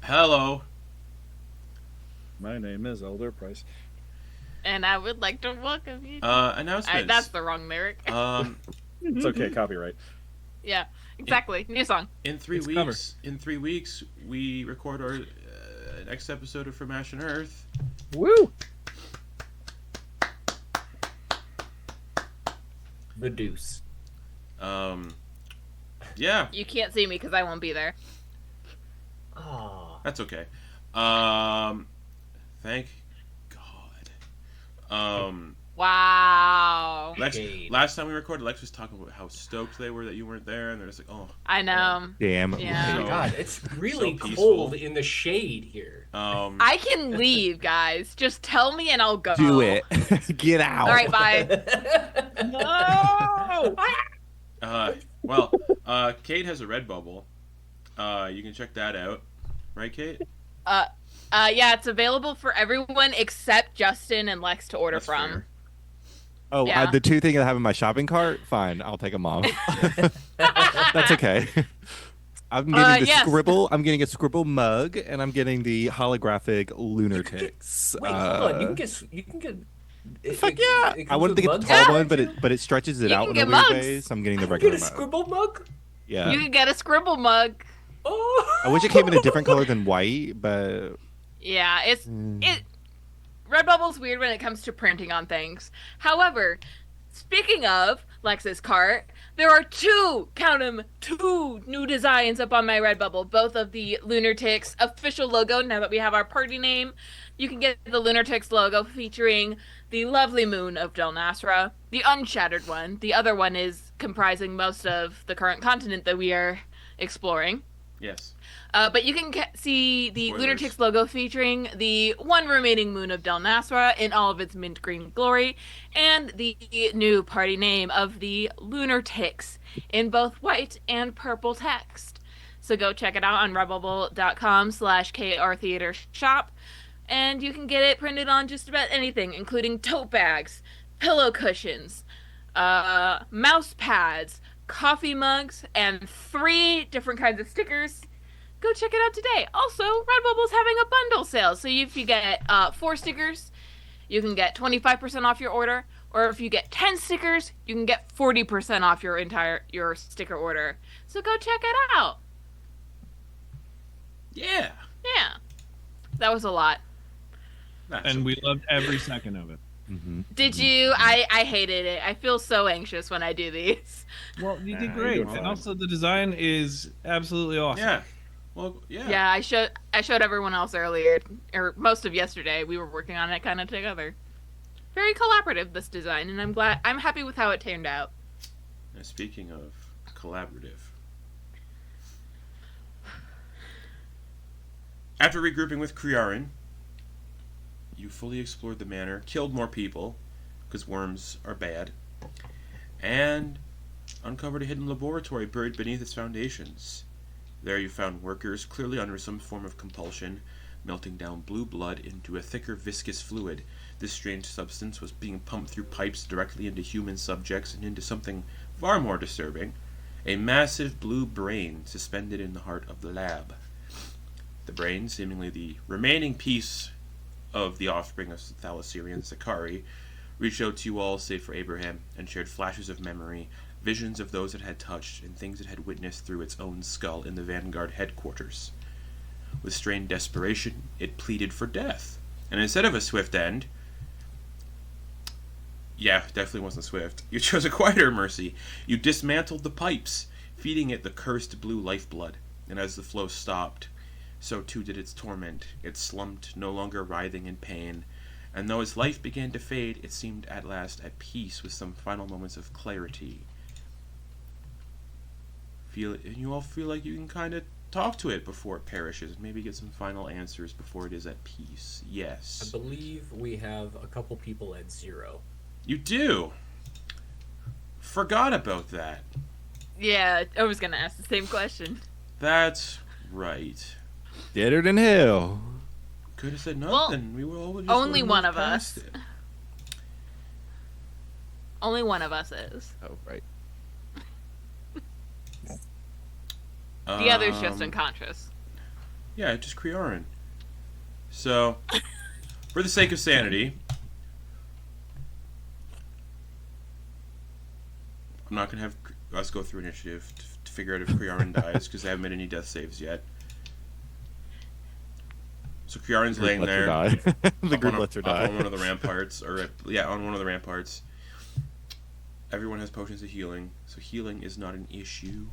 Hello. My name is Elder Price. And I would like to welcome you. Announcements. That's the wrong lyric. It's okay, copyright. Yeah, exactly. New song. In 3 weeks, we record our next episode of From Ash and Earth. Woo! The deuce. Yeah. You can't see me because I won't be there. Oh. That's okay. Thank God. Wow. Lex, last time we recorded, Lex was talking about how stoked they were that you weren't there, and they're just like, oh. I know. Damn. Yeah. Oh my God, it's really so cold in the shade here. I can leave, guys. Just tell me and I'll go. Do it. Get out. All right, bye. No! Kate has a Redbubble. You can check that out. Right, Kate? Yeah, it's available for everyone except Justin and Lex to order That's from. fair. Oh, Yeah. the two things I have in my shopping cart? Fine, I'll take them off. That's okay. I'm getting yes. Scribble. I'm getting a Scribble mug, and I'm getting the holographic Lunartics. Wait, hold on. You can get. Fuck yeah! It I wanted to get the mugs tall too? one, but it stretches it You out can in a get weird mugs. way, so I'm getting the I can regular get a mug. scribble mug. Yeah. You can get a Scribble mug. Oh. I wish it came in a different color than white, but Yeah, Redbubble's weird when it comes to printing on things. However, speaking of Lex's cart, there are two new designs up on my Redbubble. Both of the Lunartics official logo, now that we have our party name. You can get the Lunartics logo featuring the lovely moon of Del Nasra, the unshattered one. The other one is comprising most of the current continent that we are exploring. Yes. But you can see the Spoilers. Lunartics logo featuring the one remaining moon of Del Nasra in all of its mint green glory, and the new party name of the Lunartics in both white and purple text. So go check it out on redbubble.com/krtheatershop, and you can get it printed on just about anything, including tote bags, pillow cushions, mouse pads, coffee mugs, and 3 different kinds of stickers. Go check it out today. Also, Redbubble's having a bundle sale, so if you get 4 stickers, you can get 25% off your order, or if you get 10 stickers, you can get 40% off your sticker order. So go check it out. Yeah. Yeah, that was a lot. And we loved every second of it. mm-hmm. Did you? I hated it. I feel so anxious when I do these. Well, you did Nah, great, you're and fine. also the design is absolutely awesome. Yeah. Well, yeah. Yeah, I showed everyone else earlier, or most of yesterday. We were working on it kind of together. Very collaborative, this design, and I'm happy with how it turned out. And speaking of collaborative, after regrouping with Crearyn, you fully explored the manor, killed more people, because worms are bad, and uncovered a hidden laboratory buried beneath its foundations. There you found workers, clearly under some form of compulsion, melting down blue blood into a thicker viscous fluid. This strange substance was being pumped through pipes directly into human subjects and into something far more disturbing, a massive blue brain suspended in the heart of the lab. The brain, seemingly the remaining piece of the offspring of Thalasserian Sicari, reached out to you all save for Abraham and shared flashes of memory, visions of those it had touched, and things it had witnessed through its own skull in the Vanguard headquarters. With strained desperation, it pleaded for death, and instead of a swift end, yeah, definitely wasn't swift, you chose a quieter mercy. You dismantled the pipes, feeding it the cursed blue lifeblood, and as the flow stopped, so too did its torment. It slumped, no longer writhing in pain, and though its life began to fade, it seemed at last at peace with some final moments of clarity. You all feel like you can kind of talk to it before it perishes, maybe get some final answers before it is at peace. Yes. I believe we have a couple people at 0. You do. Forgot about that. Yeah, I was gonna ask the same question. That's right. Deader than hell. Could have said Well, nothing. We were all just only would've one moved of past us. it. Only one of us is. Oh, right. The other's just unconscious. Yeah, just Crearyn. So, for the sake of sanity, I'm not gonna have us go through initiative to figure out if Crearyn dies because I haven't made any death saves yet. So Crearyn's laying there. The group lets her die. On one of the ramparts, on one of the ramparts. Everyone has potions of healing, so healing is not an issue.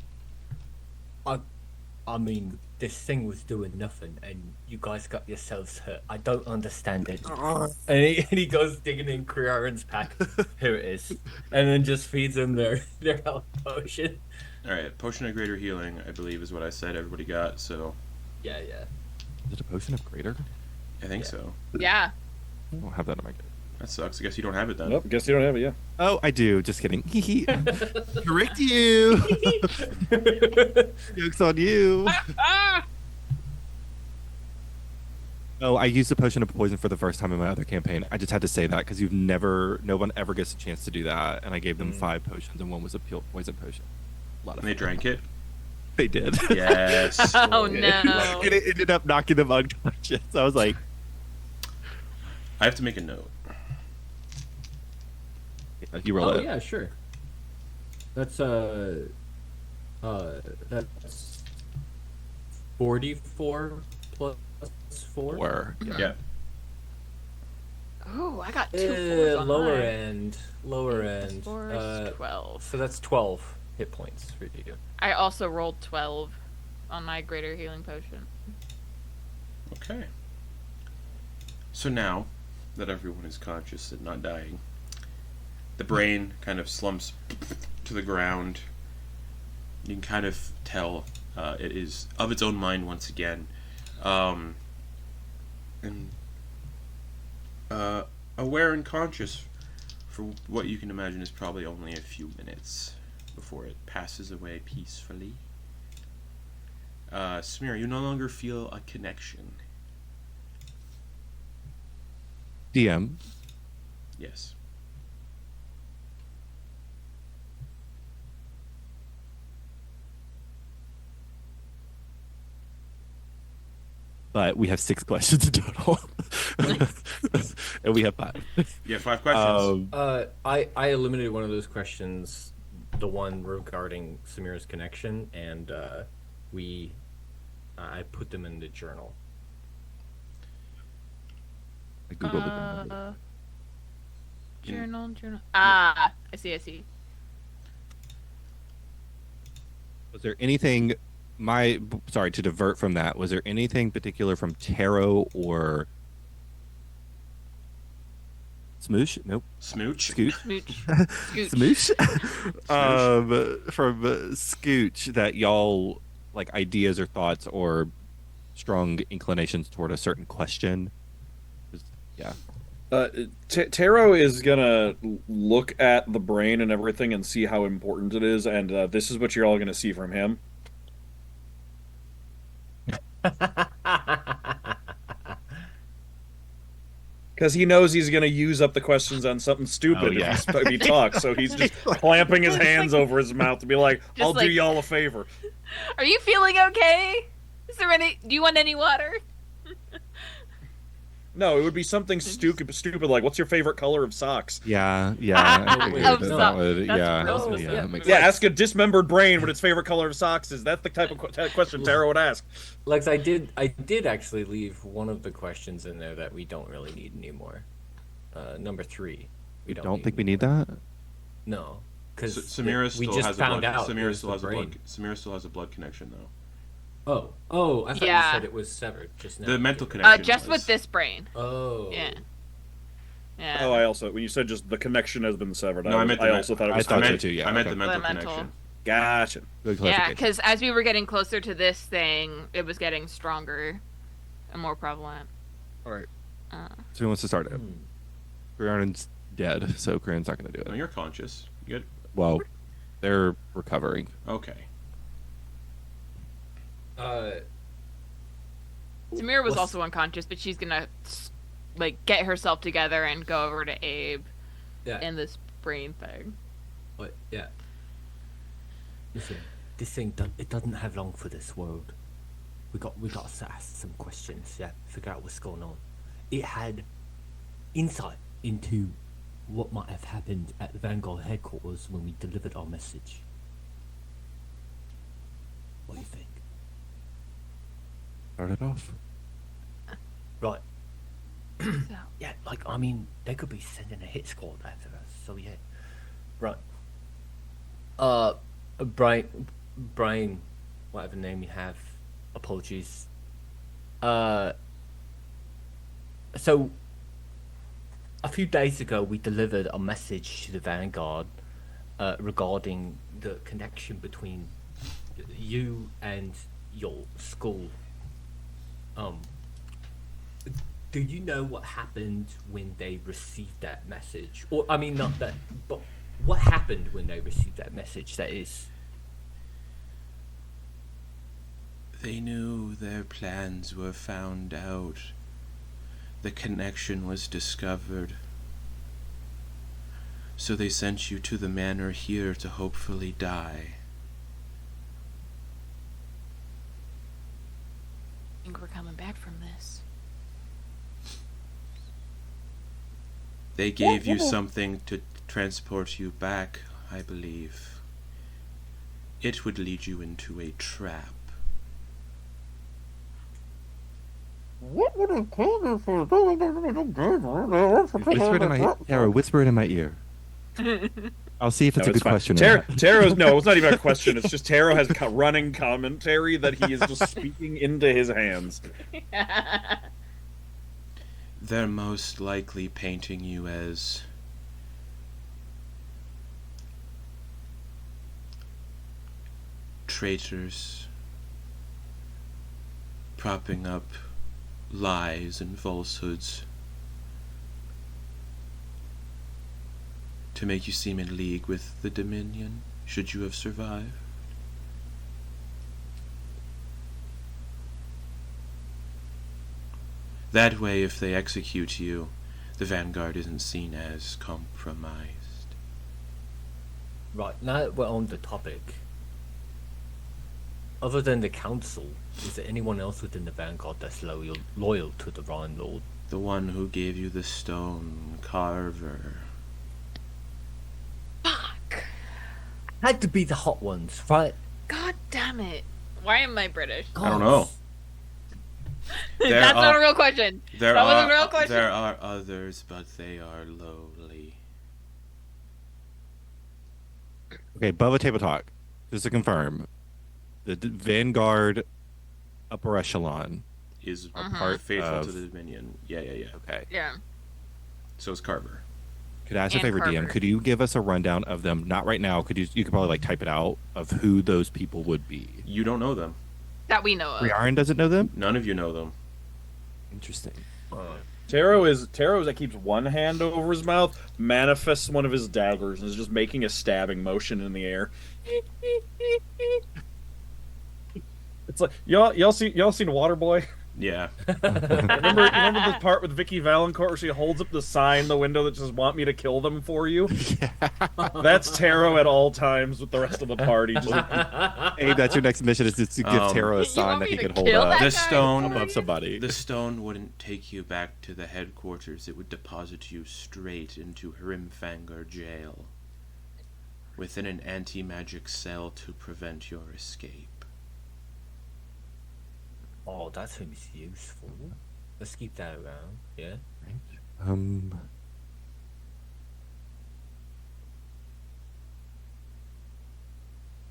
I mean, this thing was doing nothing, and you guys got yourselves hurt. I don't understand it. And he goes digging in Crearyn's pack. Here it is. And then just feeds them their health potion. Alright, potion of greater healing, I believe, is what I said everybody got, so... Yeah. Is it a potion of greater? I think so. Yeah. I don't have that in my kit. That sucks. I guess you don't have it then. Nope, guess you don't have it, yeah. Oh, I do. Just kidding. Correct you. Joke's on you. Oh, I used a potion of poison for the first time in my other campaign. I just had to say that because no one ever gets a chance to do that. And I gave them 5 potions, and one was a poison potion. A lot of And they drank it? They did. Yes. Oh no. And it ended up knocking them unconscious. I was like, I have to make a note. yeah, you roll it. Yeah, sure. That's 44 plus 4. Or Yeah. Oh, I got 2 4s on lower mine. lower end. 4 is 12. So that's 12 hit points for you. I also rolled 12 on my greater healing potion. Okay. So now that everyone is conscious and not dying, the brain kind of slumps to the ground. You can kind of tell it is of its own mind once again. Aware and conscious for what you can imagine is probably only a few minutes before it passes away peacefully. Samira, you no longer feel a connection. DM. Yes. But we have 6 questions in total. And we have 5. You have 5 questions. I eliminated one of those questions, the one regarding Samira's connection, and I put them in the journal. I googled it. Journal. I see. Was there anything? Sorry to divert from that. Was there anything particular from Tero or Smoosh? Nope. Smooch? Scooch. Scooch. Smoosh. From Scooch that y'all like ideas or thoughts or strong inclinations toward a certain question. Yeah. Tero is gonna look at the brain and everything and see how important it is, and this is what you're all gonna see from him. Because he knows he's going to use up the questions on something stupid if he talks, so he's just clamping his hands over his mouth to be like, I'll do y'all a favor. Are you feeling okay? Is there any? Do you want any water? No, it would be something stupid like, what's your favorite color of socks? Yeah. Of That socks. would, That's yeah. real specific. Yeah, that makes Yeah, sense. ask a dismembered brain what its favorite color of socks is. That's the type of question Tero would ask. Lex, I did actually leave one of the questions in there that we don't really need anymore. Number 3. We don't think we need that? No, because Samira we still just has found a blood. out. Samira it still was has a the blood. brain. Samira still has a blood connection though. Oh, I thought Yeah. you said it was severed just now. The mental connection. Just was. with this brain. Oh. Yeah. Oh, I also, when you said just the connection has been severed, No, I also thought it was I thought so meant, too, yeah, I meant okay. the mental The mental. connection. Gotcha. Good Yeah, clarification. because as we were getting closer to this thing, it was getting stronger and more prevalent. All right. So who wants to start it? Crearyn's dead, so Crearyn's not going to do No, it. you're conscious. You good? Well, they're recovering. Okay. Samira was What's- also unconscious, but she's gonna get herself together and go over to Abe Yeah. in this brain thing. What? Yeah. Listen, this thing it doesn't have long for this world. We got to ask some questions. Yeah, figure out what's going on. It had insight into what might have happened at the Vanguard headquarters when we delivered our message. What do you think? Start it off. Right. So, Yeah, like, I mean, they could be sending a hit squad after us, so yeah. Right. Brian, whatever name you have, apologies. So, a few days ago, we delivered a message to the Vanguard regarding the connection between you and your school. Do you know what happened when they received that message? Or, I mean, not that, but what happened when they received that message, that is? They knew their plans were found out. The connection was discovered. So they sent you to the manor here to hopefully die. I think we're coming back from this. They gave you something to transport you back, I believe. It would lead you into a trap. Whisper it in my Tero, whisper it in my ear. I'll see if it's a good question. Tero's no, it's not even a question. It's just Tero has running commentary that he is just speaking into his hands. They're most likely painting you as traitors, propping up lies and falsehoods to make you seem in league with the Dominion, should you have survived. That way, if they execute you, the Vanguard isn't seen as compromised. Right, now that we're on the topic, other than the Council, is there anyone else within the Vanguard that's loyal to the Rhine Lord? The one who gave you the stone, Carver. Fuck! Had to be the hot ones, right? God damn it! Why am I British? I don't know. That's not a real question. That wasn't a real question. There are others, but they are lowly. Okay, Bubba Table Talk. Just to confirm, the Vanguard upper echelon Is are part faithful of... to the Dominion. Yeah. Okay. Yeah. So is Carver. Could I ask a And favor, DM? Carver. Could you give us a rundown of them? Not right now. You could probably like type it out of who those people would be. You don't know them. That we know of. Crearyn doesn't know them. None of you know them. Interesting. Tero that keeps one hand over his mouth, manifests one of his daggers, and is just making a stabbing motion in the air. It's like y'all seen Waterboy? Yeah. Remember the part with Vicky Valancourt where she holds up the sign in the window that says "Want me to kill them for you"? That's Tero at all times with the rest of the party. Just Hey, that's your next mission, is to give Tero a sign want that me he to could hold kill up that The guy? stone above somebody. The stone wouldn't take you back to the headquarters. It would deposit you straight into Hrimfanger jail within an anti-magic cell to prevent your escape. Oh, that seems useful. Let's keep that around, yeah?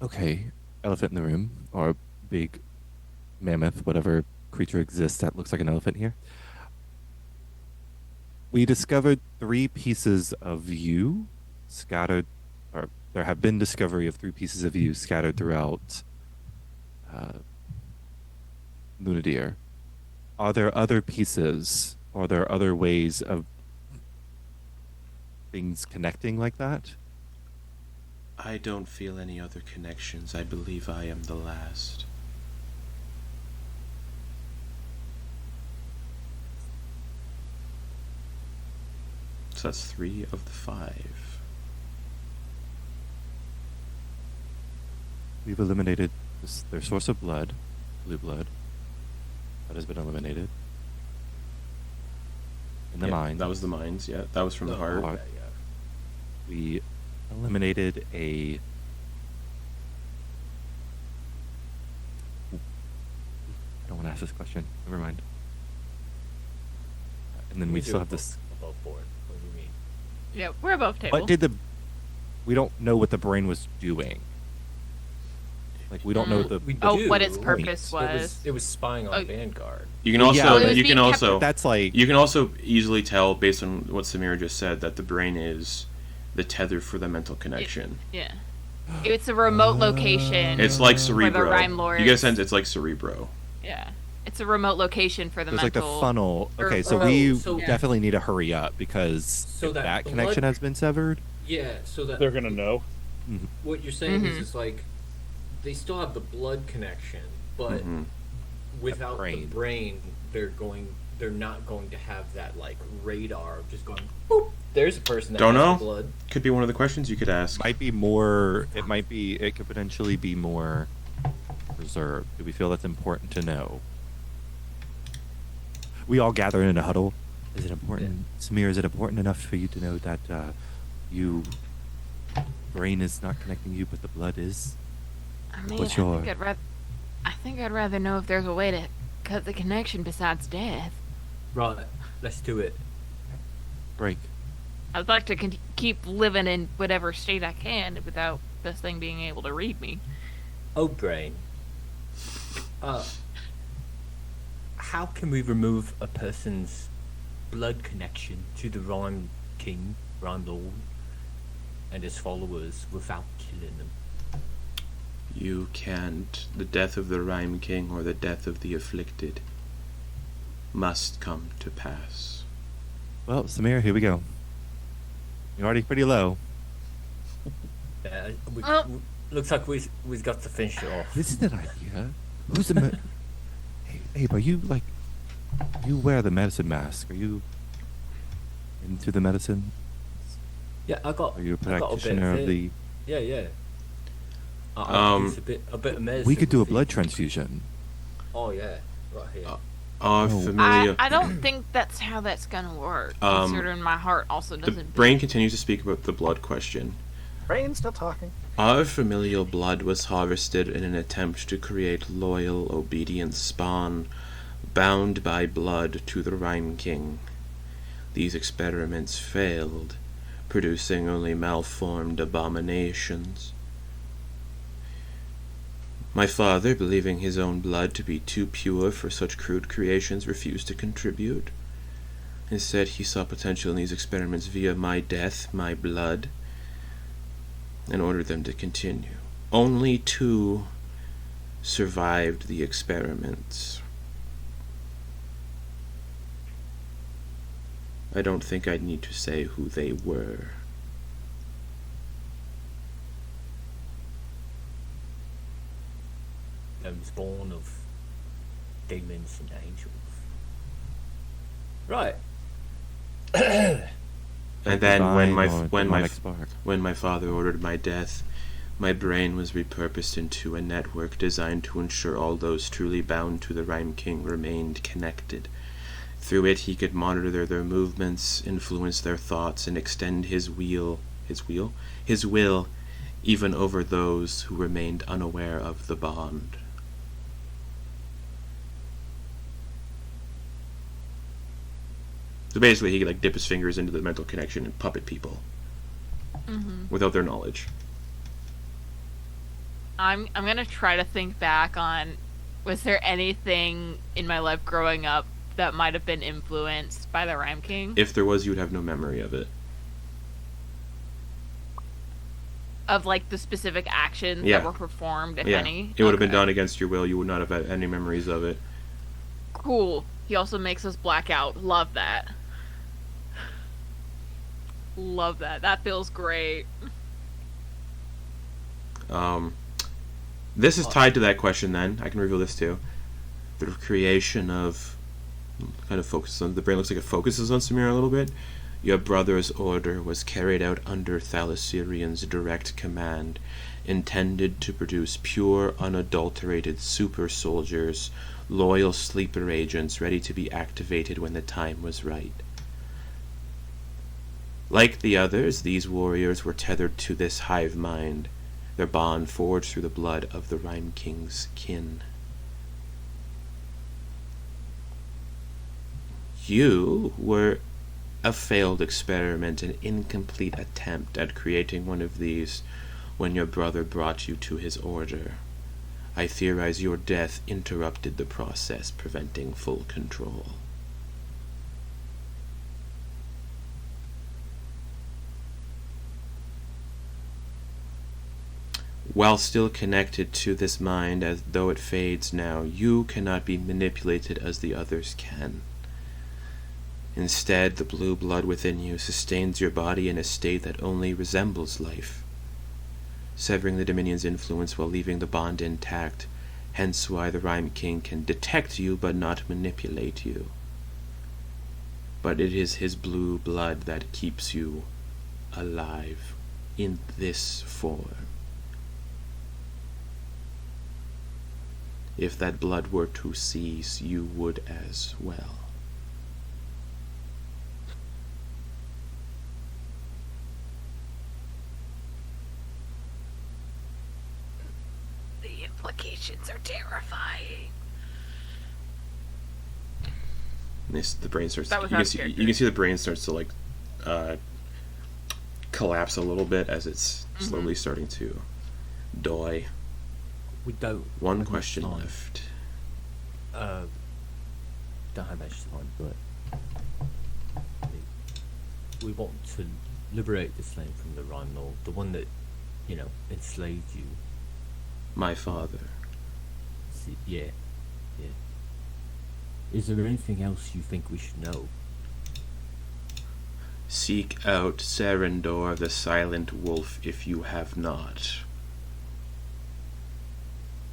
Okay, elephant in the room, or big mammoth, whatever creature exists that looks like an elephant here. We discovered 3 pieces of you scattered, or there have been discovery of 3 pieces of you scattered throughout Lunadir. Are there other pieces, or are there other ways of things connecting like that? I don't feel any other connections. I believe I am the last. So that's 3 of the 5. We've eliminated their source of blood, blue blood. That has been eliminated. In the mines. That was the mines, yeah. That was from the heart. Heart. We eliminated a... I don't want to ask this question. Never mind. And then we still have this... Above board. What do you mean? Yeah, we're above table. What did the... We don't know what the brain was doing. Like, we don't know what the... We Oh, do. what its purpose was. It was spying on Oh. Vanguard. You can Well, also yeah, but- It was you can being kept- also That's like... you can also easily tell based on what Samira just said that the brain is the tether for the mental connection. Yeah. It's a remote location. It's like For the Cerebro. Rime Lords. You get a sense it's like Cerebro. Yeah. It's a remote location for the There's like the mental. funnel. Okay, so or- we so- definitely need to hurry up because So if that that blood- connection has been severed. Yeah, so that They're gonna know. what you're saying Mhm. is like they still have the blood connection, but Mhm. without brain. the brain, they're not going to have that like radar of just going boop. There's a person that Don't has know. blood. Could be one of the questions you could ask. Might be more. It could potentially be more reserved. Do we feel that's important to know? We all gather in a huddle. Is it important, Samir? Is it important enough for you to know that you brain is not connecting you, but the blood is? I mean, What's your- I think I'd rather know if there's a way to cut the connection besides death. Right, let's do it. Break. I'd like to keep living in whatever state I can without this thing being able to read me. Oh, brain. How can we remove a person's blood connection to the Rime King, Rime Lord, and his followers without killing them? You can't. The death of the Rime King or the death of the afflicted must come to pass. Well, Samir, here we go. You're already pretty low. Looks like we've got to finish it off. This is an idea. Who's the? Hey, Abe, are you like? You wear the medicine mask. Are you into the medicine? Yeah, I got. Are you a I got a bit practitioner of it. the? Yeah. I use a bit of medicine. We could do a for blood you. transfusion. Oh yeah, right here. Are No. familiar. I don't think that's how that's gonna work. Considering my heart also The doesn't. brain continues to speak about the blood question. Brain's still talking. Our familial blood was harvested in an attempt to create loyal, obedient spawn, bound by blood to the Rime King. These experiments failed, producing only malformed abominations. My father, believing his own blood to be too pure for such crude creations, refused to contribute. Instead, he saw potential in these experiments via my death, my blood, and ordered them to continue. Only 2 survived the experiments. I don't think I'd need to say who they were. Was born of demons and angels. Right. And then Spark. when my father ordered my death, my brain was repurposed into a network designed to ensure all those truly bound to the Rime King remained connected. Through it, he could monitor their movements, influence their thoughts, and extend his will, even over those who remained unaware of the bond. So basically, he could like dip his fingers into the mental connection and puppet people without their knowledge. I'm gonna try to think back on, was there anything in my life growing up that might have been influenced by the Rime King? If there was, you would have no memory of it. Of like the specific actions Yeah. that were performed, if Yeah, any? it would have been Okay. done against your will. You would not have had any memories of it. Cool. He also makes us black out. Love that. Love that. That feels great. This is tied to that question. Then I can reveal this too. The creation of kind of focuses on the brain. Looks like it focuses on Samira a little bit. Your brother's order was carried out under Thalasserian's direct command, intended to produce pure, unadulterated super soldiers, loyal sleeper agents ready to be activated when the time was right. Like the others, these warriors were tethered to this hive mind, their bond forged through the blood of the Rime King's kin. You were a failed experiment, an incomplete attempt at creating one of these when your brother brought you to his order. I theorize your death interrupted the process, preventing full control. While still connected to this mind, as though it fades now, you cannot be manipulated as the others can. Instead, the blue blood within you sustains your body in a state that only resembles life, severing the Dominion's influence while leaving the bond intact, hence why the Rime King can detect you but not manipulate you. But it is his blue blood that keeps you alive in this form. If that blood were to cease, you would as well. The implications are terrifying. The brain starts. That was You out can of see. character. You can see the brain starts to collapse a little bit as it's slowly starting to die. We don't. One have much question time. left. Don't have much time, but we want to liberate the slave from the Rime Lord, the one that, enslaved you. My father. Yeah. Is there anything else you think we should know? Seek out Serendor the Silent Wolf if you have not.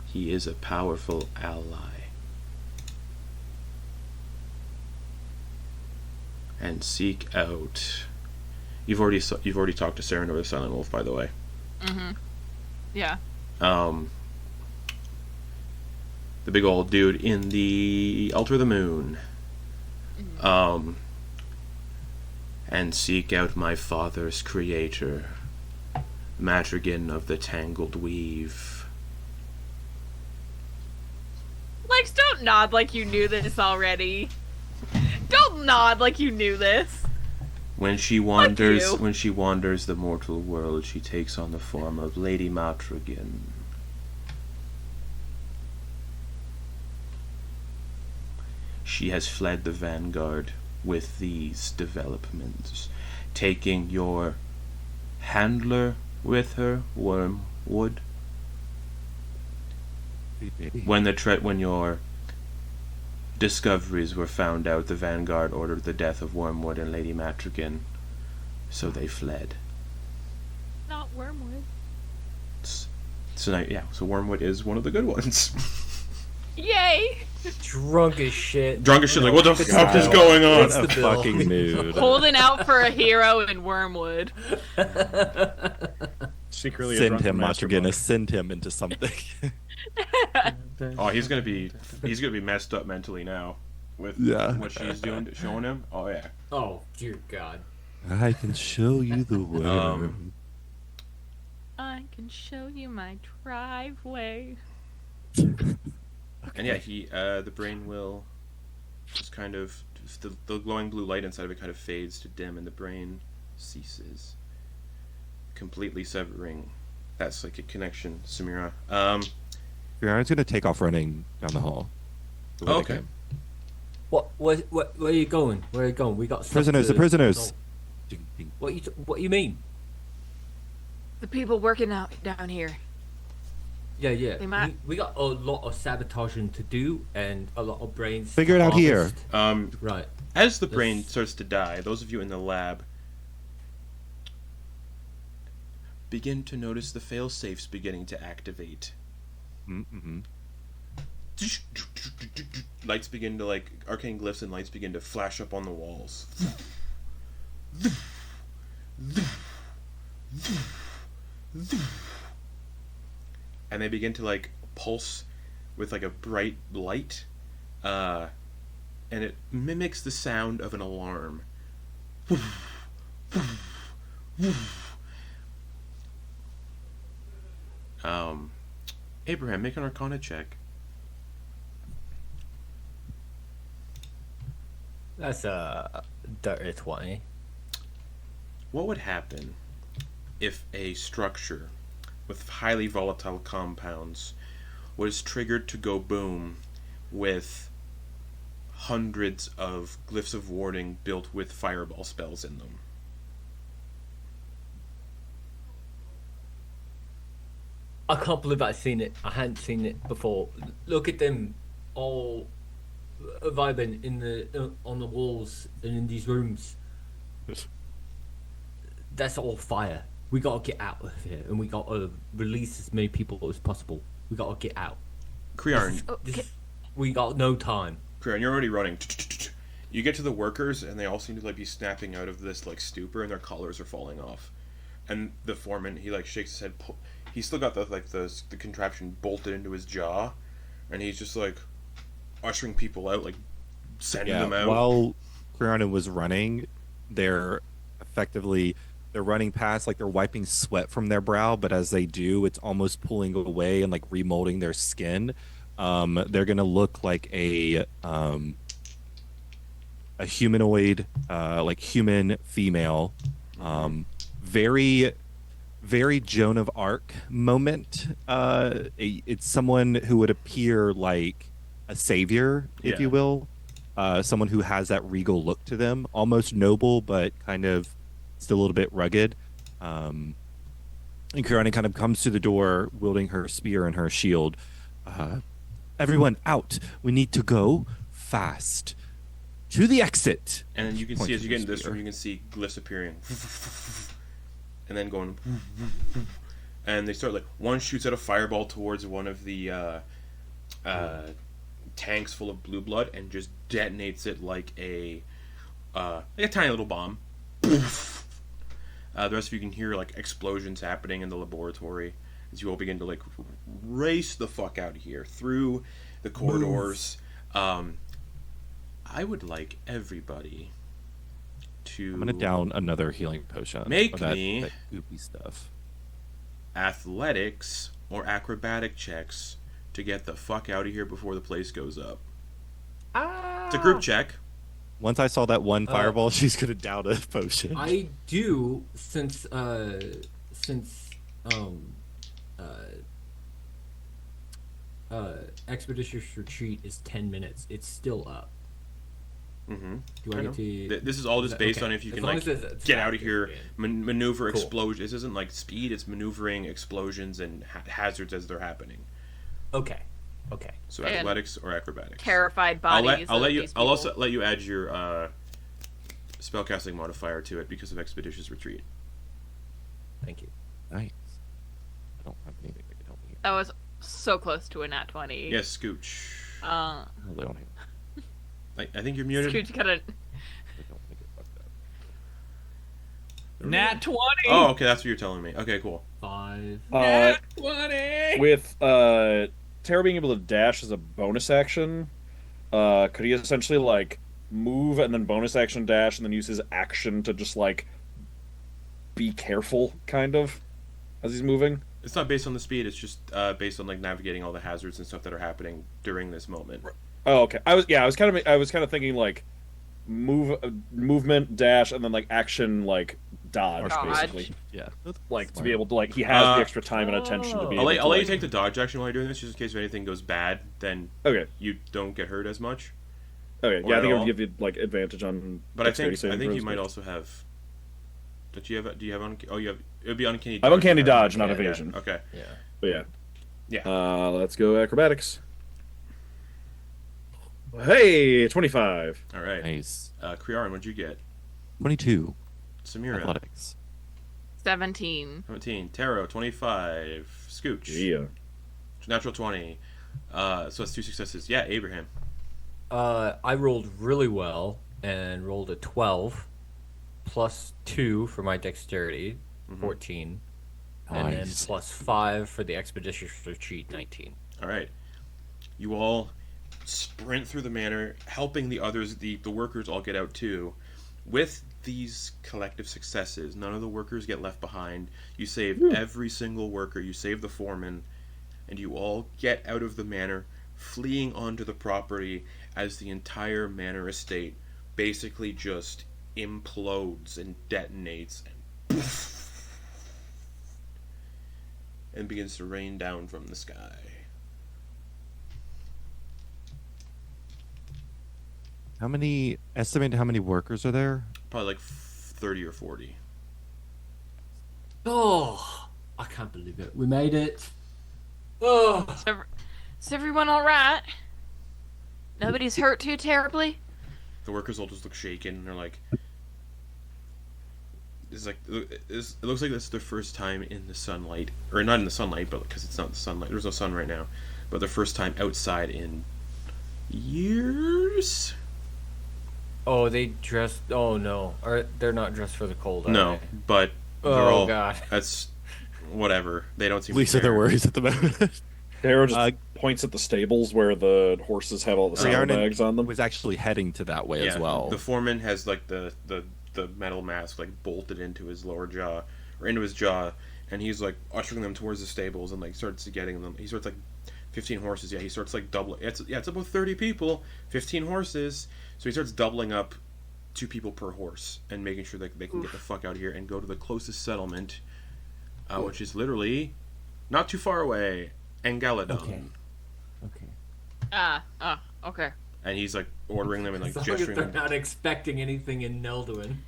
He is a powerful ally. And seek out. You've already talked to Serendor the Silent Wolf, by the way. Yeah. The big old dude in the Altar of the Moon. And seek out my father's creator, Matrigan of the Tangled Weave. Lex, don't nod like you knew this already. Don't nod like you knew this. When she wanders the mortal world, she takes on the form of Lady Matrigan. She has fled the Vanguard with these developments, taking your handler with her, Wormwood. When your discoveries were found out, the Vanguard ordered the death of Wormwood and Lady Matrigan, so they fled. Not Wormwood. So Wormwood is one of the good ones. Yay! Drunk as shit. Drunk as shit, like, what the fuck is going on? What a fucking mood. Holding out for a hero in Wormwood. Secretly Send a drunken him, master Matrigan, monk. send him into something. Oh, he's gonna be messed up mentally now with Yeah. what she's doing, showing him. Oh yeah. Oh, dear God. I can show you the worm. I can show you my driveway. And yeah, the brain will just kind of the glowing blue light inside of it kind of fades to dim, and the brain ceases, completely severing that psychic connection. Samira. Crearyn's gonna take off running down the hall. The way they Okay. came. Where are you going? Where are you going? We got stuff Prisoners, to- the prisoners. Oh, what you mean? The people working out down here. Yeah. They might- We got a lot of sabotaging to do and a lot of brains. Figure it to out here. harvest. Right. As the brain Yes. starts to die, those of you in the lab begin to notice the fail-safes beginning to activate. Mm-hmm. Lights begin to, arcane glyphs and lights begin to flash up on the walls. and they begin to like pulse with like a bright light, and it mimics the sound of an alarm. Abraham, make an Arcana check. That's a dirty 20. What would happen if a structure with highly volatile compounds was triggered to go boom with hundreds of glyphs of warding built with fireball spells in them? I can't believe I've seen it. I hadn't seen it before. Look at them all vibing in the on the walls and in these rooms. That's all fire. We gotta get out of here, and we gotta release as many people as possible. We gotta get out. Crearyn, We got no time. Crearyn, you're already running. You get to the workers, and they all seem to like be snapping out of this like stupor, and their collars are falling off. And the foreman, he like shakes his head. He's still got the contraption bolted into his jaw, and he's just like ushering people out, like sending them out. While Crearyn was running, they're running past, like they're wiping sweat from their brow, but as they do, it's almost pulling away and like remolding their skin. They're gonna look like a humanoid, like human female, very, very Joan of Arc moment. It's someone who would appear like a savior, if you will, someone who has that regal look to them, almost noble, but kind of still a little bit rugged. And Crearyn kind of comes to the door, wielding her spear and her shield. Everyone out! We need to go fast to the exit. And then you can see, as you get into this room, you can see glyphs appearing. And then going, and they start like, one shoots out a fireball towards one of the tanks full of blue blood and just detonates it like a tiny little bomb. The rest of you can hear like explosions happening in the laboratory as you all begin to like race the fuck out of here through the corridors. I would like everybody to... I'm gonna down another healing potion. Make that me goopy stuff. Athletics or acrobatic checks to get the fuck out of here before the place goes up. It's a group check. Once I saw that one fireball, she's gonna down a potion. I do, since Expeditious Retreat is 10 minutes. It's still up. Mm-hmm. Do I get to... This is all just based on if you can like get out of here, maneuver Cool. explosions. This isn't like speed; it's maneuvering explosions and hazards as they're happening. Okay. So And athletics or acrobatics. Terrified I'll bodies. let you. These I'll also people. let you add your spellcasting modifier to it because of Expeditious Retreat. Thank you. Nice. I don't have anything that can help me. That was so close to a nat 20. Yes, Scooch. No, they don't. I think you're muted. Scooch got a... They don't make it fucked up. Nat 20. Oh, okay, that's what you're telling me. Okay, cool. 5. Nat 20. With Tero being able to dash as a bonus action, could he essentially like move and then bonus action dash and then use his action to just like be careful, kind of, as he's moving? It's not based on the speed. It's just based on like navigating all the hazards and stuff that are happening during this moment. Oh, okay. I was kind of thinking like movement dash and then like action like dodge, Dodge. basically. Yeah. Like to be able to like he has the extra time and attention to be. I'll able let you to, take the dodge action while you're doing this, just in case if anything goes bad, then Okay. you don't get hurt as much. Okay. Or Yeah, I at think it all. would give you like advantage on. But I dexterity think saving you throws, might but- also have. Do you have you have? It would be uncanny. I have uncanny for dodge, that. not Yeah, evasion. yeah. Okay. Yeah. But yeah. Yeah. Let's go acrobatics. Hey, 25. All right. Nice. Crearyn, what'd you get? 22. Samira, Athletics. 17. 17. Tero, 25. Scooch, Yeah. natural 20. So that's 2 successes. Yeah, Abraham. I rolled really well and rolled a 12 plus 2 for my dexterity, 14. And then Nice. +5 for the expeditious retreat, 19. All right. You all sprint through the manor, helping the others, the workers all get out too. With these collective successes, none of the workers get left behind. You save every single worker, you save the foreman, and you all get out of the manor, fleeing onto the property as the entire manor estate basically just implodes and detonates and poof, and begins to rain down from the sky. Estimate how many workers are there? Probably like 30 or 40. Oh, I can't believe it. We made it. Oh, Is everyone all right? Nobody's hurt too terribly? The workers all just look shaken, and they're like, it looks like this is their first time in the sunlight, or not in the sunlight, but because it's not the sunlight, there's no sun right now, but their first time outside in years. oh, they dressed. Oh no, or they're not dressed for the cold. Are No, they? but they're Oh all, god. that's whatever. They don't seem At least to are their care. worries at the moment. Tero just points at the stables where the horses have all the saddlebags on them. was actually heading to that way as well. The foreman has like the metal mask like bolted into his lower jaw or into his jaw, and he's like ushering them towards the stables and like starts getting them. He starts like 15 horses. Yeah, he starts like doubling. It's about 30 people, 15 horses. So he starts doubling up 2 people per horse and making sure that they can get the fuck out of here and go to the closest settlement, which is literally not too far away, Engaladon. Okay. Okay. And he's like ordering them and like As long as gesturing they're them not expecting anything in Nelduin.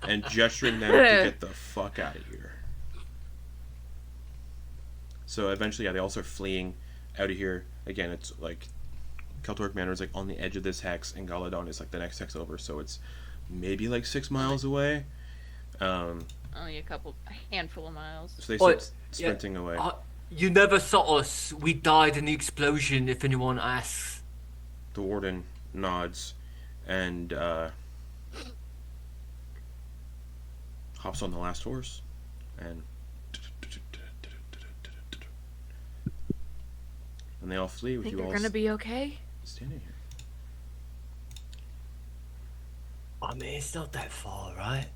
and gesturing them to get the fuck out of here. So eventually, yeah, they all start fleeing out of here. Again, it's like Kaltorrak Manor is like on the edge of this hex, and Galadon is like the next hex over, so it's maybe like 6 miles away. Only a handful of miles. So they start sprinting away. You never saw us. We died in the explosion, if anyone asks. The warden nods and hops on the last horse, and they all flee with Think you they're all gonna be okay? standing here. I mean, it's not that far, right?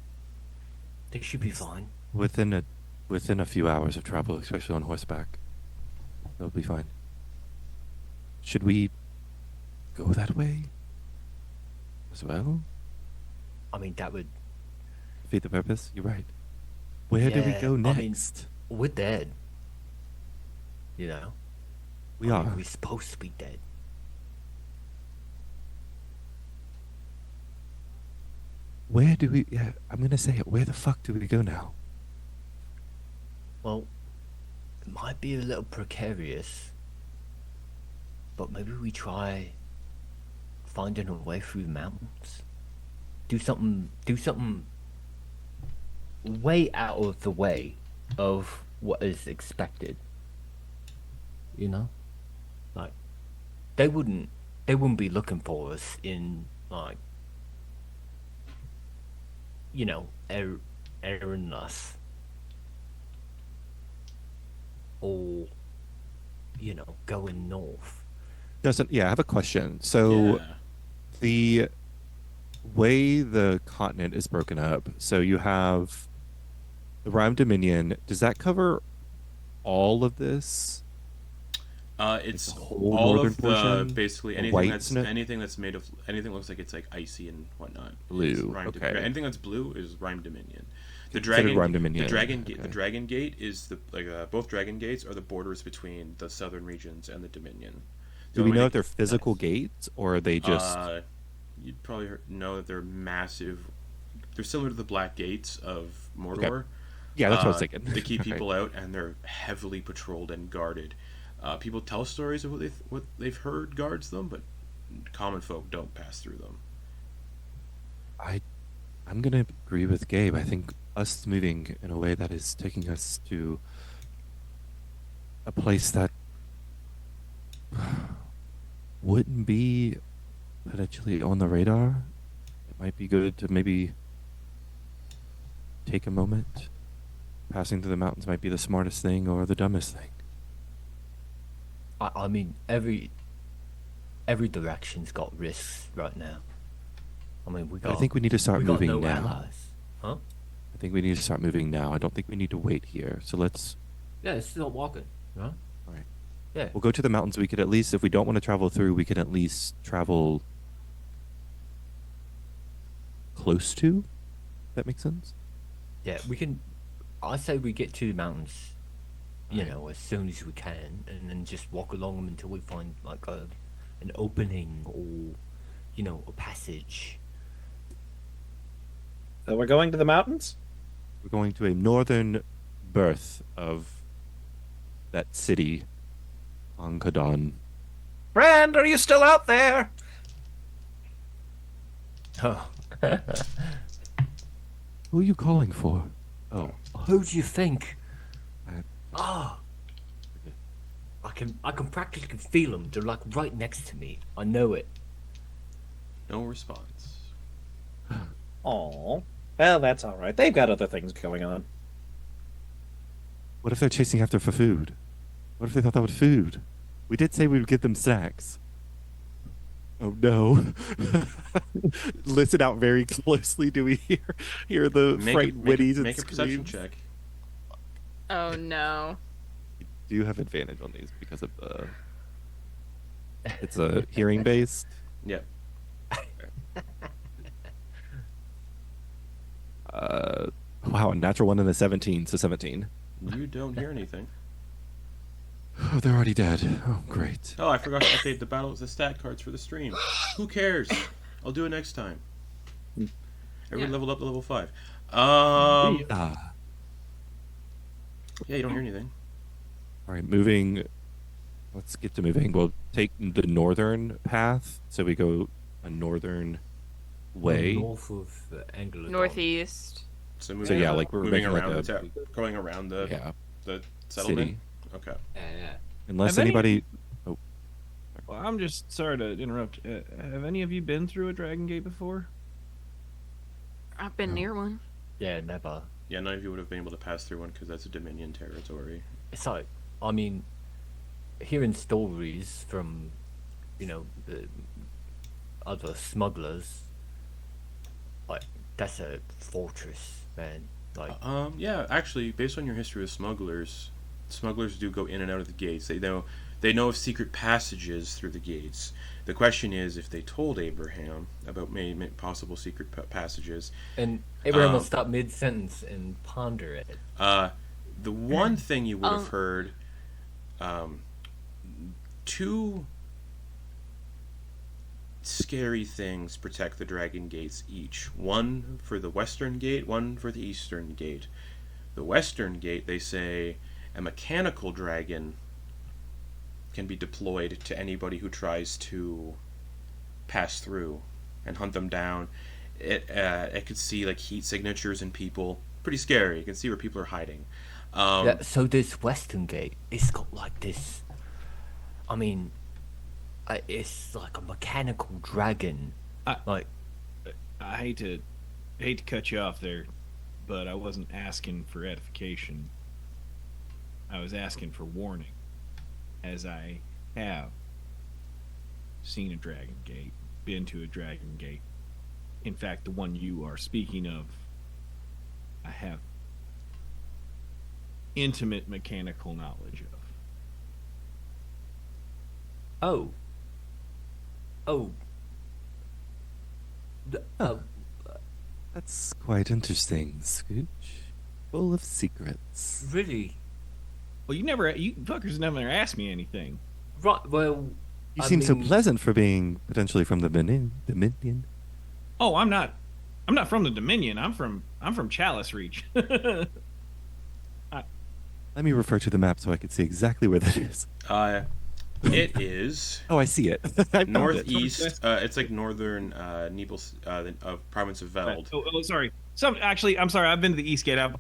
They should be fine. Within a few hours of travel, especially on horseback, they'll be fine. Should we go that way as well? I mean, that would. Defeat the purpose? You're right. Where do we Yeah, go I mean, next? We're dead. You know? We I are. mean, we're supposed to be dead. Where do we... Yeah, I'm gonna say it. Where the fuck do we go now? Well, it might be a little precarious, but maybe we try finding a way through the mountains. Do something way out of the way of what is expected. You know? Like, they wouldn't be looking for us in, like, you know, Aaron-us. Or, you know, going north. Yeah, I have a question. So, Yeah. the way the continent is broken up, so you have the Rime Dominion. Does that cover all of this? It's the whole all northern of the portion? basically The anything white that's snow? anything that's made of anything looks like it's like icy and whatnot. Blue, is Rime okay. Anything that's blue is Rime Dominion. The Considered dragon, Rime Dominion, the dragon, okay. the dragon gate is the both dragon gates are the borders between the southern regions and the Dominion. The Do we only know way if they're physical gates or are they just? You'd probably know that they're massive. They're similar to the Black Gates of Mordor. Yeah, that's what I was thinking. They keep Okay. people out, and they're heavily patrolled and guarded. People tell stories of what they've heard guards them, but common folk don't pass through them. I'm gonna agree with Gabe. I think us moving in a way that is taking us to a place that wouldn't be potentially on the radar. It might be good to maybe take a moment, passing through the mountains might be the smartest thing or the dumbest thing. I mean, every direction's got risks right now. I mean, I think we need to start we got moving no now. allies. Huh? I think we need to start moving now. I don't think we need to wait here. So let's Yeah, it's still walking, right? All right. Yeah. We'll go to the mountains. We could at least, if we don't want to travel through, we can at least travel close to. That makes sense. Yeah, we can. I say we get to the mountains, as soon as we can, and then just walk along them until we find like an opening or, a passage. So we're going to the mountains? We're going to a northern berth of that city, Ankadon. Friend, are you still out there? Oh, Who are you calling for? Oh, who do you think? I- Ah, I can practically feel them. They're like right next to me. I know it. No response. Oh, well, that's all right. They've got other things going on. what if they're chasing after for food? What if they thought that was food? We did say we would give them snacks. Oh no! Listen out very closely. Do we hear the frightened whinnies and make a perception screams? check. Oh no. Do you have advantage on these because of the? It's a hearing based. Yep. Wow, a natural 1 and a 17, so 17. You don't hear anything. Oh, they're already dead. Oh, great. Oh, I forgot to update the battles, the stat cards for the stream. Who cares? I'll do it next time. Everyone leveled up to level 5. Ah. Yeah, you don't hear anything. All right, moving. Let's get to moving. We'll take the northern path, so we go a northern way. North of Anglo. Northeast. So moving, So yeah, like we're moving making around like the going around the the settlement. city. Okay. Yeah. Unless Have any- anybody. Well, I'm just sorry to interrupt. Have any of you been through a Dragon Gate before? I've been near one. Yeah, never. Yeah, none of you would have been able to pass through one because that's a Dominion territory. It's like, I mean, hearing stories from, the other smugglers, like, that's a fortress, man. Like, Yeah, actually, based on your history with smugglers do go in and out of the gates. They know of secret passages through the gates. The question is if they told Abraham about possible secret passages. and Abraham will stop mid-sentence and ponder it. The one thing you would have heard, two scary things protect the dragon gates each. One for the western gate, one for the eastern gate. The western gate, they say, a mechanical dragon can be deployed to anybody who tries to pass through and hunt them down. It could see like heat signatures in people. Pretty scary. You can see where people are hiding. Yeah, so this Western Gate, it's got like this. I mean, it's like a mechanical dragon. I hate to cut you off there, but I wasn't asking for edification. I was asking for warning, as I have seen a Dragon Gate, been to a Dragon Gate. In fact, the one you are speaking of, I have intimate mechanical knowledge of. Oh. That's quite interesting, Scooch. Full of secrets. Really? Well, you fuckers never asked me anything. Right, well... You I seem so mean- pleasant for being potentially from the Dominion. Oh, I'm not from the Dominion. I'm from Chalice Reach. Let me refer to the map so I can see exactly where that is. It is Oh, I see it. I found it. northeast. It's like northern Nebels, province of Veld. Oh, sorry. I'm sorry. I've been to the East Gate. I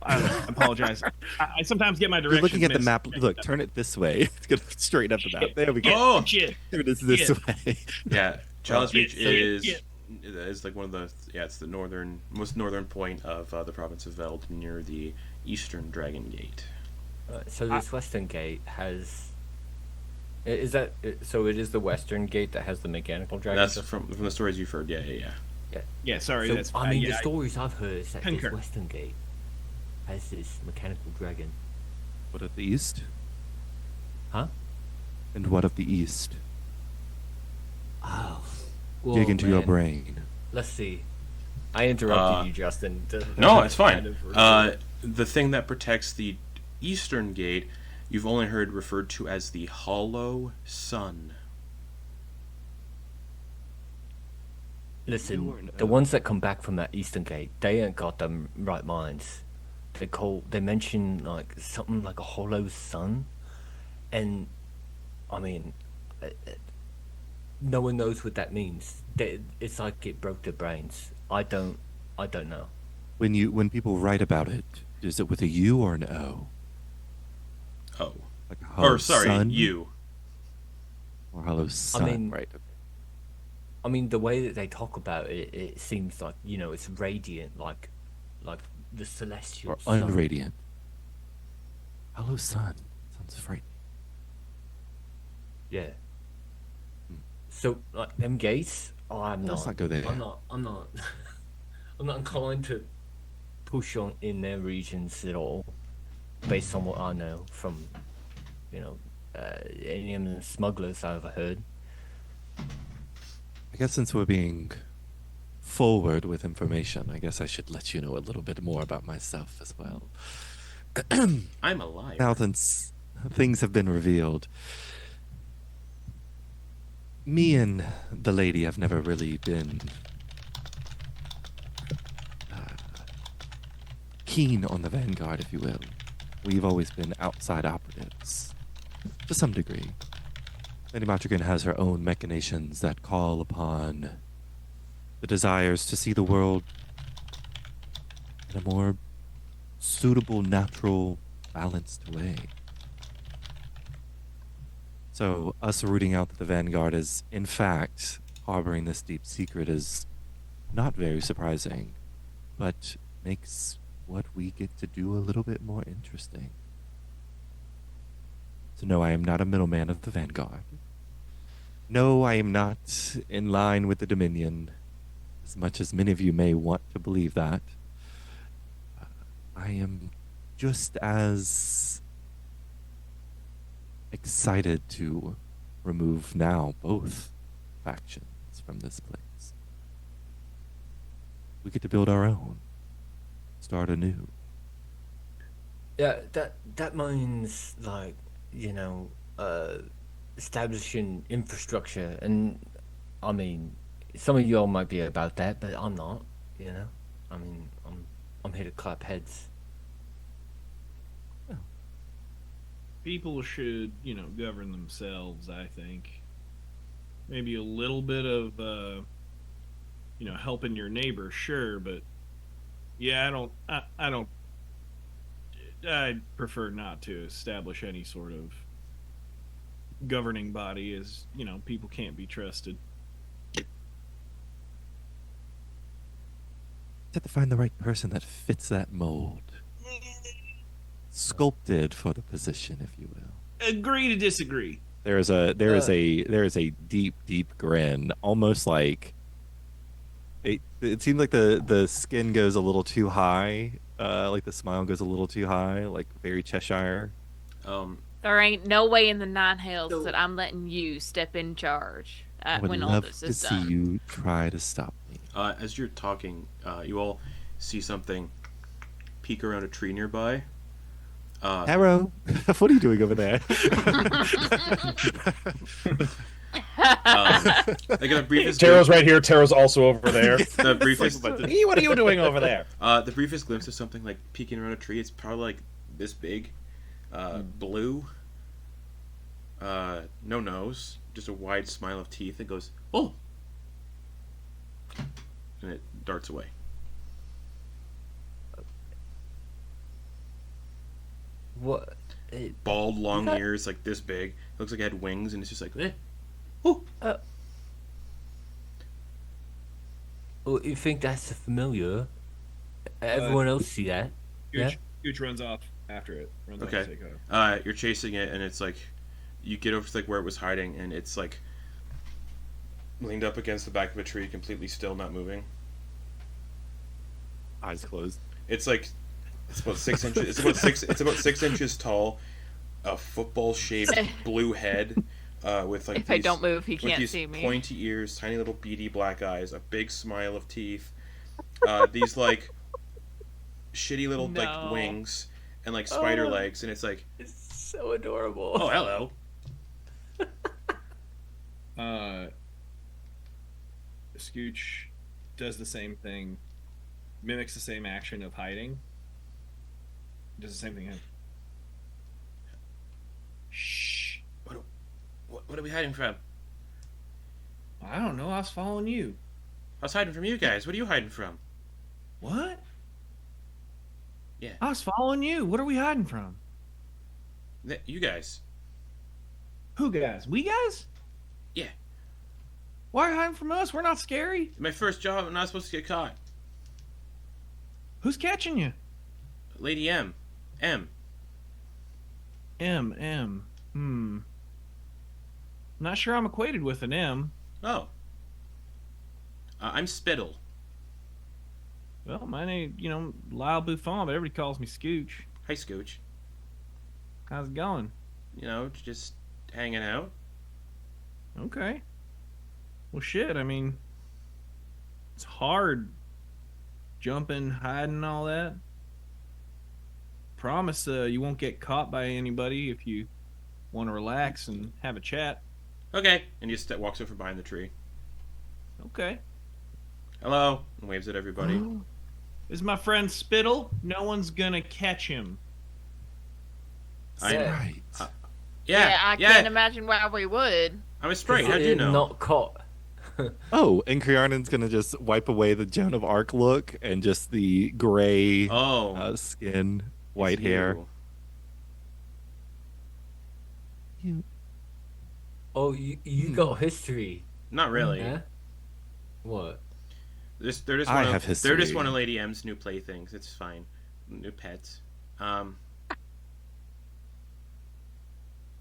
apologize. I sometimes get my directions. You're looking at the mixed. map. Look, turn it this way. It's gonna straighten up the map. There we go. Oh, Shit. Turn it this way. yeah. Chalice Reach is It's like one of the it's the most northern point of the province of Veld, near the eastern Dragon Gate. So this western gate has. Is that so? It is the western gate that has the mechanical dragon. That's system? from the stories you've heard. Yeah. Yeah, sorry. So, That's I mean, yeah, the stories I've heard is that concur. this western gate has this mechanical dragon. What of the east? Huh? And what of the east? Oh. Dig into your man. brain. Let's see. I interrupted you, Justin. No, it's fine. Kind of The thing that protects the eastern gate, you've only heard referred to as the Hollow Sun. Listen, the ones that come back from that eastern gate, they ain't got them right minds. They mention like something like a hollow sun, and I mean, no one knows what that means. It's like it broke their brains. I don't know. When people write about it, is it with a U or an O? Oh. Like a hollow Or, sorry, sun? you. Or hollow sun, mean, right? I mean, the way that they talk about it, it seems like it's radiant, like the celestial Or sun. unradiant. Hollow sun. Sounds frightening. Yeah. So like them gates, I'm Let's not. not go there. I'm not. I'm not inclined to push on in their regions at all, based on what I know from, any of the smugglers I've heard. I guess since we're being forward with information, I guess I should let you know a little bit more about myself as well. I'm a liar. Now, since things have been revealed, me and the lady have never really been keen on the Vanguard, if you will. We've always been outside operatives, to some degree. Lady Matrigan has her own machinations that call upon the desires to see the world in a more suitable, natural, balanced way. So, us rooting out that the Vanguard is, in fact, harboring this deep secret is not very surprising, but makes what we get to do a little bit more interesting. So no, I am not a middleman of the Vanguard. No, I am not in line with the Dominion, as much as many of you may want to believe that. I am just as excited to remove now both factions from this place. We get to build our own, start anew. Yeah, that means like establishing infrastructure, and I mean, some of y'all might be about that, but I'm not. I mean, I'm here to clap heads. People should, govern themselves, I think. Maybe a little bit of, helping your neighbor, sure, but yeah, I'd prefer not to establish any sort of governing body, as, people can't be trusted. Have to find the right person that fits that mold. Sculpted for the position, if you will. Agree to disagree. There is a deep grin, almost like it seemed like the skin goes a little too high, like the smile goes a little too high, like very Cheshire. There ain't no way in the Nine Hells that I'm letting you step in charge I would when all love this to is see done. you try to stop me. As you're talking, you all see something peek around a tree nearby. Tero, what are you doing over there? Like the briefest Tero's right here. Tero's also over there. the briefest Hey, what are you doing over there? the briefest glimpse of something like peeking around a tree. It's probably like this big, blue, no nose, just a wide smile of teeth. It goes, oh, and it darts away. What? Bald, long Okay. ears, like this big. It looks like it had wings, and it's just like, oh. Oh, you think that's familiar? Everyone else see that? Yeah. Scooch runs off after it. Runs off Okay. to take off. You're chasing it, and it's like you get over to like where it was hiding, and it's like leaned up against the back of a tree, completely still, not moving. Eyes closed. It's like it's about 6 inches. It's about 6 inches tall. A football-shaped blue head with like If I don't move, he with can't these see me. pointy ears, tiny little beady black eyes, a big smile of teeth. These like shitty little like No. wings and like spider Oh. legs, and it's like, It's so adorable. oh hello. Scooch does the same thing, mimics the same action of hiding. Does the same thing. Shh. What are we hiding from? I don't know. I was following you. I was hiding from you guys. What are you hiding from? What? Yeah. I was following you. What are we hiding from? You guys. Who guys? We guys? Yeah. Why are you hiding from us? We're not scary. My first job. I'm not supposed to get caught. Who's catching you? Lady M. M. M. Not sure I'm equated with an M. Oh. I'm Spittle. Well, my name, Lyle Bouffant, but everybody calls me Scooch. Hi, Scooch. How's it going? Just hanging out. Okay. Well, shit, I mean, it's hard jumping, hiding, all that. Promise you won't get caught by anybody if you want to relax and have a chat. Okay. And he just walks over behind the tree. Okay. Hello. And waves at everybody. This is my friend Spittle. No one's gonna catch him. I Yeah. Right. Yeah. I can't imagine why we would. I'm a sprite. How'd you know? Not caught. Oh, and Crearyn's gonna just wipe away the Joan of Arc look and just the gray Oh. skin, white It's hair. you. Oh, you got history. Not really. Yeah. What? They're just I one of, have They're just history. one of Lady M's new playthings. It's fine. New pets.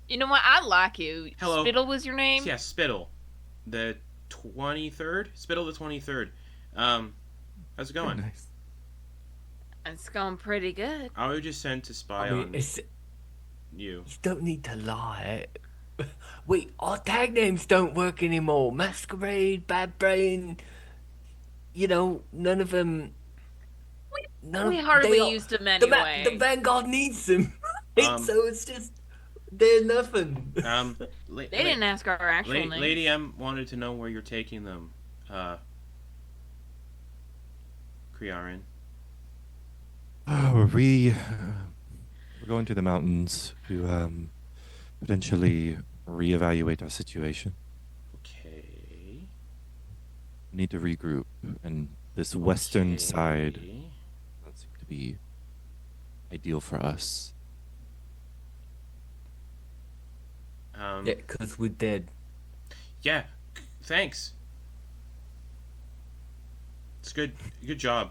You know what? I like you. Hello. Spittle was your name? Yeah, Spittle. The 23rd? Spittle the 23rd. How's it Very going? nice. It's going pretty good. I was just sent to spy I mean, on it's you. you don't need to lie. Wait, our tag names don't work anymore. Masquerade, Bad Brain. None of them. We hardly used them anyway. The Vanguard needs them, Um, so it's just they're nothing. They They didn't ask our actual names. Lady M wanted to know where you're taking them. Crearyn. We're going to the mountains to potentially reevaluate our situation. Okay. We need to regroup, and this western side Okay. doesn't seem to be ideal for us. Um, Yeah, because we're dead. Yeah, thanks. It's good. Good job.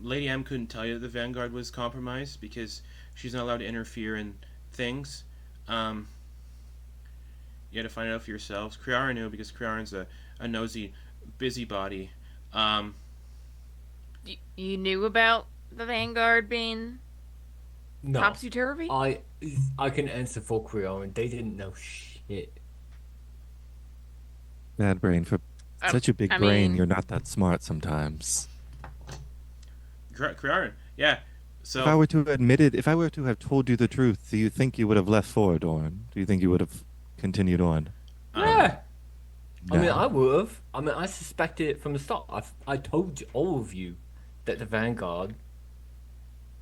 Lady M couldn't tell you that the Vanguard was compromised because she's not allowed to interfere in things. You had to find it out for yourselves. Crearyn knew because Crearyn's a nosy busybody. You knew about the Vanguard being No, topsy-turvy? I can answer for Crearyn. They didn't know shit. Bad brain for such a big I brain. mean- You're not that smart sometimes. Crearyn, yeah. So If I were to admit it, if I were to have told you the truth, do you think you would have left Foradorn? Do you think you would have continued on? Yeah. I mean, No. I would have. I mean, I suspected it from the start. I told all of you that the Vanguard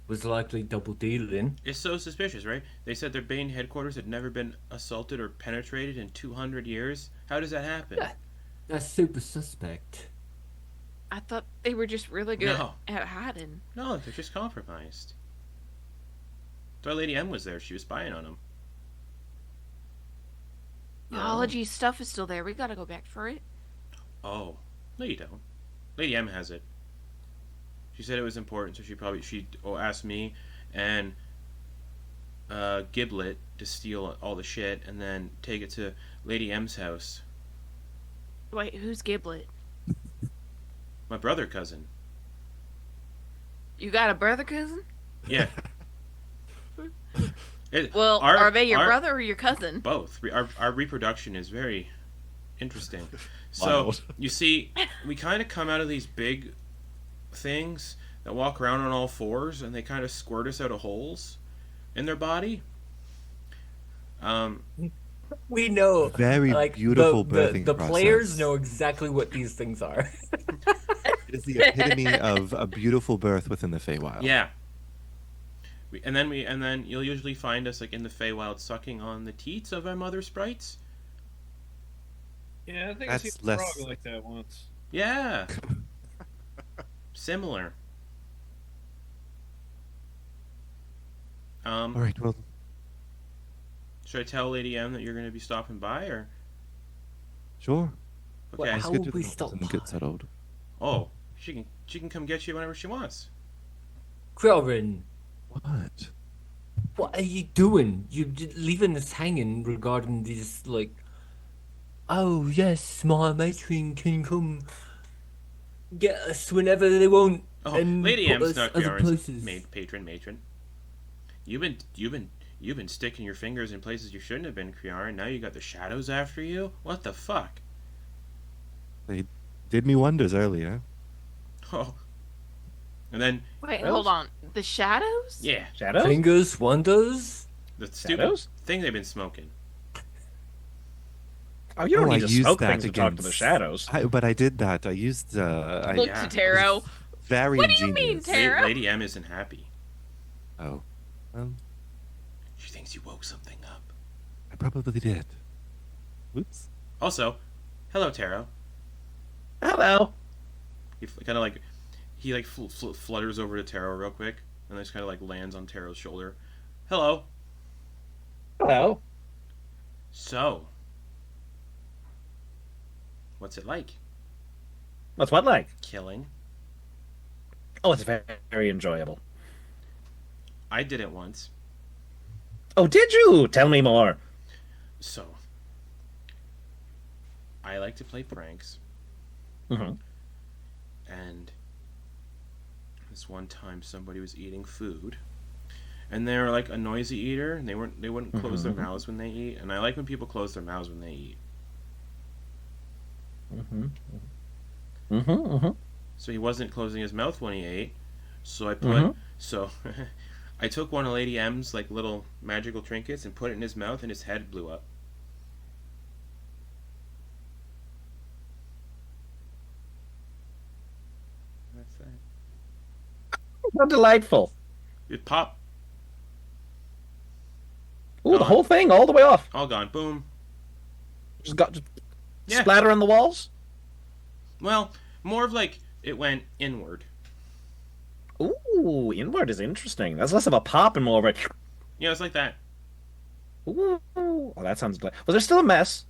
was likely double dealing. it's so suspicious, right? They said their Bane headquarters had never been assaulted or penetrated in 200 years. How does that happen? Yeah. That's super suspect. I thought they were just really good No. at hiding. No, they're just compromised. That's why Lady M was there. She was spying on them. Ology stuff is still there. We gotta go back for it. Oh, no, you don't. Lady M has it. She said it was important, so she asked me and Giblet to steal all the shit and then take it to Lady M's house. Wait, who's Giblet? My brother cousin. You got a brother cousin? Yeah. Well, are they your brother or your cousin? Both. Our reproduction is very interesting. So, Wild. you see, we kind of come out of these big things that walk around on all fours, and they kind of squirt us out of holes in their body. We know. Very Like, beautiful the birthing process. players know exactly what these things are. It is the epitome of a beautiful birth within the Feywild. Yeah. And then you'll usually find us like in the Feywild sucking on the teats of our mother sprites. Yeah, I think That's I seen a less- frog like that once. Yeah. Similar. All right. Well, Should I tell Lady M that you're going to be stopping by, or sure. okay? How Let's get would to we the stop and get by? settled. Oh, she can come get you whenever she wants. Crearyn, What? what are you doing? You're just leaving us hanging regarding these, like, oh, yes, my matron can come get us whenever they want. Oh, and Lady put M's us not other Crearyn's places. matron. You've been sticking your fingers in places you shouldn't have been, Crearyn. Now you got the shadows after you. What the fuck? They did me wonders earlier. Oh. And then Wait, Shadows? hold on. The shadows? yeah, Shadows? Fingers, wonders. the stupid Shadows? thing they've been smoking. Oh, you don't I need to used smoke that things to talk to the against- shadows. But I did that. I used. Look yeah. to Tero. Very What do you mean, ingenious. Tero? Lady M isn't happy. Oh, well, She thinks you woke something up. I probably did. Whoops. Also, hello, Tero. Hello. He kind of like flutters over to Tero real quick, and then just kind of like lands on Tero's shoulder. Hello. Hello. So, what's it like? What's what like? Killing. Oh, it's very, very enjoyable. I did it once. Oh, did you? Tell me more. So, I like to play pranks, Mm-hmm. and this one time somebody was eating food, and they were like a noisy eater, and they wouldn't close their mouths when they eat, and I like when people close their mouths when they eat. Mm-hmm. Mm-hmm. Mm-hmm. So he wasn't closing his mouth when he ate, so I put so I took one of Lady M's like little magical trinkets and put it in his mouth, and his head blew up. That's that. How delightful. It popped, Ooh, the whole thing, all the way off. all gone. Boom. Just Yeah. splatter on the walls. Well, more of like it went inward. Ooh, inward is interesting. That's less of a pop and more of a. Yeah, it's like that. Ooh, well, that sounds. Was there still a mess?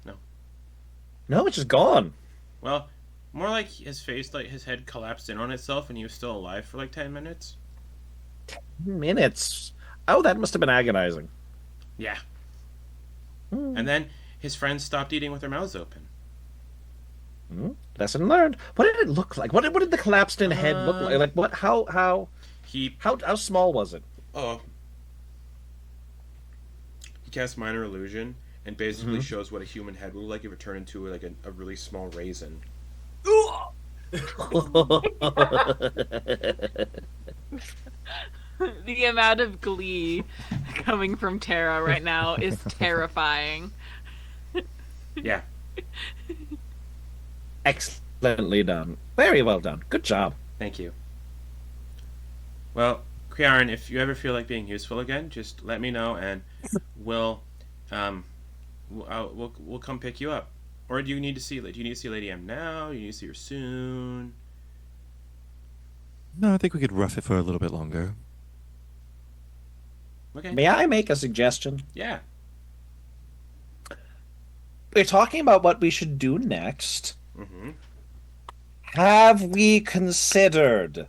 No. No, it's just gone. Well, more like his face, like his head collapsed in on itself, and he was still alive for like 10 minutes. Minutes. Oh, that must have been agonizing. Yeah. And then his friends stopped eating with their mouths open. Lesson learned. What did it look like? What did the collapsed in head look like? Like what? How small was it? Oh. He casts minor illusion and basically shows what a human head would look like if it turned into like a really small raisin. The amount of glee coming from Tara right now is terrifying. Yeah. Excellently done. Very well done. Good job. Thank you. Well, Crearyn, if you ever feel like being useful again, just let me know and we'll come pick you up. Or do you need to see Lady M now? Do you need to see her soon? No, I think we could rough it for a little bit longer. Okay. May I make a suggestion? Yeah. We're talking about what we should do next. Mm-hmm. Have we considered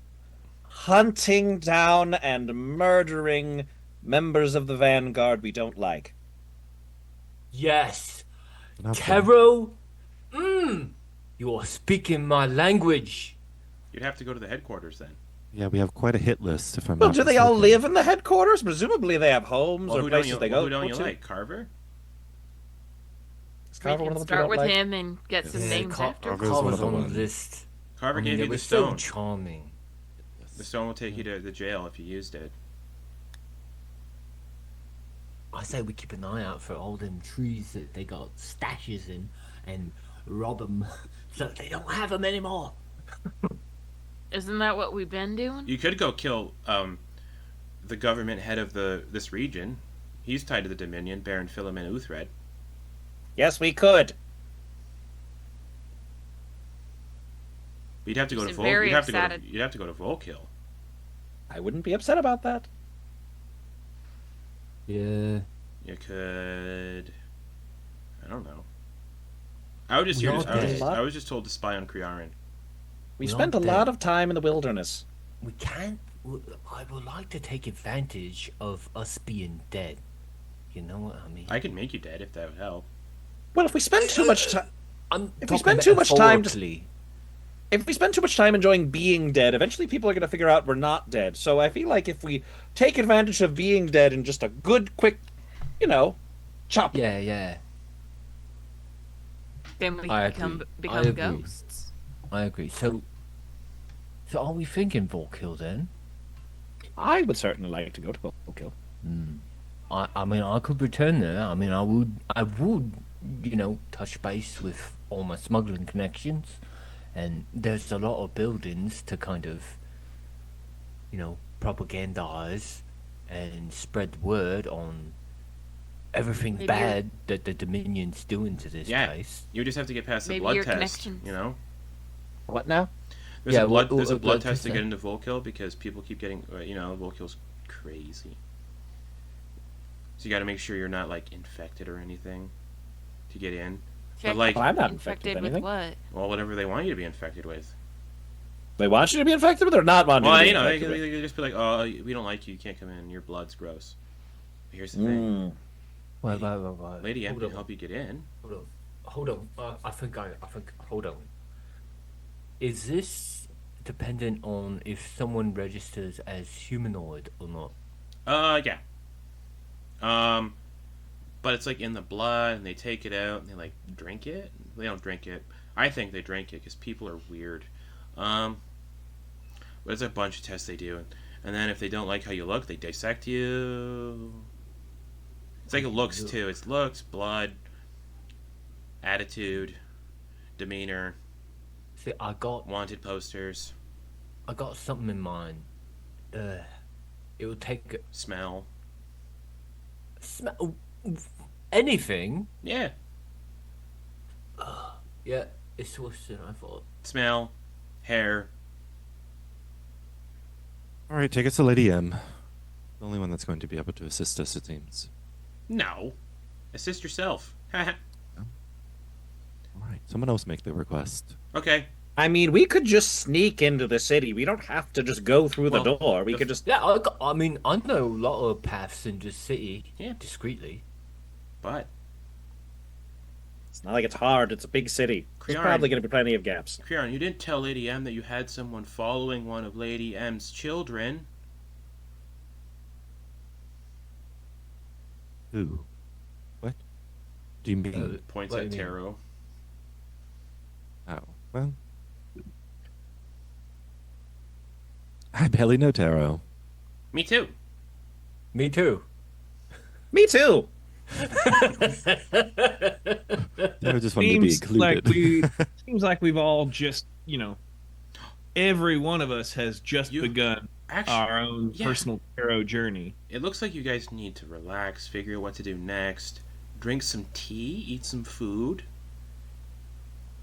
hunting down and murdering members of the Vanguard we don't like? Yes. Not bad. Tero, you are speaking my language. You'd have to go to the headquarters then. Yeah, we have quite a hit list. If I'm Well, not do they all mistaken. live in the headquarters? Presumably they have homes Well, or who don't places you, they well, go who don't you to. like? Carver? Is We Carver one can of them you start don't with like? him and get some names after. Carver's one of the on the ones. list. Carver I mean, gave they you were the so stone. charming. The stone will take you to the jail if you used it. I say we keep an eye out for all them trees that they got stashes in and rob them so they don't have them anymore. Isn't that what we've been doing? You could go kill the government head of this region. He's tied to the Dominion, Baron Philomen Uthred. Yes, we could. But you'd have to go to He's Vol. very You'd have to go. excited. You'd have to go to Volkill. I wouldn't be upset about that. Yeah. You could. I don't know. I would just. We Hear all this, I, was did. just I was just told to spy on Crearyn. We We spent a aren't lot dead. of time in the wilderness. We can't. I would like to take advantage of us being dead. You know what I mean? I could make you dead if that would help. Well, if we spend too much time, I'm if we talking spend too much time to- metaphorically. if we spend too much time enjoying being dead, eventually people are going to figure out we're not dead. So I feel like if we take advantage of being dead in just a good, quick, chop. Yeah, yeah. Then we I become agree. I become agree. ghosts. I agree. So are we thinking Volkill then? I would certainly like to go to Volkill. I mean, I could return there. I mean, I would, touch base with all my smuggling connections, and there's a lot of buildings to kind of, propagandize and spread the word on everything Maybe bad that the Dominion's doing to this Yeah. place. You just have to get past the Maybe blood your test. connections. You know. What now? There's Yeah, a blood. what- There's a what blood blood test to test get then? into Volkill because people keep getting. Volkill's crazy. So you got to make sure you're not like infected or anything to get in. Check like- Well, I'm not infected with with anything. what? Well, whatever they want you to be infected with. They want you to be infected with or not want you Well, to be you know, they, infected with? they just be like, "Oh, we don't like you. You can't come in. Your blood's gross." But here's the thing: Well, Lady M hold can on. help you get in. Hold on. I think. Hold on. Is this dependent on if someone registers as humanoid or not? Yeah. But it's like in the blood, and they take it out, and they like drink it. They don't drink it. I think they drink it because people are weird. But it's a bunch of tests they do, and then if they don't like how you look, they dissect you. It's like it looks too. It's looks, blood, attitude, demeanor, See, I got wanted posters, something in mind. It would take smell. anything. Yeah, Yeah, it's worse than I thought. smell, hair. All right, take us to Lady M. The only one that's going to be able to assist us, it seems. No, assist yourself. All right, someone else make the request. Okay. I mean, we could just sneak into the city. We don't have to just go through the Well, door. We the- could just. Yeah, I mean, I know a lot of paths in the city. Yeah. Discreetly. But It's not like it's hard. It's a big city. There's Crearyn. probably going to be plenty of gaps. Crearyn, you didn't tell Lady M that you had someone following one of Lady M's children. Who? What? Do you mean? Points What at do you mean? Tero. Oh, well. I barely know Tero. Me too. Me too. Me too. Tero just wanted to be included. Seems like we've all just, every one of us has just You- begun Actually, our own yeah. personal tarot journey. it looks like you guys need to relax, figure out what to do next, drink some tea, eat some food,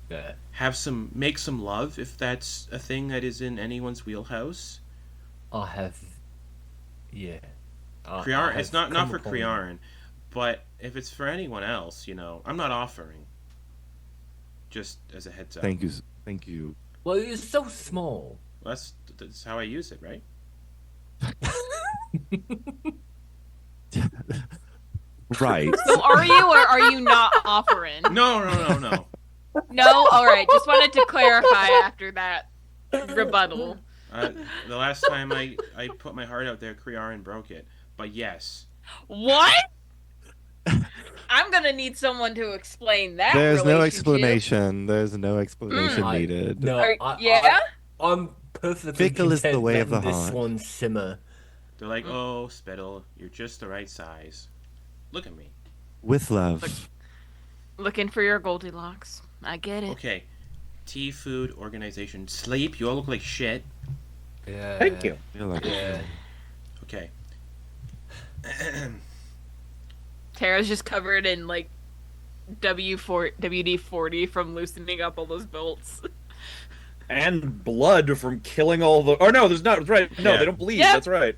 Yeah. make some love if that's a thing that is in anyone's wheelhouse. I have. Yeah. I Crearyn, have it's not come for upon- Crearyn, but if it's for anyone else, I'm not offering. Just as a heads up. Thank you, Well, it's so small. That's how I use it, right? Right. So are you or are you not offering? No. No? Alright, just wanted to clarify after that rebuttal. The last time I put my heart out there, Crearyn broke it. But yes. What? I'm gonna need someone to explain that There's no relationship. explanation. There's no explanation I- needed. No, Yeah? I'm perfectly Fickle is the content way of letting the this heart. one simmer. They're like, oh, Spittle, you're just the right size. Look at me. With love. Looking for your Goldilocks. I get it. Okay. Tea, food, organization, sleep. You all look like shit. Yeah. Thank you. Feel like Yeah. Okay. Tara's just covered in like WD-40 from loosening up all those bolts. And blood from killing all the. Oh no, there's not. That's right. No, Yeah. they don't bleed. Yeah. That's right.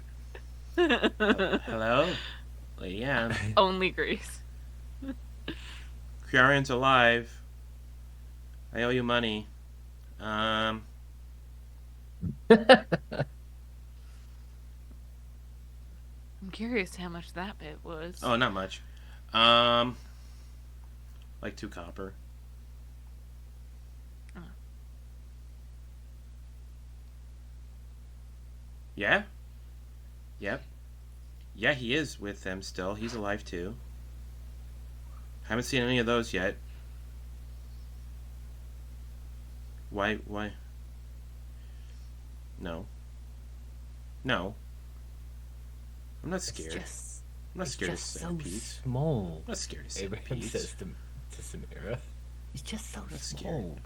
Hello? Lady Anne. Only grease. Crearyn's alive. I owe you money. I'm curious how much that bit was. Oh, not much. Like 2 copper. Oh. Yeah? Yep. Yeah, he is with them still. He's alive too. Haven't seen any of those yet. Why? No. No. I'm not scared. I'm not scared of Just so centipedes. small. I'm not scared of Abraham centipedes. says to Samira. He's just so That's scary. small.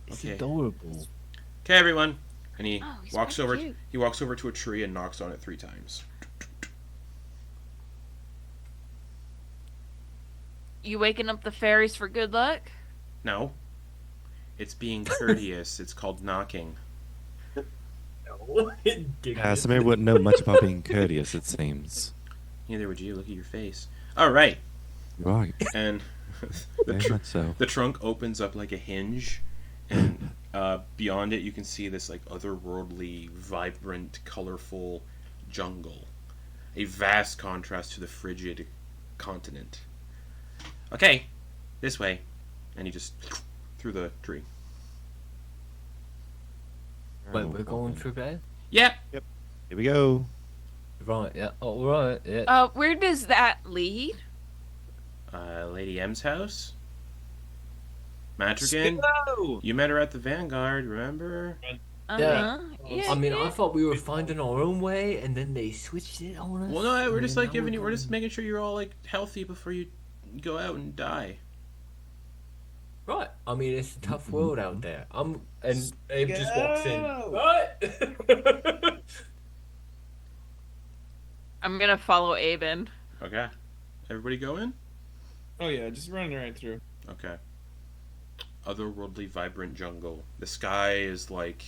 It's Okay. adorable. Okay, everyone. And he Oh, he's walks very over. cute. He walks over to a tree and knocks on it 3 times. You waking up the fairies for good luck? No. It's being courteous. It's called knocking. No. Yeah, Samir wouldn't know much about being courteous, it seems. Neither would you. Look at your face. All right. Right. And Very much so. the trunk opens up like a hinge, and beyond it you can see this like otherworldly, vibrant, colorful jungle. A vast contrast to the frigid continent. Okay, this way. And he just through the tree. Wait, we're going through bed? Yeah. Here we go. Right, yeah. Oh, right, yeah. Where does that lead? Lady M's house. Matrigan. Spittle! You met her at the Vanguard, remember? Uh-huh. Yeah. I mean, I thought we were finding our own way, and then they switched it on us. Well, no, we're and just then like now giving you. We're going- just making sure you're all like healthy before you go out and die. Right. I mean, it's a tough world out there. And Abe just walks in. Right. I'm gonna follow Aben. Okay. Everybody go in? Oh yeah, just running right through. Okay. Otherworldly, vibrant jungle. The sky is like.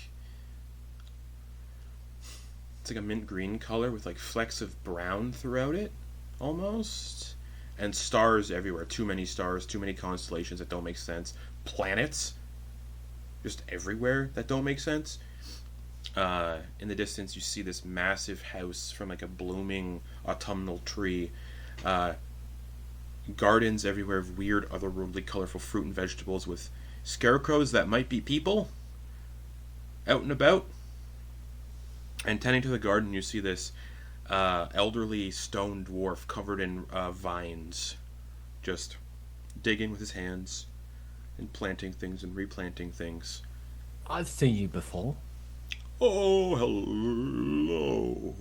It's like a mint green color with like flecks of brown throughout it, almost. And stars everywhere. Too many stars, too many constellations that don't make sense. Planets. Just everywhere that don't make sense. In the distance, you see this massive house from like a blooming autumnal tree. Gardens everywhere of weird, otherworldly, colorful fruit and vegetables with scarecrows that might be people out and about. And tending to the garden, you see this elderly stone dwarf covered in vines, just digging with his hands and planting things and replanting things. I've seen you before. Oh, hello.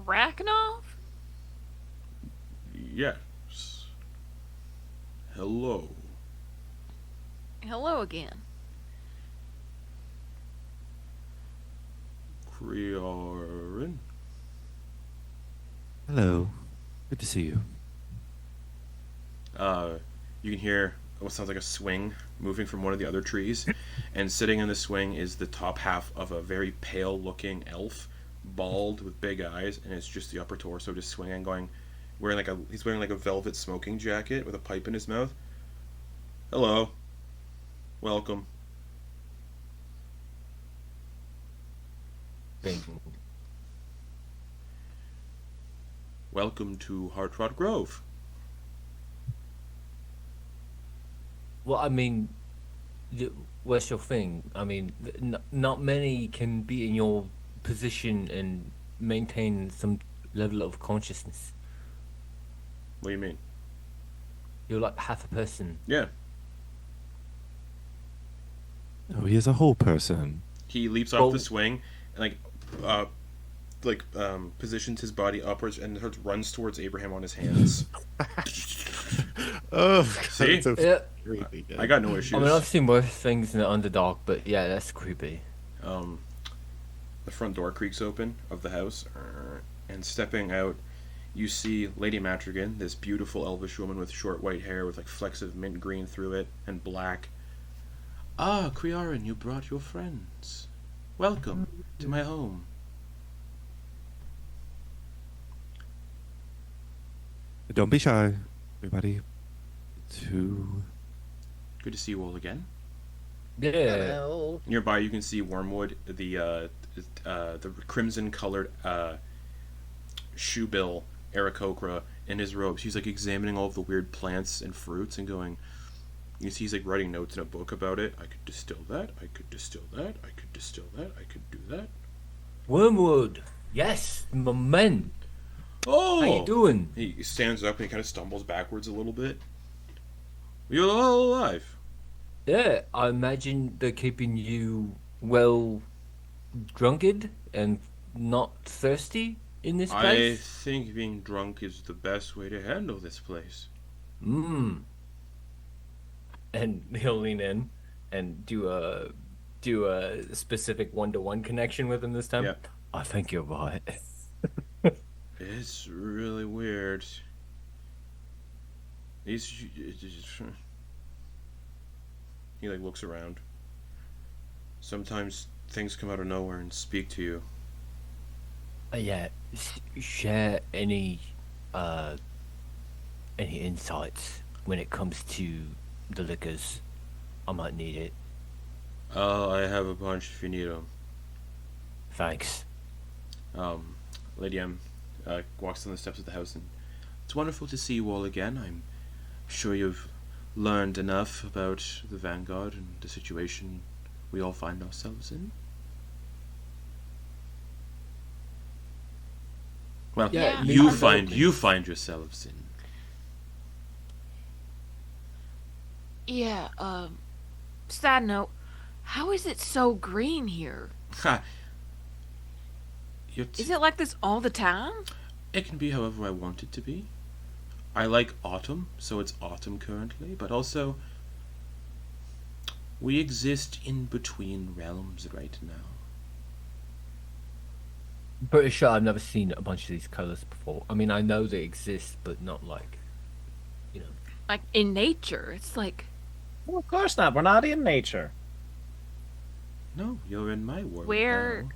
Rachnov? Yes. Hello. Hello again. Crearyn. Hello. Good to see you. You can hear what sounds like a swing moving from one of the other trees, and sitting in the swing is the top half of a very pale-looking elf, bald with big eyes, and it's just the upper torso just swinging, going, he's wearing like a velvet smoking jacket with a pipe in his mouth. Hello. Welcome. Thing. Welcome to Heartrot Grove. Well, I mean, what's your thing? I mean, not many can be in your position and maintain some level of consciousness. What do you mean? You're like half a person. Yeah. Oh, he is a whole person. He leaps off Well- the swing and positions his body upwards and runs towards Abraham on his hands. Oh, See? that's so Yeah. creepy. I got no issues. I mean, I've seen worse things in the Underdog, but yeah, that's creepy. The front door creaks open of the house, and stepping out, you see Lady Matrigan, this beautiful elvish woman with short white hair with like flecks of mint green through it and black. Ah, Crearyn, you brought your friends. Welcome to my home. Don't be shy, everybody. Good to see you all again. Yeah. Nearby, you can see Wormwood, the crimson-colored shoebill Aarakocra in his robes. He's like examining all of the weird plants and fruits and going. You see, he's like writing notes in a book about it. I could distill that. I could distill that. I could distill that. I could do that. Wormwood. Yes, my man. Oh, How you doing? He stands up and he kind of stumbles backwards a little bit. You're all alive. Yeah, I imagine they're keeping you well drunked and not thirsty in this I place. think being drunk is the best way to handle this place. Mmm. And he'll lean in and do a specific one-to-one connection with him this time. Yeah. I think you're right. It's really weird. He like looks around. Sometimes things come out of nowhere and speak to you. Yeah. Share any insights when it comes to the liquors. I might need it. I have a bunch if you need them. Thanks. Lady M walks down the steps of the house, and it's wonderful to see you all again. I'm sure you've learned enough about the Vanguard and the situation we all find ourselves in. Well, Yeah, you me. find yourselves in. Yeah, side note, how is it so green here? Ha! Is it like this all the time? It can be however I want it to be. I like autumn, so it's autumn currently, but also we exist in between realms right now. Pretty sure I've never seen a bunch of these colors before. I mean, I know they exist, but not like, you know. Like in nature, it's like Well, of course not. We're not in nature. No, you're in my world. Where- now.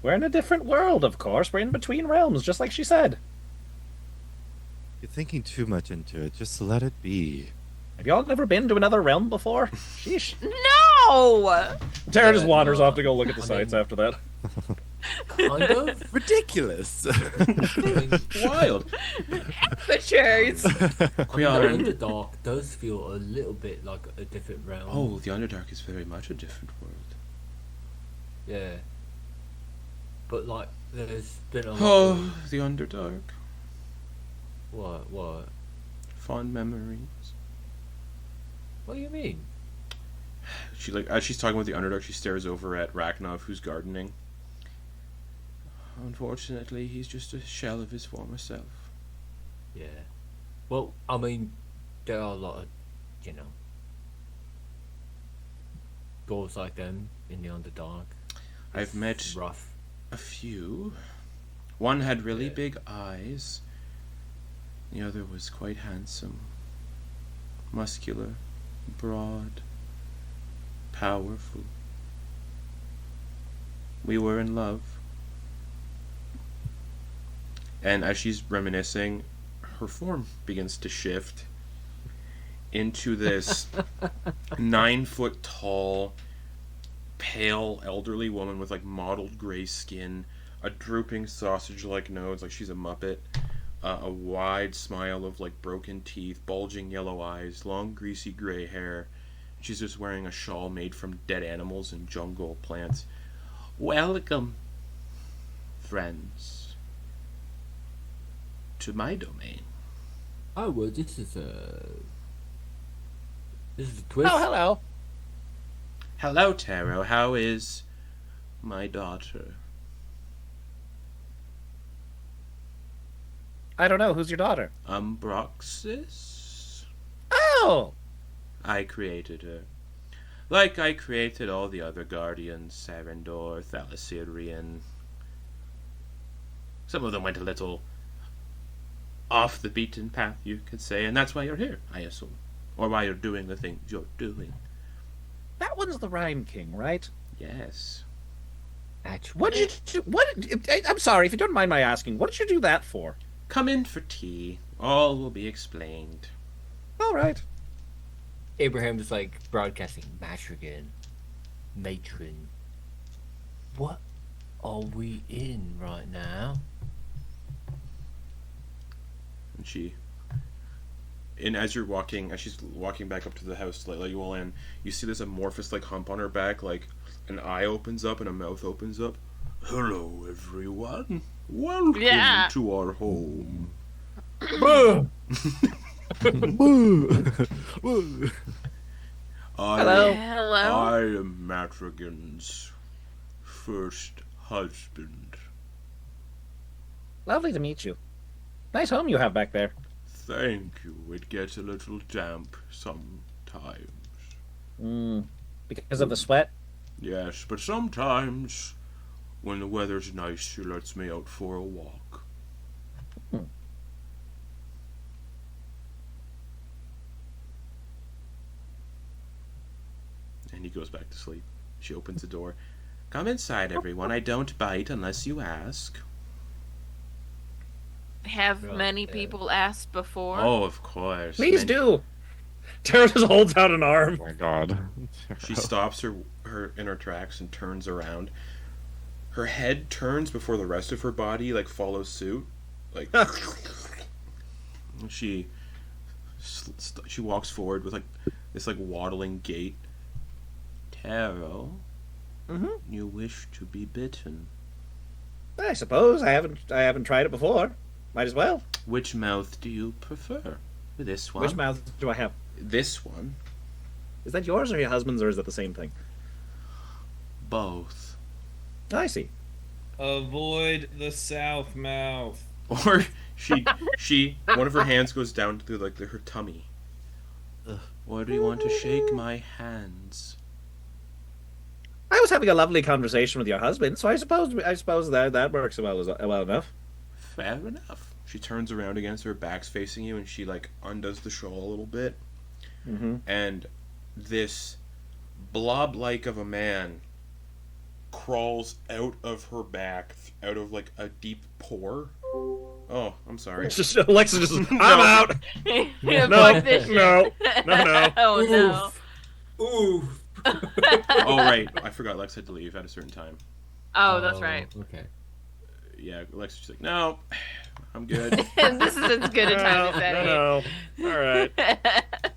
We're in a different world, of course. We're in between realms, just like she said. You're thinking too much into it. Just let it be. Have y'all never been to another realm before? Sheesh. no. Tara just wanders no. off to go look at the I sights mean- after that. Kind of. Ridiculous. Wild. The cherries. The Crearyn. Underdark does feel a little bit like a different realm. Oh, the Underdark is very much a different world. Yeah. But like, there's been a lot Oh, of... the Underdark. What? Fond memories. What do you mean? She as she's talking with the Underdark, she stares over at Ragnar, who's gardening. Unfortunately, he's just a shell of his former self. Yeah. Well, I mean, there are a lot of, you know, goals like them in the Underdark. I've It's met rough. a few. One had really Yeah. big eyes. The other was quite handsome, muscular, broad, powerful. We were in love. And as she's reminiscing, her form begins to shift. into this 9-foot tall, pale, elderly woman with like mottled gray skin, a drooping sausage-like nose, like she's a Muppet, a wide smile of like broken teeth, bulging yellow eyes, long greasy gray hair. She's just wearing a shawl made from dead animals and jungle plants. Welcome, friends, to my domain. Oh well, this is a twist. Oh, hello. Hello, Tero. How is my daughter? I don't know. Who's your daughter? Umbroxis? Oh! I created her. Like I created all the other guardians, Sarandor, Thalassirian. Some of them went a little off the beaten path, you could say, and that's why you're here, I assume. Or why you're doing the things you're doing. That one's the Rime King, right? Yes. Actually, What did you do? I'm sorry, if you don't mind my asking, what did you do that for? Come in for tea. All will be explained. All right. Abraham is like broadcasting matron. What are we in right now? And as she's walking back up to the house to let you all in, you see this amorphous like hump on her back, like an eye opens up and a mouth opens up. Hello, everyone. Welcome to our home. Hello. I am Matragon's first husband. Lovely to meet you. Nice home you have back there. Thank you. It gets a little damp sometimes. Because of the sweat? Yes, but sometimes, when the weather's nice, she lets me out for a walk. And he goes back to sleep. She opens the door. Come inside, everyone. I don't bite unless you ask. Have many people asked before? Oh, of course. Please do. Tero just holds out an arm. Oh my god. She stops her in her tracks and turns around. Her head turns before the rest of her body like follows suit. Like she walks forward with like this like waddling gait. Tero, you wish to be bitten. I suppose I haven't tried it before. Might as well. Which mouth do you prefer? This one. Which mouth do I have? This one. Is that yours or your husband's, or is that the same thing? Both. I see. Avoid the south mouth. Or she one of her hands goes down to like her tummy. Or do you want to shake my hands? I was having a lovely conversation with your husband, so I suppose that works well enough. Fair enough. She turns around again, so her back's facing you, and she like undoes the shawl a little bit, and this blob-like of a man crawls out of her back, out of like a deep pore. Oh, I'm sorry. It's just Alexa just I'm out. No. Oh no. Ooh. Oh right, I forgot Lex had to leave at a certain time. Oh, that's right. Okay. Yeah, Lex was like, no, I'm good. This is as good a time as any. No. All right.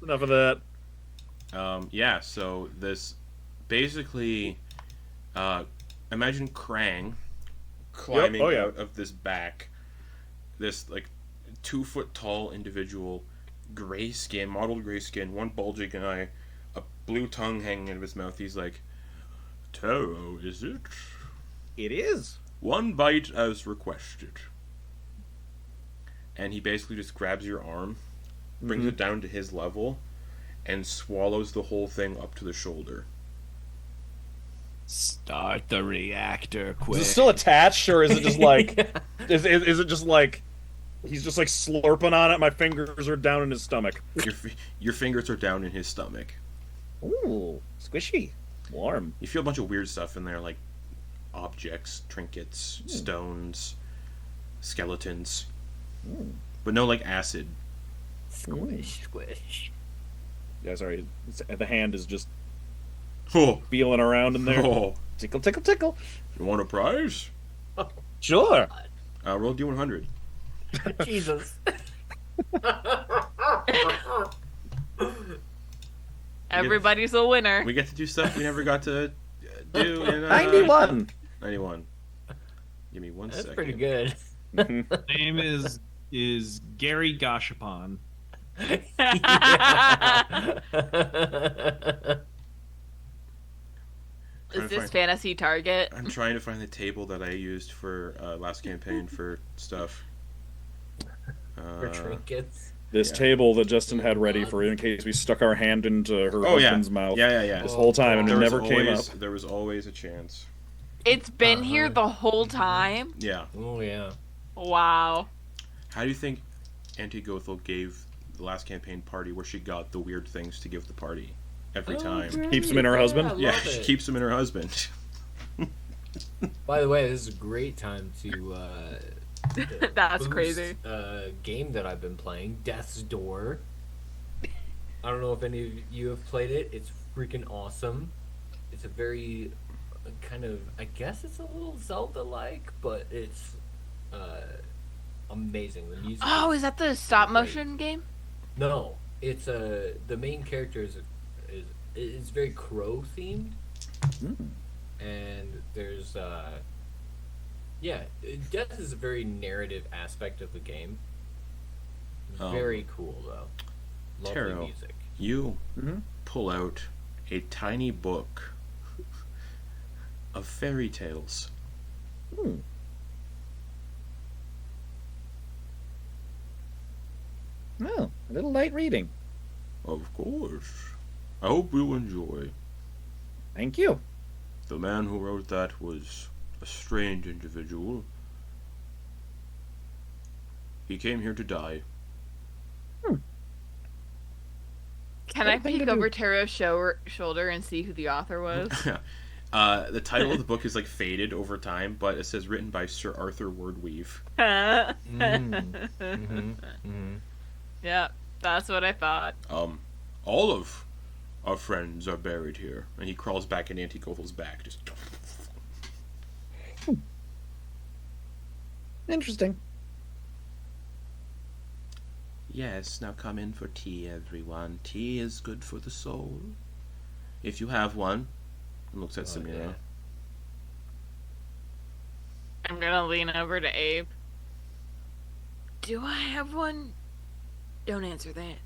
Enough of that. Yeah, so this basically, imagine Krang climbing out of this back, this like 2-foot tall individual, gray skin, mottled gray skin, one bulging eye, a blue tongue hanging out of his mouth. He's like, Tero, is it? It is. One bite as requested. And he basically just grabs your arm, brings it down to his level, and swallows the whole thing up to the shoulder. Start the reactor quick. Is it still attached, or is it just like is it just like he's just like slurping on it? My fingers are down in his stomach. Your fingers are down in his stomach. Ooh, squishy, warm. You feel a bunch of weird stuff in there, like objects, trinkets, stones, skeletons. But no, like, acid. Squish. Yeah, sorry. The hand is just Oh, feeling around in there. oh. Tickle, tickle, tickle. You want a prize? Sure. Roll D100. Jesus. Everybody's a winner. We get to do stuff we never got to do in 91. 91. Give me one That's second. pretty good. Name is Gary Gashapon. Is this fantasy target? I'm trying to find the table that I used for last campaign for stuff. For trinkets. This table that Justin had ready for in case we stuck our hand into her husband's mouth. Yeah. This whole time, and it There was never came up. There was always a chance. It's been here the whole time. Yeah. Oh yeah. Wow. How do you think Auntie Gothel gave the last campaign party where she got the weird things to give the party every time? Great. Keeps them in her husband? I Yeah, love she it. keeps them in her husband. By the way, this is a great time to That's boost, crazy. Game that I've been playing, Death's Door. I don't know if any of you have played it. It's freaking awesome. It's a very kind of, I guess it's a little Zelda-like, but it's amazing. The music. Oh, is that the stop motion game? No, it's the main character is very crow themed, and there's death is a very narrative aspect of the game. Very cool though. Lovely Tero, music. you pull out a tiny book of fairy tales. Oh, a little light reading. Of course. I hope you enjoy. Thank you. The man who wrote that was a strange individual. He came here to die. Can I peek over Tero's shoulder and see who the author was? The title of the book is like faded over time, but it says written by Sir Arthur Wordweave. Yeah, that's what I thought. All of our friends are buried here. And he crawls back in Auntie Gothel's back. Just. Interesting. Yes, now come in for tea, everyone. Tea is good for the soul. If you have one. And looks at Samira. yeah. I'm gonna lean over to Abe. Do I have one? Don't answer that.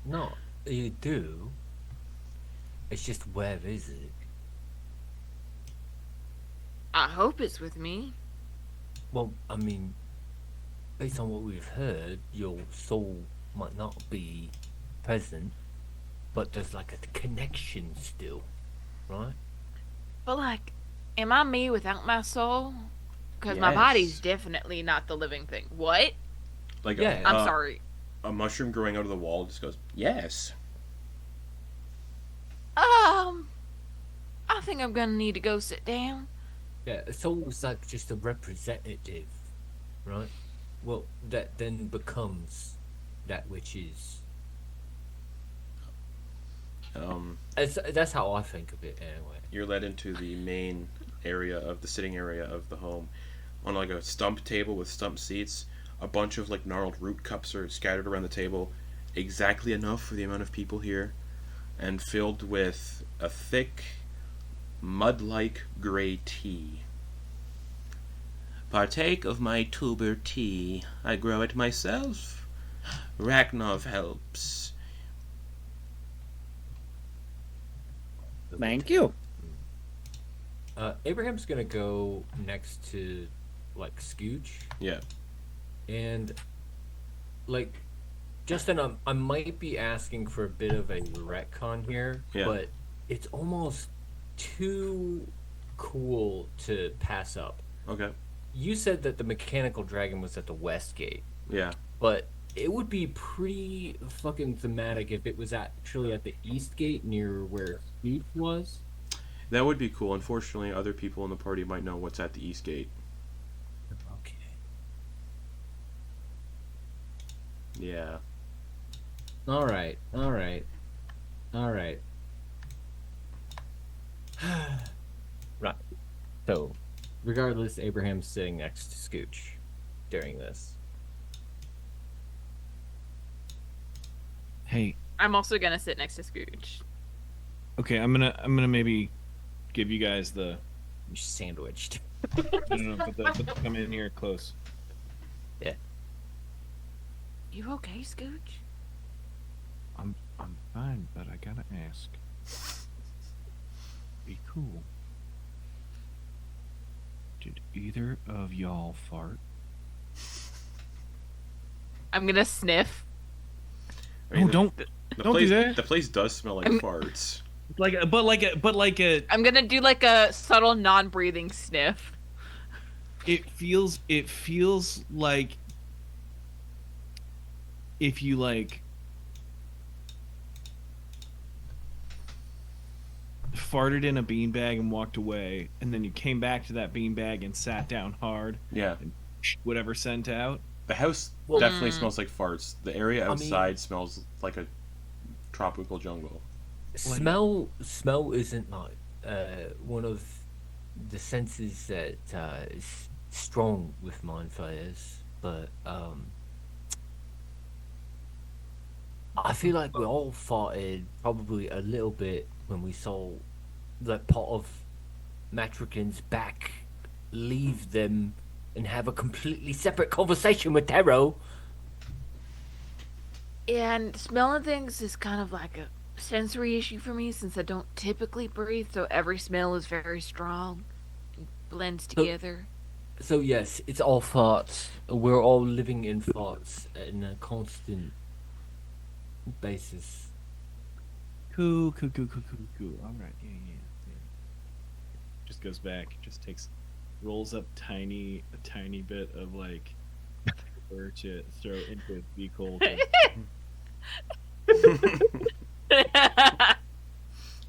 No, you do. It's just where is it? I hope it's with me. Well, I mean, based on what we've heard, your soul might not be present, but there's like a connection still, right? But like, am I me without my soul? Because my Yes. body's definitely not the living thing. What? Like Yeah. I'm sorry. a mushroom growing out of the wall just goes, yes. I think I'm gonna need to go sit down. Yeah, a soul's like just a representative, right? Well, that then becomes that which is. That's how I think of it, anyway. You're led into the main area of the sitting area of the home. On like a stump table with stump seats, a bunch of like gnarled root cups are scattered around the table, exactly enough for the amount of people here, and filled with a thick, mud-like gray tea. Partake of my tuber tea. I grow it myself. Ragnar helps. Thank you. Abraham's gonna go next to, like, Scooch, Yeah. and, like, Justin, I might be asking for a bit of a retcon here, Yeah. but it's almost too cool to pass up. Okay. You said that the mechanical dragon was at the west gate, Yeah. but it would be pretty fucking thematic if it was actually at the east gate near where Scooch was. That would be cool. Unfortunately, other people in the party might know what's at the east gate. Okay. Yeah. All right. All right. Right. So, regardless, Abraham's sitting next to Scooch during this. Hey, I'm also gonna sit next to Scooch. okay, I'm gonna maybe give you guys the You're sandwiched. no, but come in here close. You okay, Scooch? I'm fine, but I gotta ask. Be cool. Did either of y'all fart? I'm gonna sniff. I mean, Don't place, do that. The place does smell like farts. Like a. I'm gonna do like a subtle non-breathing sniff. It feels like if you like farted in a beanbag and walked away, and then you came back to that beanbag and sat down hard, Yeah. whatever sent out. The house definitely smells like farts. The area outside smells like a tropical jungle. Smell isn't like one of the senses that is strong with mind flayers, but I feel like we all farted probably a little bit when we saw that pot of Matrikin's back leave them and have a completely separate conversation with Tero. Yeah, and smelling things is kind of like a sensory issue for me since I don't typically breathe, so every smell is very strong. It blends together. So yes, it's all farts. We're all living in farts in a constant basis. Cool. All right, yeah. Just goes back. Just rolls up a tiny bit of like paper to throw into a beagle.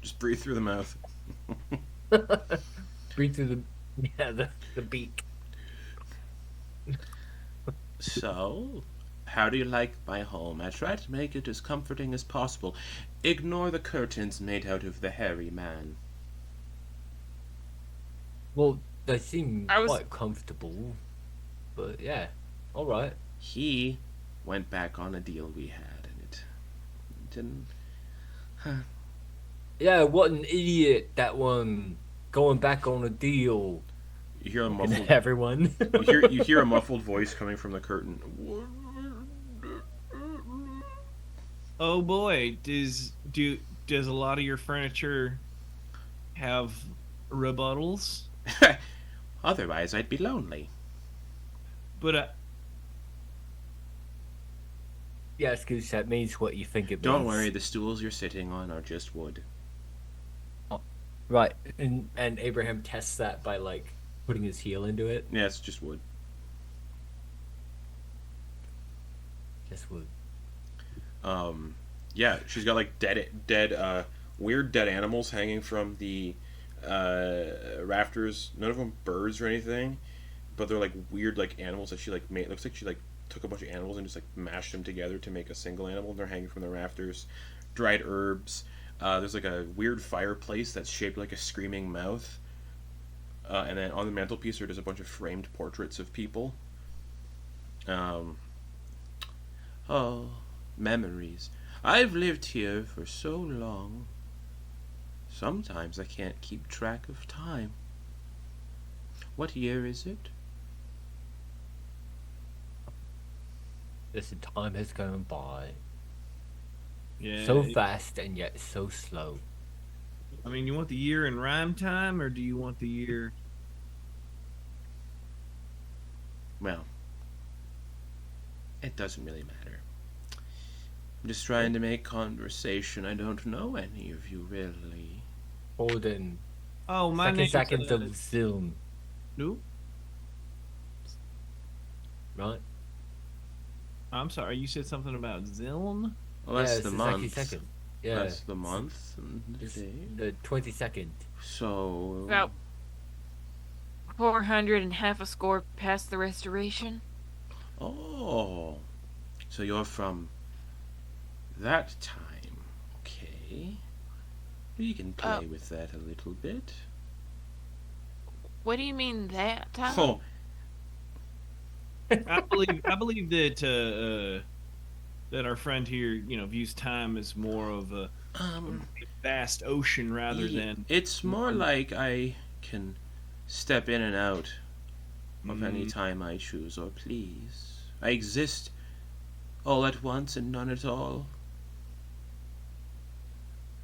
Just breathe through the mouth. Breathe through the beak. So, how do you like my home? I try to make it as comforting as possible. Ignore the curtains made out of the hairy man. Well, they seem I was- quite comfortable, but yeah, all right. He went back on a deal we had, and it didn't. Yeah, what an idiot that one going back on a deal. You hear a And muffled. everyone. You hear a muffled voice coming from the curtain. Oh boy, does a lot of your furniture have rebuttals? Otherwise, I'd be lonely. But Yeah, Scooch, that means what you think it means. Don't worry, the stools you're sitting on are just wood. Right, and Abraham tests that by like putting his heel into it. Yeah, it's just wood. Just would. Yeah, she's got like weird dead animals hanging from the rafters. None of them birds or anything, but they're like weird like animals that she like made. It looks like she like took a bunch of animals and just like mashed them together to make a single animal. And they're hanging from the rafters. Dried herbs. There's like a weird fireplace that's shaped like a screaming mouth. And then on the mantelpiece there's a bunch of framed portraits of people. Oh, memories. I've lived here for so long. Sometimes I can't keep track of time. What year is it? Listen, time has gone by yeah, so fast and yet so slow. I mean, you want the year in rhyme time, or do you want the year? Well, it doesn't really matter. I'm just trying to make conversation. I don't know any of you really. Holden. Oh, my name Seconds of Zilm, No, right? I'm sorry. You said something about Zilm. Well, that's yeah, the it's month. second. Yeah, That's the month and the it's day. the 22nd. So About 400 and half a score past the restoration. Oh, so you're from that time, okay? okay. We can play with that a little bit. What do you mean that, Tom? Oh, I believe that our friend here, views time as more of a vast ocean rather than. It's more like I can step in and out of any time I choose or please. I exist all at once and none at all.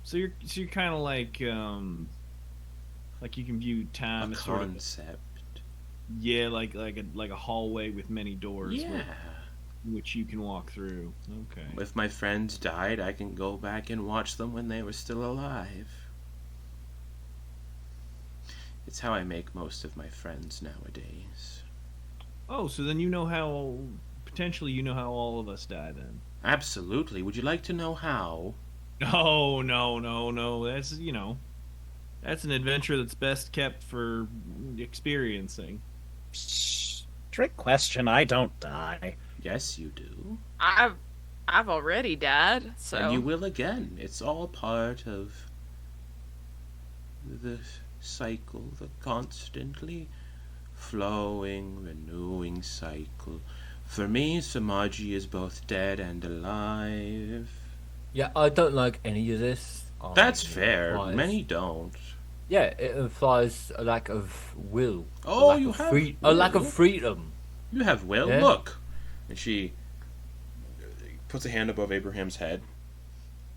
So you're kind of like you can view time A as sort of concept. like a hallway with many doors. Yeah. Which you can walk through. Okay. If my friends died, I can go back and watch them when they were still alive. It's how I make most of my friends nowadays. Oh, so then potentially you know how all of us die then. Absolutely. Would you like to know how? No. That's an adventure that's best kept for experiencing. Trick question. I don't die. Yes, you do. I've already died, so And you will again. It's all part of the cycle, the constantly flowing, renewing cycle. For me, Samaji is both dead and alive. Yeah, I don't like any of this. That's It fair. implies- Many don't. Yeah, it implies a lack of will. Oh, a lack you of have a lack will? of freedom. You have will. Yeah. Look. And she puts a hand above Abraham's head.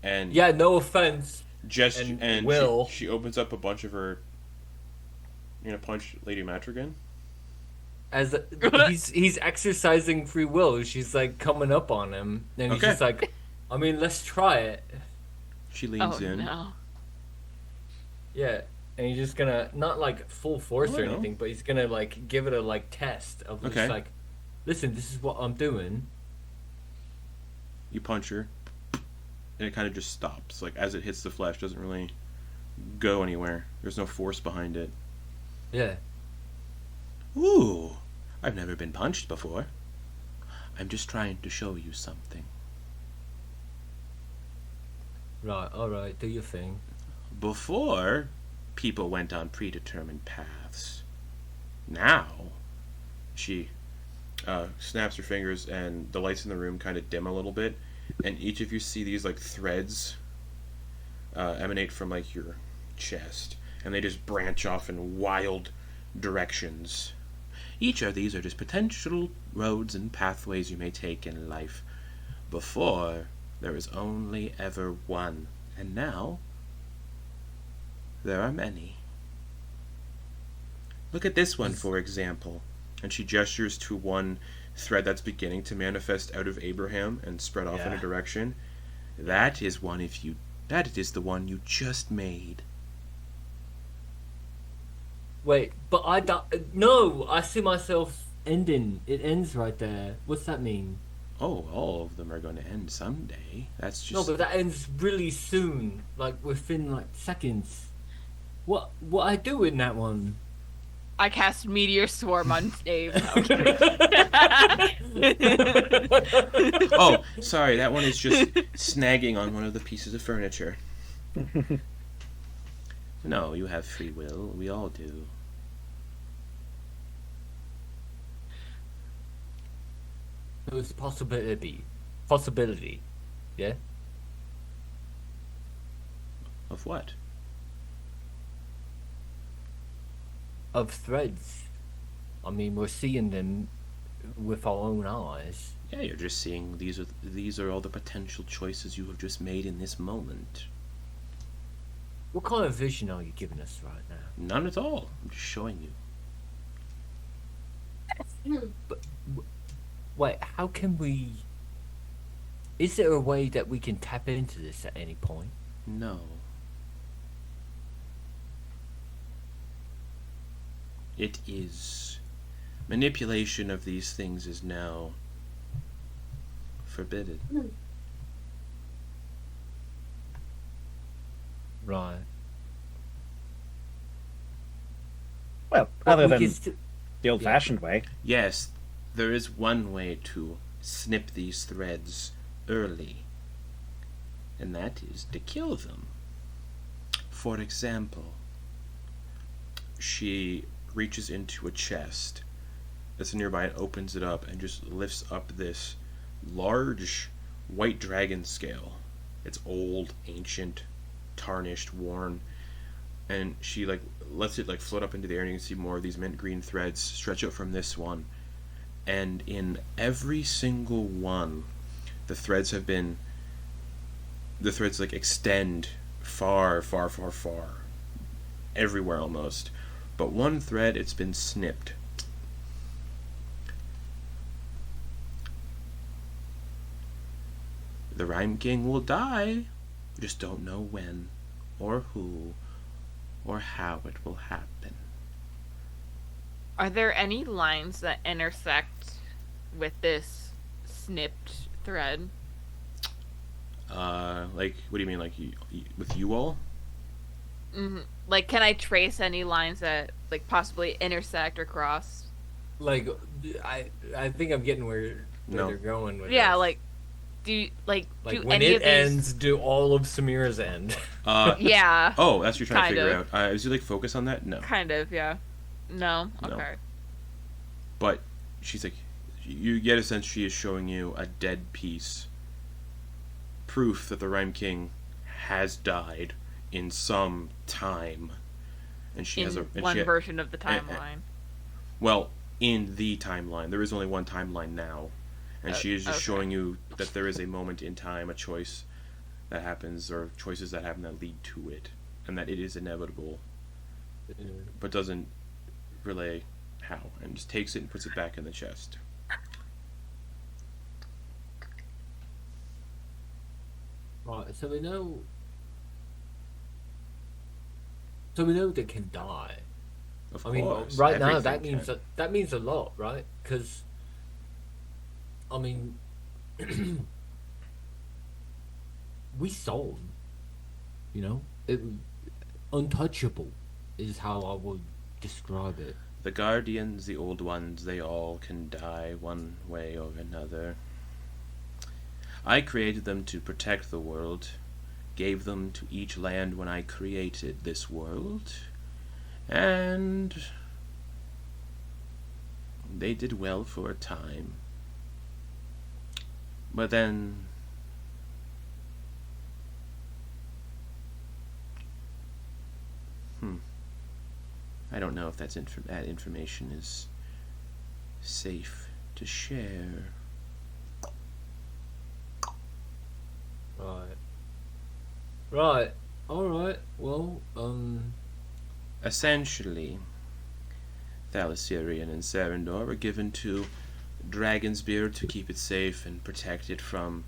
And Yeah, no offense. and and will. She opens up a bunch of her. You gonna punch Lady Matrigan? As he's exercising free will, she's like coming up on him, and he's Okay. just like, I mean, let's try it. She leans oh in. no. Yeah, and he's just gonna not like full force Oh, or I know. anything, but he's gonna like give it a like test of just Okay. like, listen, this is what I'm doing. You punch her, and it kind of just stops. Like as it hits the flesh, doesn't really go anywhere. There's no force behind it. Yeah. Ooh, I've never been punched before. I'm just trying to show you something. Right. All right. Do your thing. Before, people went on predetermined paths. Now, she snaps her fingers, and the lights in the room kind of dim a little bit, and each of you see these like threads emanate from like your chest, and they just branch off in wild directions. Each of these are just potential roads and pathways you may take in life. Before, there was only ever one, and now there are many. Look at this one, for example. And she gestures to one thread that's beginning to manifest out of Abraham and spread off in a Yeah. direction. That is the one you just made. Wait, but I don't. No, I see myself ending. It ends right there. What's that mean? Oh, all of them are going to end someday. That's just No, but that ends really soon, like within like seconds. What I do in that one? I cast Meteor Swarm on Dave. Oh, sorry, that one is just snagging on one of the pieces of furniture. No, you have free will. We all do. It was possibility, yeah. Of what? Of threads. I mean, we're seeing them with our own eyes. Yeah, you're just seeing these are all the potential choices you have just made in this moment. What kind of vision are you giving us right now? None at all. I'm just showing you. Wait, how can we? Is there a way that we can tap into this at any point? No. It is. Manipulation of these things is now forbidden. Right. Well, But other we than can sti- the old-fashioned way. Yes, there is one way to snip these threads early. and that is to kill them. For example, she reaches into a chest that's nearby and opens it up and just lifts up this large white dragon scale. It's old, ancient, tarnished, worn, and she lets it float up into the air, and you can see more of these mint green threads stretch out from this one. And in every single one, the threads extend far, far, far, far, everywhere almost. But one thread, it's been snipped. The Rime King will die. We just don't know when, or who, or how it will happen. Are there any lines that intersect with this snipped thread? What do you mean, with you all? Mm-hmm. Like, can I trace any lines that possibly intersect or cross? Like, I think I'm getting where No. they're going with Yeah, this. do Like do when any it of these... ends, do all of Samira's end? Yeah. Oh, that's what you're trying to Kind figure out. Is you focus on that? No. Kind of, yeah. No? No. Okay. But she's you get a sense she is showing you a dead piece. Proof that the Rime King has died in some time. And she has one version of the timeline. Well, in the timeline. There is only one timeline now. And she is just okay. showing you that there is a moment in time, a choice that happens, or choices that happen that lead to it. And that it is inevitable. But doesn't relay how. And just takes it and puts it back in the chest. Right, so we know. So we know they can die. Of I mean, course, right now that everything means can. that means a lot, right? Because, I mean, we saw them. You know, untouchable is how I would describe it. The Guardians, the Old Ones, they all can die one way or another. I created them to protect the world, gave them to each land when I created this world, and they did well for a time. But then I don't know if that information is safe to share. Right. Alright. Well, Essentially, Thalassarian and Sarandor were given to Dragonsbeard to keep it safe and protect it from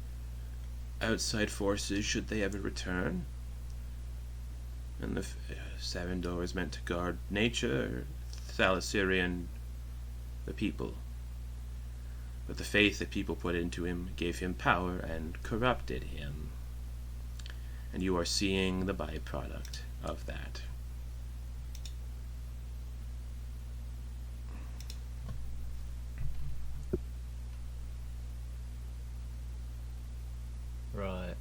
outside forces should they ever return. And the Sarandor is meant to guard nature, Thalassarian the people. But the faith that people put into him gave him power and corrupted him. And you are seeing the byproduct of that. right.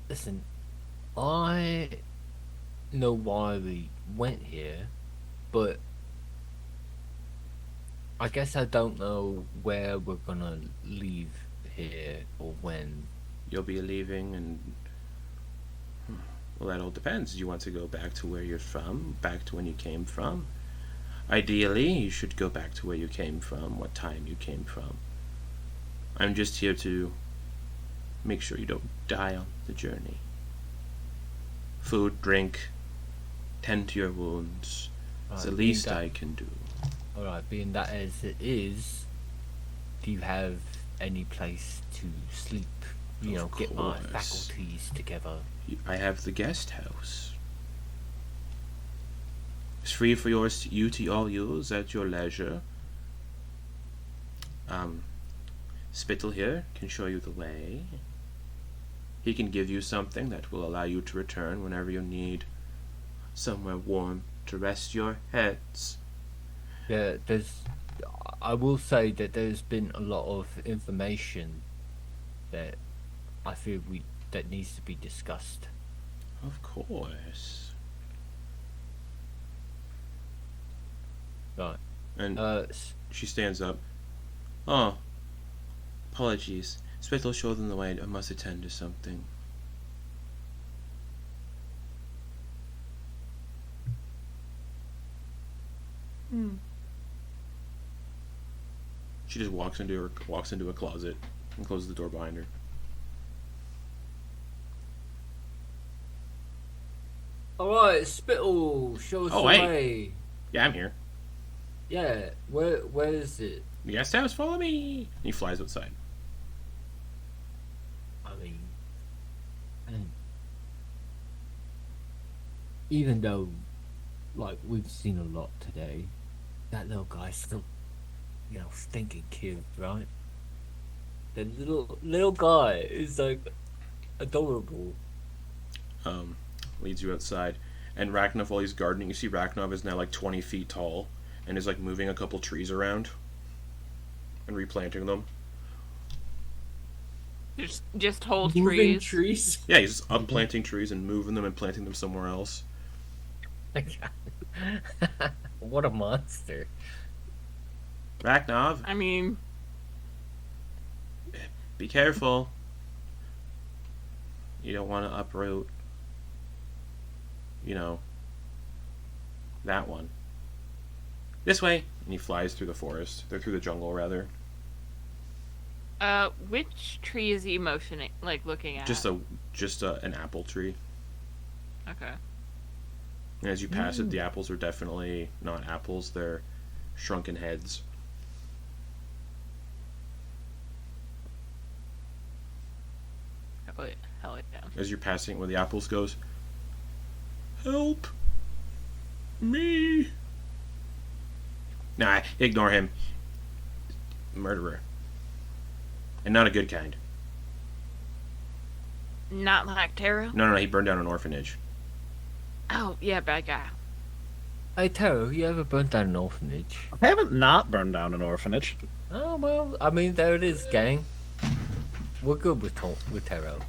Listen, I know why we went here, but I guess I don't know where we're gonna leave here or when. You'll be leaving, and well, that all depends. Do you want to go back to where you're from, back to when you came from? Ideally, you should go back to where you came from, what time you came from. I'm just here to make sure you don't die on the journey. Food, drink, tend to your wounds. It's the Right, least being that- I can do. Alright, being that as it is, do you have any place to sleep? You know, Of get my course. faculties together. I have the guest house. It's free for you to all use at your leisure. Spittle here can show you the way. He can give you something that will allow you to return whenever you need somewhere warm to rest your heads. I will say that there's been a lot of information that I feel that needs to be discussed. Of course. Right. And S- she stands up. Oh, apologies. Spittle showed them the way. I must attend to something. She just walks into a closet and closes the door behind her. Alright, Spittle, show us Oh, the wait. way. Yeah, I'm here. Yeah, where is it? The guest house, follow me. And he flies outside. I mean, even though, like, we've seen a lot today, that little guy's still, stinking cute, right? The little guy is, like, adorable. Leads you outside. And Ragnav, while he's gardening, you see Ragnav is now like 20 feet tall and is like moving a couple trees around and replanting them. Just whole Moving trees. trees. Yeah, he's upplanting trees and moving them and planting them somewhere else. What a monster. Ragnav, I mean, be careful. You don't want to uproot, that one. This way. And he flies through the forest. They're through the jungle, rather. which tree is he motioning, like looking at? Just an apple tree. Okay. And as you pass it, the apples are definitely not apples. They're shrunken heads. Hell it down. As you're passing where the apples goes, help me. Nah, ignore him. Murderer. And not a good kind. Not like Tero? No, he burned down an orphanage. Oh, yeah, bad guy. Hey, Tero, you ever burnt down an orphanage? I haven't not burned down an orphanage. Oh, well, I mean, there it is, gang. We're good with Tero.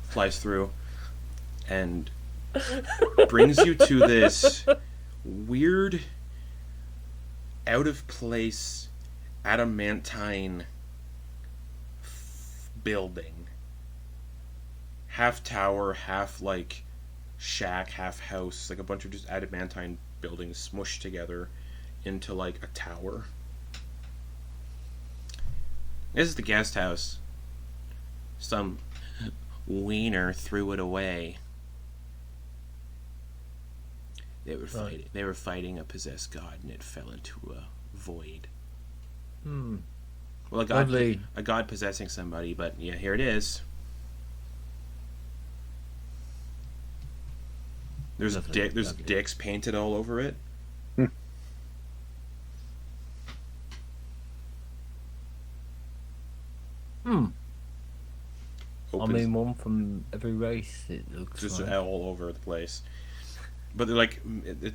Flies through and brings you to this weird, out of place, adamantine building. Half tower, half like shack, half house, like a bunch of just adamantine buildings smushed together into like a tower. This is the guest house. Some wiener threw it away. They were fighting a possessed god, and it fell into a void. Well, Lovely. a god possessing somebody, but yeah, here it is. There's Lovely, there's lovely. dicks painted all over it. I Opens, mean, one from every race, it looks just like. all over the place. But they're like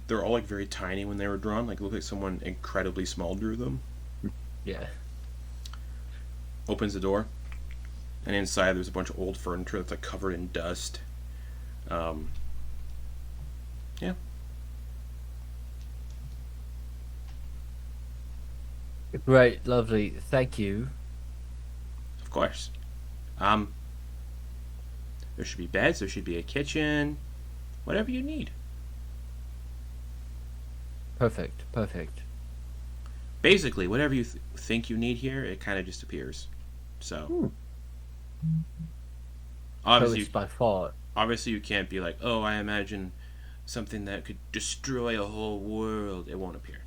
they're all like very tiny when they were drawn. Like look like someone incredibly small drew them. Yeah. Opens the door, and inside there's a bunch of old furniture that's like covered in dust. Yeah. Great, lovely. Thank you. Of course. There should be beds. There should be a kitchen. Whatever you need. Perfect, perfect. Basically, whatever you think you need here, it kind of just appears. So, So obviously, it's by far. obviously, you can't be like, oh, I imagine something that could destroy a whole world. It won't appear.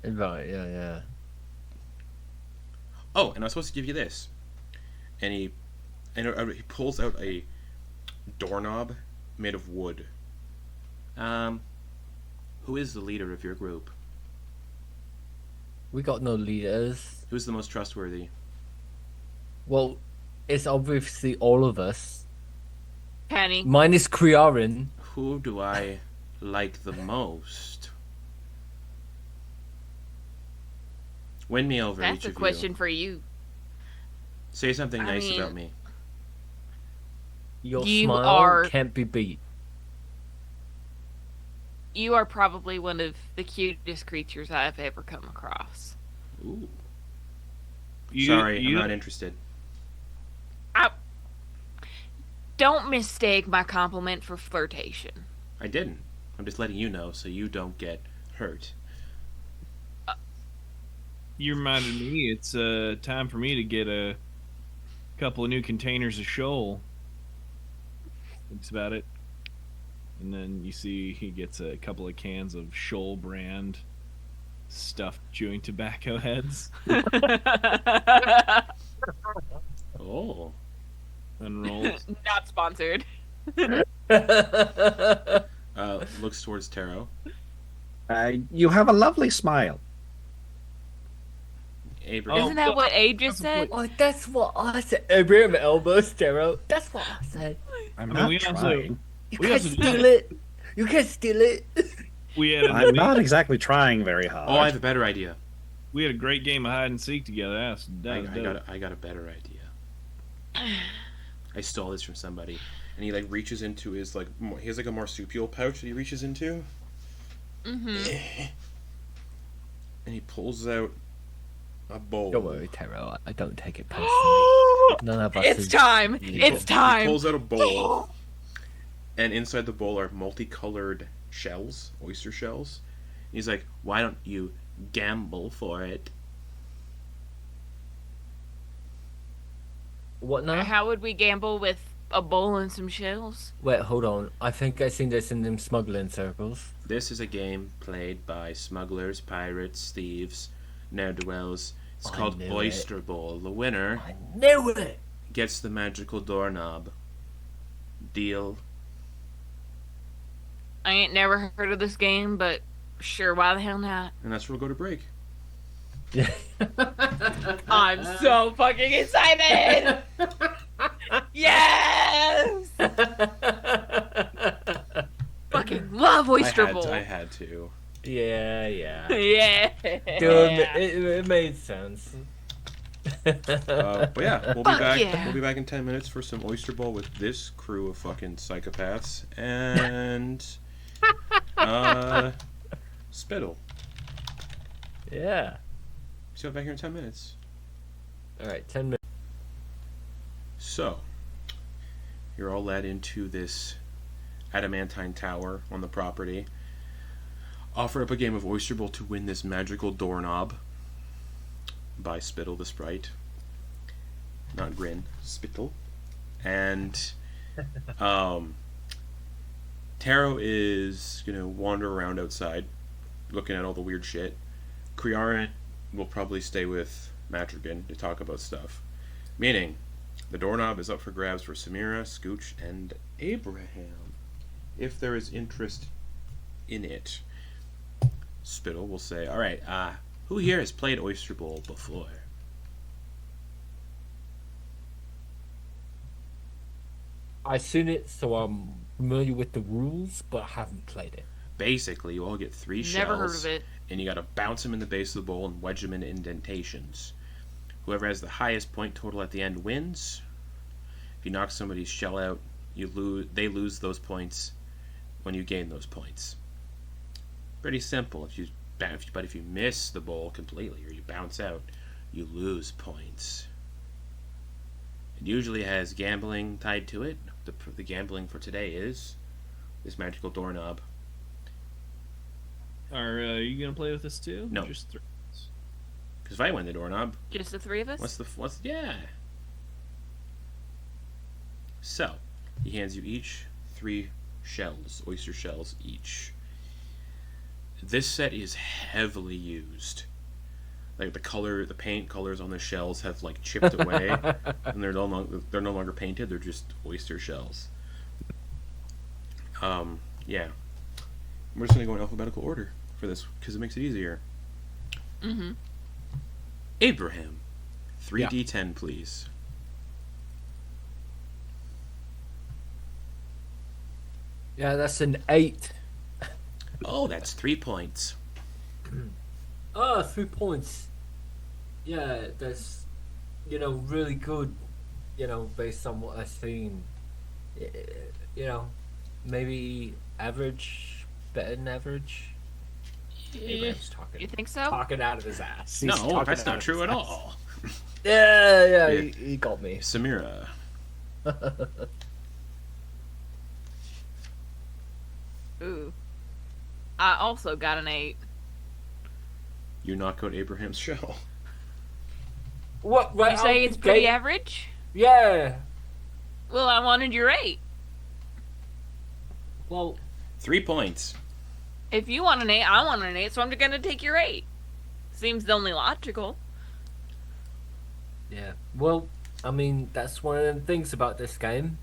Right, yeah. Oh, and I was supposed to give you this. And he pulls out a doorknob made of wood. Who is the leader of your group? We got no leaders. Who's the most trustworthy? Well, it's obviously all of us. Penny. Minus Crearyn. Who do I like the most? Win me over, That's each a of question for you. Say something I nice mean- about me. Your You smile are- can't be beat. You are probably one of the cutest creatures I've ever come across. Ooh. You, Sorry, you, I'm not interested. Don't mistake my compliment for flirtation. I didn't. I'm just letting you know so you don't get hurt. You reminded me. It's time for me to get a couple of new containers of shoal. Thinks about it, and then you see he gets a couple of cans of shoal brand stuffed chewing tobacco heads. Oh. Unrolls. Not sponsored. Looks towards Tero. You have a lovely smile. Abraham. Isn't that what Abe just said? Oh, that's what I said. Abraham elbows Tero. That's what I said. I'm I mean, not we also- trying. You We can't also steal it. You can't steal it. We had I'm not exactly trying very hard. Oh, I have a better idea. we had a great game of hide and seek together. That was dope. I got a better idea. I stole this from somebody, and he like reaches into his like he has like a marsupial pouch that he reaches into, Mm-hmm. and he pulls out a bowl. Don't worry, Tero. I don't take it personally. None of us. It's is- time. It's He time. pulls out a bowl, and inside the bowl are multicolored shells, oyster shells. And he's like, "Why don't you gamble for it?" What now? How would we gamble with a bowl and some shells? Wait, hold on. I think I seen this in them smuggling circles. This is a game played by smugglers, pirates, thieves, ne'er-do-wells. It's I called knew Oyster Bowl. The winner I knew it. gets the magical doorknob. Deal. I ain't never heard of this game, but sure, why the hell not? And that's where we'll go to break. I'm so fucking excited! Yes! Fucking love Oyster Bowl. I had to. Yeah, yeah. Yeah. Dude, it made sense. But yeah, we'll be Fuck back. yeah. We'll be back in 10 minutes for some Oyster Bowl with this crew of fucking psychopaths and Spittle. Yeah. See you back here in 10 minutes. All right, 10 minutes. So, you're all led into this adamantine tower on the property. Offer up a game of Oyster Bowl to win this magical doorknob by Spittle the Sprite. Not Grin, Spittle. And Tero is gonna wander around outside looking at all the weird shit. Crearyn will probably stay with Matrigan to talk about stuff. Meaning, the doorknob is up for grabs for Samira, Scooch, and Abraham. If there is interest in it. Spittle will say, alright, who here has played Oyster Bowl before? I've seen it, so I'm familiar with the rules, but I haven't played it. Basically, you all get 3 shells. Never heard of it. And you gotta bounce them in the base of the bowl and wedge them into indentations. Whoever has the highest point total at the end wins. If you knock somebody's shell out, they lose those points when you gain those points. Pretty simple. But if you miss the bowl completely or you bounce out, you lose points. It usually has gambling tied to it. The gambling for today is this magical doorknob. Are you gonna play with us too? No. Just three. Because if I win the doorknob, Just the three of us? yeah. So, he hands you each 3 shells, oyster shells each. This set is heavily used. Like the paint colors on the shells have like chipped away, and they're no longer painted. They're just oyster shells. Yeah. We're just gonna go in alphabetical order for this because it makes it easier. Mm-hmm. Abraham, 3d10, please. Yeah, that's an 8. Oh, that's 3 points. Ah, 3 points. Yeah, that's really good, based on what I've seen. You know, maybe average, better than average. Abraham's You think so? talking out of his ass. He's No, talking that's out not of true his at ass. all. Yeah, Yeah. he got me. Samira. Ooh. I also got an 8. You knock out Abraham's shell. What? Right? You say out it's the pretty gate? average? Yeah. Well, I wanted your 8. Well, 3 points. If you want an 8, I want an 8, so I'm gonna take your 8. Seems the only logical. yeah. Well, I mean, that's one of them things about this game.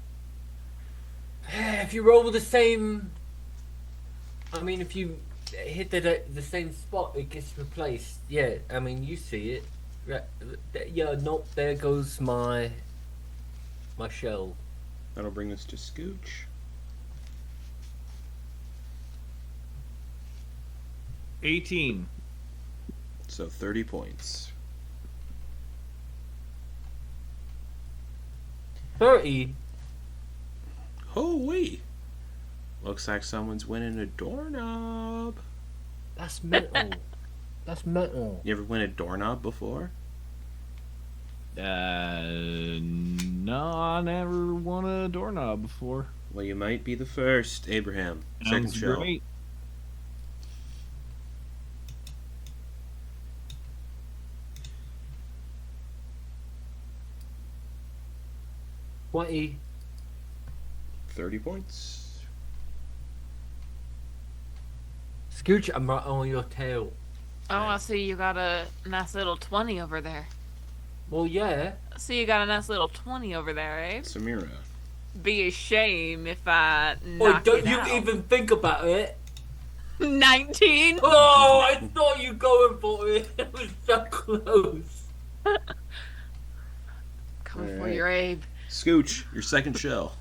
If you roll the same, I mean, if you hit the same spot, it gets replaced. Yeah, I mean, you see it. Yeah, nope. There goes my shell. That'll bring us to Scooch. 18. So 30 points. 30. Holy! Looks like someone's winning a doorknob. That's metal. That's metal. You ever win a doorknob before? No, I never won a doorknob before. Well, you might be the first, Abraham. Second Sounds shell. great. What? 30 points. Scooch, I'm right on your tail. Oh, I see you got a nice little 20 over there. Well, yeah. I see you got a nice little 20 over there, eh? Samira. Be a shame if I Oh, knock don't it you out. even think about it. 19? Oh, I thought you going for it. It was so close. Coming for Alright. your Abe. Scooch, your second shell.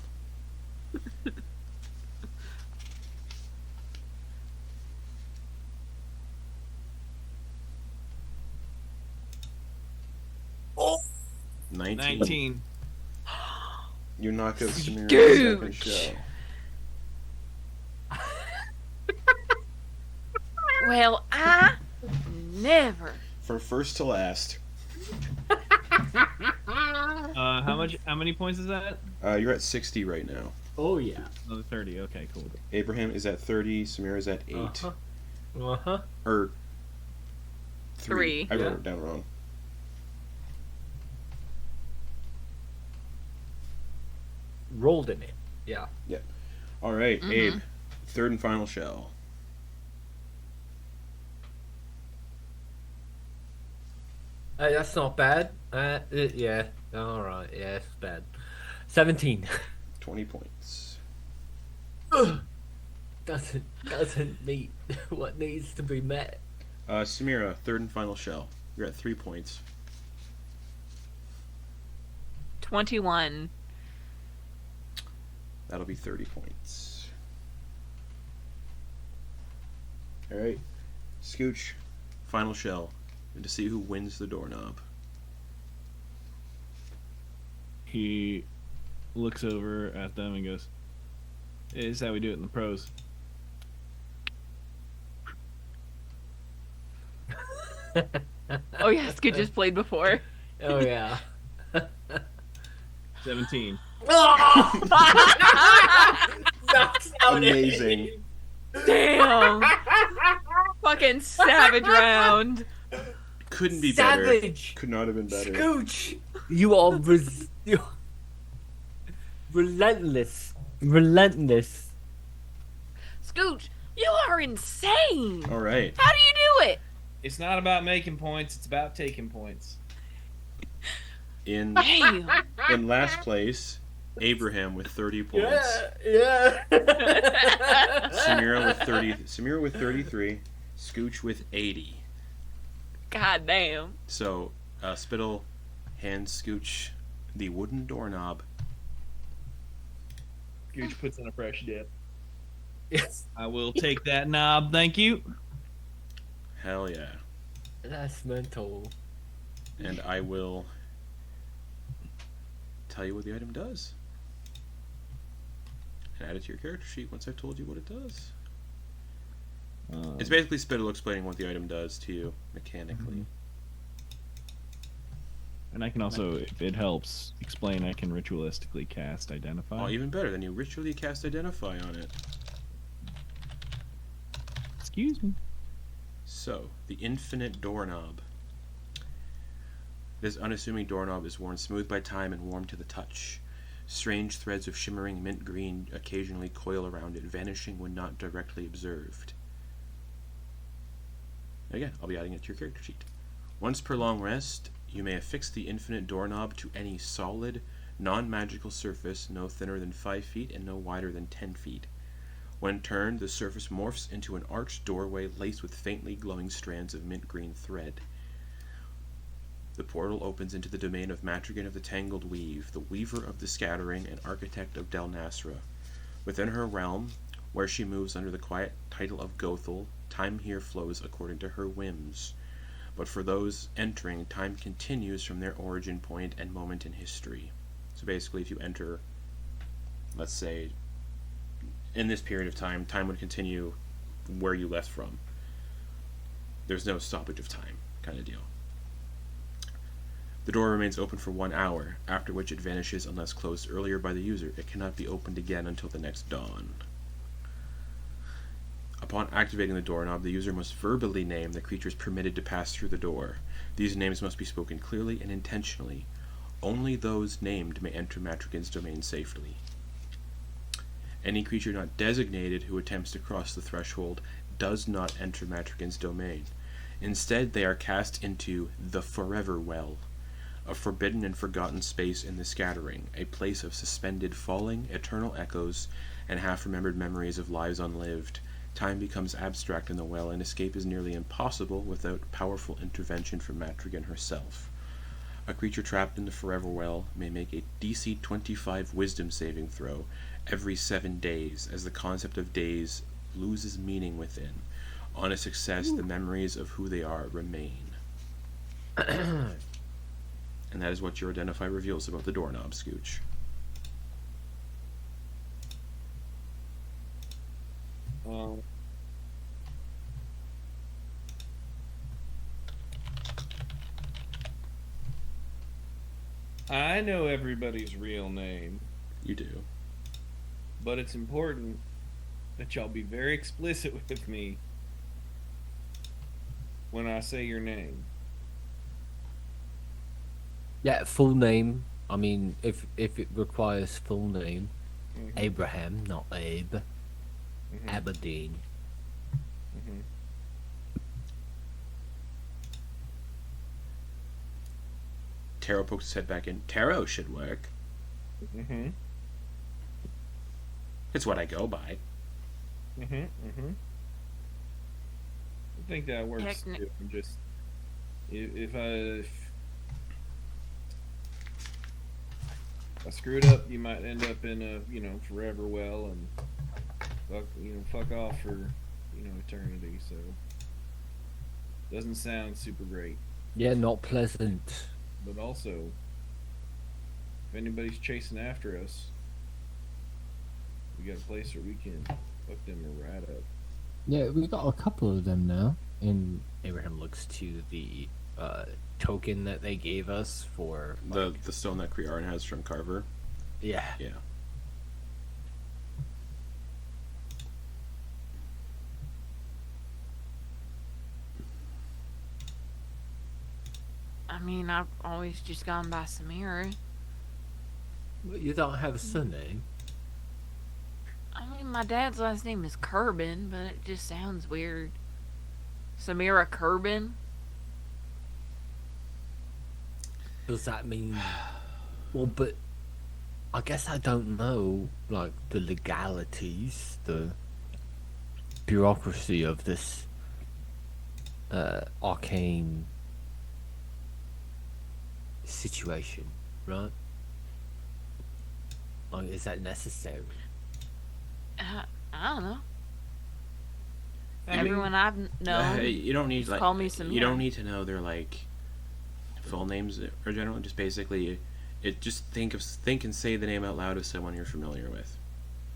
Oh, 19. 19. You knock out Samira's second Scooch. shell. Well, I never. For first to last. How many points is that? You're at 60 right now. oh yeah. Another 30. Okay, cool. Abraham is at 30. Samira's at 8. Uh-huh. Uh-huh. Or 3. I wrote Yeah. it down wrong. Rolled in it. Yeah. All right, Mhm. Abe. Third and final shell. Hey, that's not bad. Yeah. All right. Yeah, it's bad. 17. 20 points. Doesn't meet what needs to be met. Samira, third and final shell. You're at 3 points. 21. That'll be 30 points. All right, Scooch, final shell, and to see who wins the doorknob. He looks over at them and goes, "This is how we do it in the pros." Oh, yeah, Scooch just played before. Oh yeah. 17. Knocks out Amazing. Damn. Fucking savage round. Couldn't be better. Savage. Could not have been better. Scooch, you are you're relentless. Relentless. Scooch, you are insane. All right. How do you do it? It's not about making points, it's about taking points. In Damn. in last place, Abraham with 30 points. Yeah. Samira with 30. Samira with 33. Scooch with 80. God damn. So, Spittle hands Scooch the wooden doorknob. Scooch puts in a fresh dip. Yes. I will take that knob, thank you. Hell yeah. That's mental. And I will tell you what the item does. And add it to your character sheet once I've told you what it does. It's basically Spittle explaining what the item does to you mechanically. And I can also, if it helps, explain I can ritualistically cast Identify. Oh, even better. Then you ritually cast Identify on it. Excuse me. So, the Infinite Doorknob. This unassuming doorknob is worn smooth by time and warm to the touch. Strange threads of shimmering mint green occasionally coil around it, vanishing when not directly observed. Again, I'll be adding it to your character sheet. Once per long rest, you may affix the Infinite Doorknob to any solid, non-magical surface no thinner than 5 feet and no wider than 10 feet. When turned, the surface morphs into an arched doorway laced with faintly glowing strands of mint green thread. The portal opens into the domain of Matrigan of the Tangled Weave, the weaver of the scattering and architect of Del Nasra. Within her realm, where she moves under the quiet title of Gothel, time here flows according to her whims. But for those entering, time continues from their origin point and moment in history. So basically, if you enter, let's say, in this period of time, time would continue where you left from. There's no stoppage of time, kind of deal. The door remains open for 1 hour, after which it vanishes unless closed earlier by the user. It cannot be opened again until the next dawn. Upon activating the doorknob, the user must verbally name the creatures permitted to pass through the door. These names must be spoken clearly and intentionally. Only those named may enter Matrigan's domain safely. Any creature not designated who attempts to cross the threshold does not enter Matrigan's domain. Instead, they are cast into the Forever Well, a forbidden and forgotten space in the scattering, a place of suspended falling, eternal echoes, and half-remembered memories of lives unlived. Time becomes abstract in the well, and escape is nearly impossible without powerful intervention from Matrigan herself. A creature trapped in the Forever Well may make a DC 25 Wisdom saving throw every 7 days, as the concept of days loses meaning within. On a success, the memories of who they are remain. And that is what your Identify reveals about the doorknob, Scooch. I know everybody's real name, You do. but it's important that y'all be very explicit with me when I say your name. Yeah, full name. I mean, if it requires full name, Abraham, not Abe. Aberdeen. Tero pokes his head back in. Tero should work. It's what I go by. I think that works too. I'm just if I screw it up, you might end up in a forever well and fuck off for eternity. So doesn't sound super great. Yeah, not pleasant. But also, if anybody's chasing after us, we got a place where we can fuck them right up. Yeah, we got a couple of them now. And Abraham looks to the token that they gave us for The stone that Crearyn has from Carver. Yeah. I mean, I've always just gone by Samira. But you don't have a surname. I mean, my dad's last name is Kerbin, but it just sounds weird. Samira Kerbin? Does that mean... Well, but... I guess I don't know, like, the legalities, the bureaucracy of this arcane situation, right? Like, is that necessary? I don't know. Everyone I've known You don't need just call me Samira. You don't need to know their full names or general. Just basically, It just think and say the name out loud of someone you're familiar with.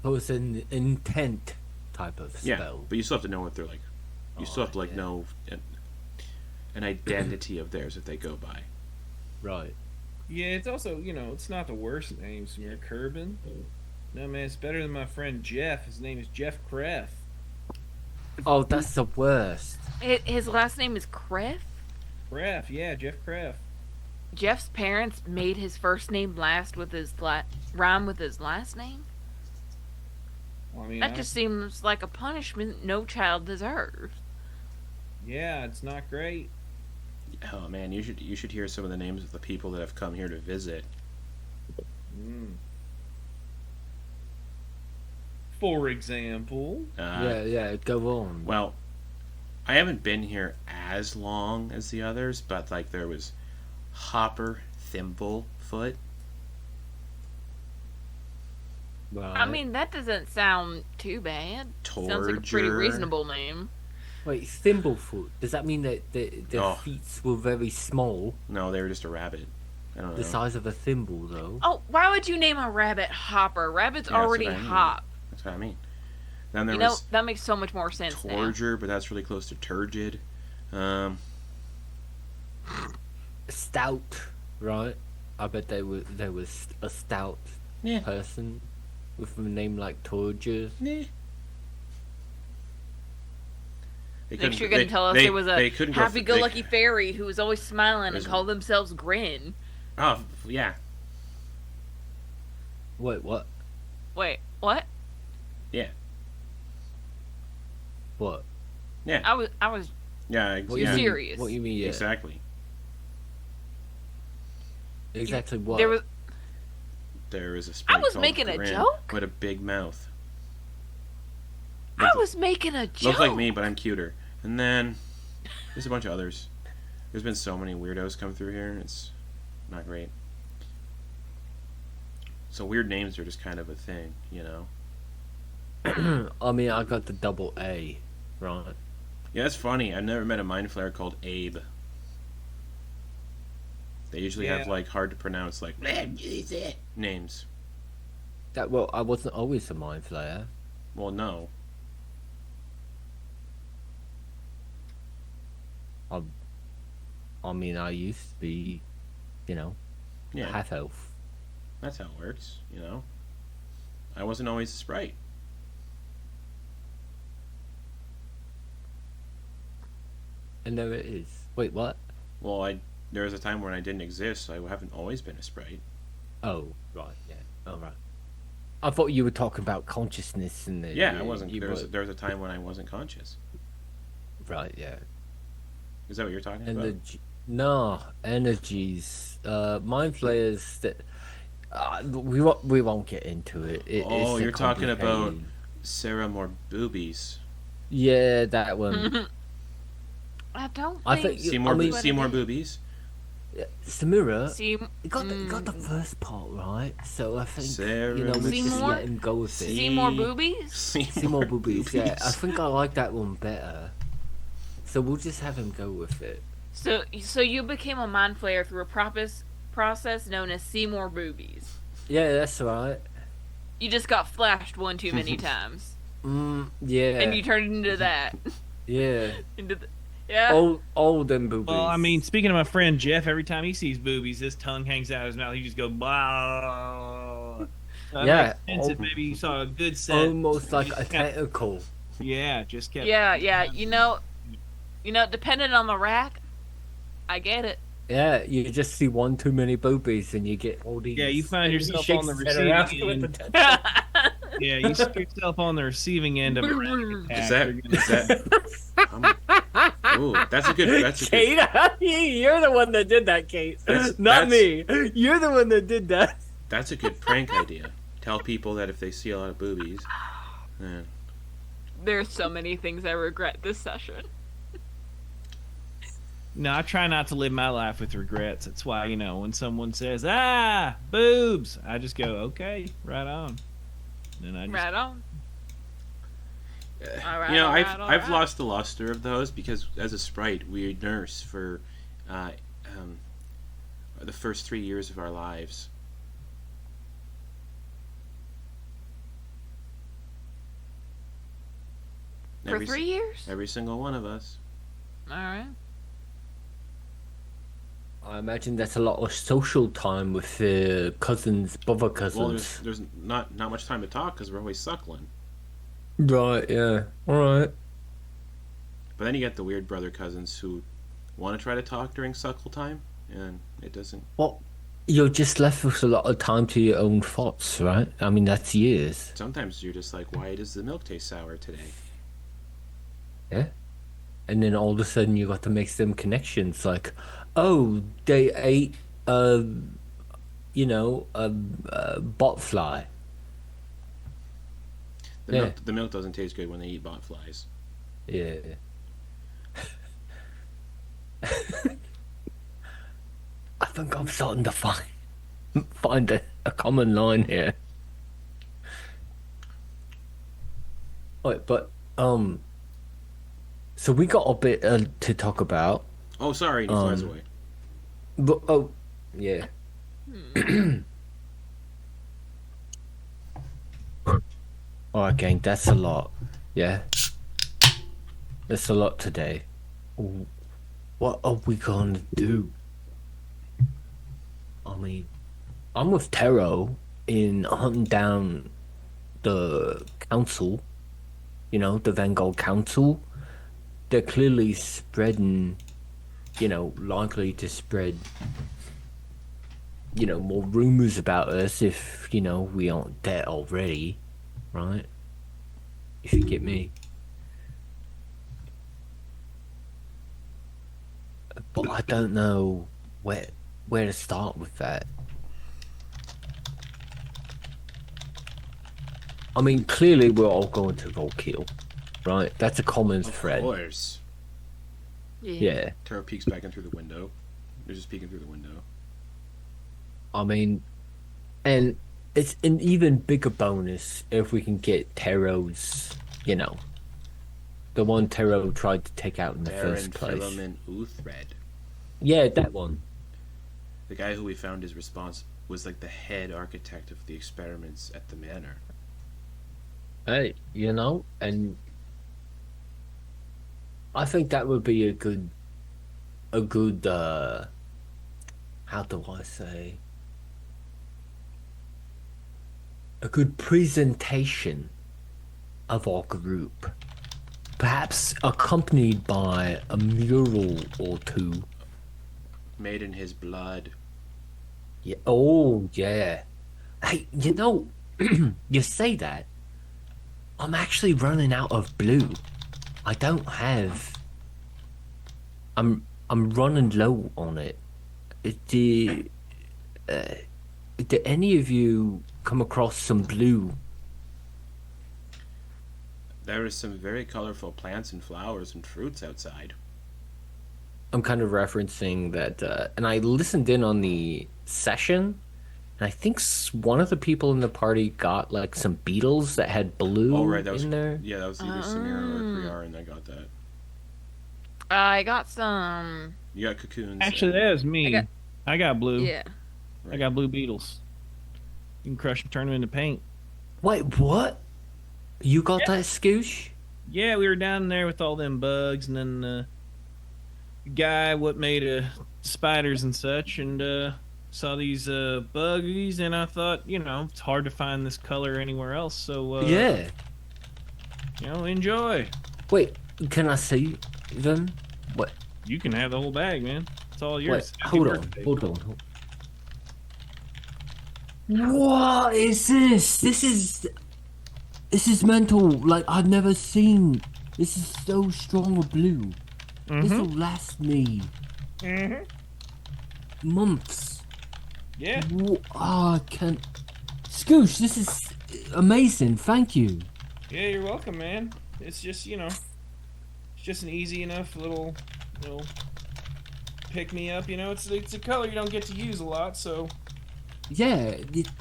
So it's an intent type of Yeah, spell. but you still have to know what they're like. You still have to know an identity of theirs that they go by. Right. Yeah, it's also, it's not the worst name, Samira. Kerbin. No, man, it's better than my friend Jeff. His name is Jeff Kreff. Oh, that's the worst. His last name is Kreff? Kreff, yeah, Jeff Kreff. Jeff's parents made his first name rhyme with his last name? Well, I mean, That just seems like a punishment no child deserves. Yeah, it's not great. Oh man, you should hear some of the names of the people that have come here to visit. For example, Yeah, go on. Well, I haven't been here as long as the others, but like there was Hopper Thimblefoot. Right. I mean, that doesn't sound too bad. Sounds like a pretty Torger. reasonable name. Wait, Thimblefoot. Does that mean that their Oh. feet were very small? No, they were just a rabbit. I don't know. The size of a thimble, though. Oh, why would you name a rabbit Hopper? Rabbits Yeah, that's already what I mean. hop. That's what I mean. Then there You know, was that makes so much more sense now. Torger, but that's really close to turgid. Stout, right? I bet there was a stout Yeah. person with a name like Torger. Nah. They Next couldn't- you're gonna they- tell us they- there was they a couldn't go for- happy-go-lucky fairy who was always smiling and There's- called themselves Grin. Oh, yeah. Wait, what? Wait, what? Yeah. What? Yeah. I was Yeah. What yeah. you mean? serious. What you mean? Yeah. Exactly. Exactly what? There was There is a sprite was called making a Grin joke. with a big mouth. I was making a joke. Looks like me, but I'm cuter. And then there's a bunch of others. There's been so many weirdos come through here. It's not great. So weird names are just kind of a thing, you know. I mean, I got the double A, right? Yeah, it's funny. I've never met a mind flayer called Abe. They usually have Yeah. like hard to pronounce like names. Well, I wasn't always a mind flayer. Well, no. I mean, I used to be, Yeah, half elf. that's how it works, you know. I wasn't always a sprite. And there it is. Wait, what? Well, there was a time when I didn't exist, so I haven't always been a sprite. Oh, right, yeah. Oh, right. I thought you were talking about consciousness and the. Yeah, I wasn't. you There was were- a time when I wasn't conscious. Right, yeah. Is that what you're talking And about? no energies, mind flayers that. We won't get into it. Oh, it's you're talking about complicated. Sarah More Boobies. Yeah, that one. I don't I think. think- Seymour, I mean- Seymour Boobies. Samira, See, you got the first part right, so I think Sarah we just Seymour? let him go with it. see more boobies. Seymour boobies, yeah. I think I like that one better. So we'll just have him go with it. So you became a mind flayer through a process known as Seymour boobies. Yeah, that's right. You just got flashed one too many times, Yeah. and you turned into that. Yeah. Yeah. Old and boobies. Well, I mean, speaking of my friend Jeff, every time he sees boobies, his tongue hangs out of his mouth. He just goes, blah. So it Yeah. makes sense if maybe you saw a good set. almost like a tentacle. Yeah, just kept. Yeah. You know, depending on the rack, I get it. Yeah, you just see one too many boobies and you get all these. Yeah, you find and he yourself shakes on the his head around receiving with end. the tentacle. Yeah, you see yourself on the receiving end of a rack attack. Is that? Ooh, that's a good. That's a good. Kate, you're the one that did that, Kate. Not that's- me. You're the one that did that. That's a good prank idea. Tell people that if they see a lot of boobies, There's so many things I regret this session. No, I try not to live my life with regrets. That's why, when someone says, boobs, I just go, okay, right on. Then I just, Right on. All right, you know, all I've right, all I've right. lost the luster of those because as a sprite we nurse for the first 3 years of our lives. For Every 3 years? Every single one of us. All right. I imagine that's a lot of social time with cousins, brother cousins. Well, there's not much time to talk because we're always suckling. Right, yeah. Alright. But then you get the weird brother cousins who want to try to talk during suckle time, and it doesn't. Well, you're just left with a lot of time to your own thoughts, right? I mean, that's years. Sometimes you're just like, why does the milk taste sour today? Yeah. And then all of a sudden you got to make some connections like, oh, they ate, a botfly. The milk doesn't taste good when they eat bot flies. Yeah. I think I'm starting to find a common line here. Wait, but so we got a bit to talk about. Oh, sorry, he flies away. But yeah. Alright, gang, that's a lot. Yeah. That's a lot today. What are we gonna do? I mean, I'm with Tero in hunting down the council. You know, the Vanguard Council. They're clearly spreading, likely to spread, more rumors about us if, we aren't dead already. Right? If you get me. But I don't know where to start with that. I mean, clearly we're all going to go kill, right? That's a common thread. Of course. Yeah. Tero peeks back in through the window. They're just peeking through the window. I mean, and it's an even bigger bonus if we can get Tero's, the one Tero tried to take out in the first place. Filament Uthred. Yeah, that one. The guy who we found his response was like the head architect of the experiments at the manor. Hey, and I think that would be a good, how do I say? A good presentation of our group. Perhaps accompanied by a mural or two. Made in his blood. Yeah. Oh, yeah. Hey, you say that. I'm actually running out of blue. I don't have. I'm running low on it. Did any of you come across some blue? There is some very colorful plants and flowers and fruits outside. I'm kind of referencing that, and I listened in on the session, and I think one of the people in the party got like some beetles that had blue in there. Yeah, that was either Samira or Crearyn that got that. I got some. You got cocoons. Actually, that was me. I got blue. Yeah. I got blue beetles. You can crush and turn them into paint. Wait, what? You got that, Scooch? Yeah, we were down there with all them bugs, and then the guy what made spiders and such, and saw these buggies, and I thought, it's hard to find this color anywhere else, so yeah. Enjoy. Wait, can I see them? What? You can have the whole bag, man. It's all yours. Wait, hold on. What is this? This is mental. Like, I've never seen. This is so strong a blue. This will last me months. Yeah. I can't. Scooch, this is amazing. Thank you. Yeah, you're welcome, man. It's just, it's just an easy enough little pick me up. It's a color you don't get to use a lot, so. Yeah,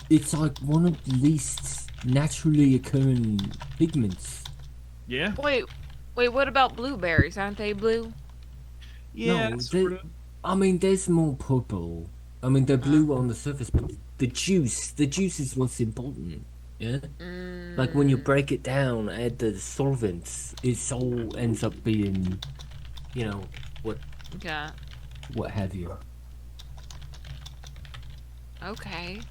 it's like one of the least naturally occurring pigments. Yeah. Wait, what about blueberries? Aren't they blue? Yeah, no, sort of. I mean, there's more purple. I mean, they're blue on the surface, but the juice is what's important Yeah. Like when you break it down, add the solvents, it all ends up being, you know, Yeah. what have you. Okay.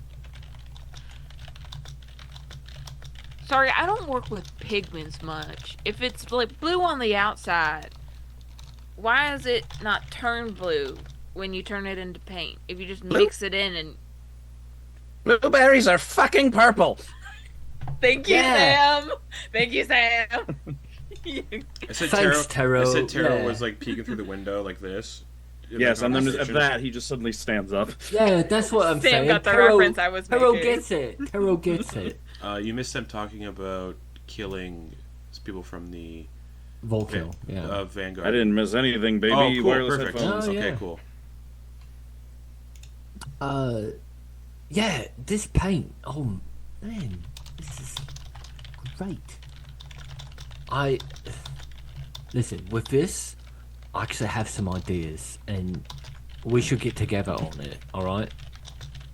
Sorry, I don't work with pigments much. If it's like blue on the outside, why is it not turn blue when you turn it into paint? If you just mix it in and Blueberries are fucking purple. thank you, Yeah. Sam. Thank you, Sam. I said Thanks, Tero. I said Tero. Tero Yeah. was like peeking through the window like this. in the Yes, and then at conversation. that he just suddenly stands up. Yeah, that's what I'm Sam saying. got the Tero- reference I was Tero making. gets it. Tero gets it. You missed them talking about killing people from the Volkill, yeah. Vanguard. I didn't miss anything, baby. Oh, cool, Wireless perfect. headphones. Oh, yeah. Okay, cool. Yeah, this paint. Oh man, this is great. Listen, with this, I actually have some ideas, and we should get together on it. All right,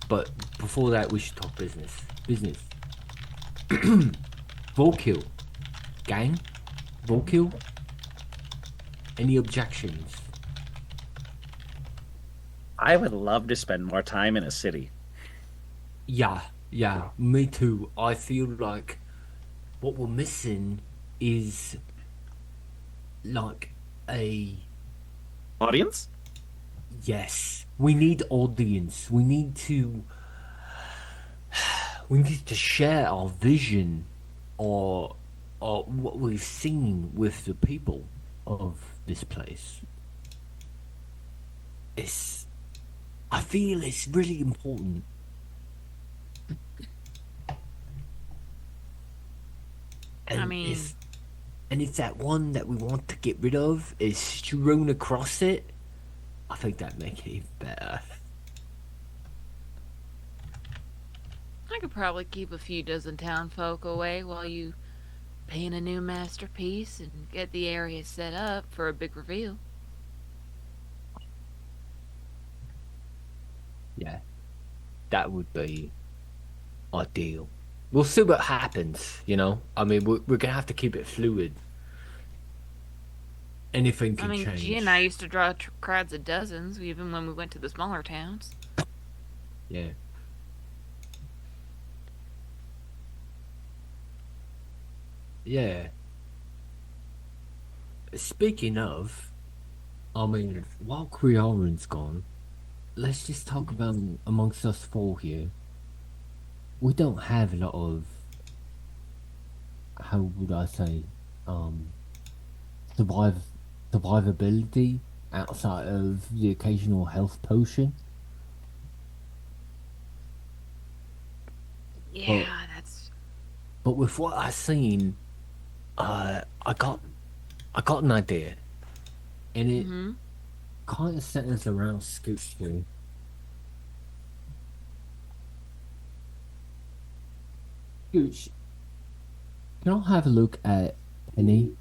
but before that, we should talk business. Business. Volkill, gang, Volkill. Any objections? I would love to spend more time in a city. Yeah, me too. I feel like what we're missing is like a Audience? yes. We need audience. We need to share our vision or what we've seen with the people of this place. I feel it's really important. And I mean- if that one that we want to get rid of is strewn across it, I think that'd make it even better. I could probably keep a few dozen town folk away while you paint a new masterpiece and get the area set up for a big reveal. Yeah, that would be ideal. We'll see what happens, you know? I mean, we're gonna have to keep it fluid. Anything I can mean, change. G and I used to draw crowds of dozens, even when we went to the smaller towns. Yeah. Yeah. Speaking of, I mean, while Crearyn's gone, let's just talk about amongst us four here. We don't have a lot of, how would I say, survivability outside of the occasional health potion. Yeah, that's. But with what I seen, I got an idea, and it Mhm. kind of centers around Scooch here. Scooch, can I have a look at Penny?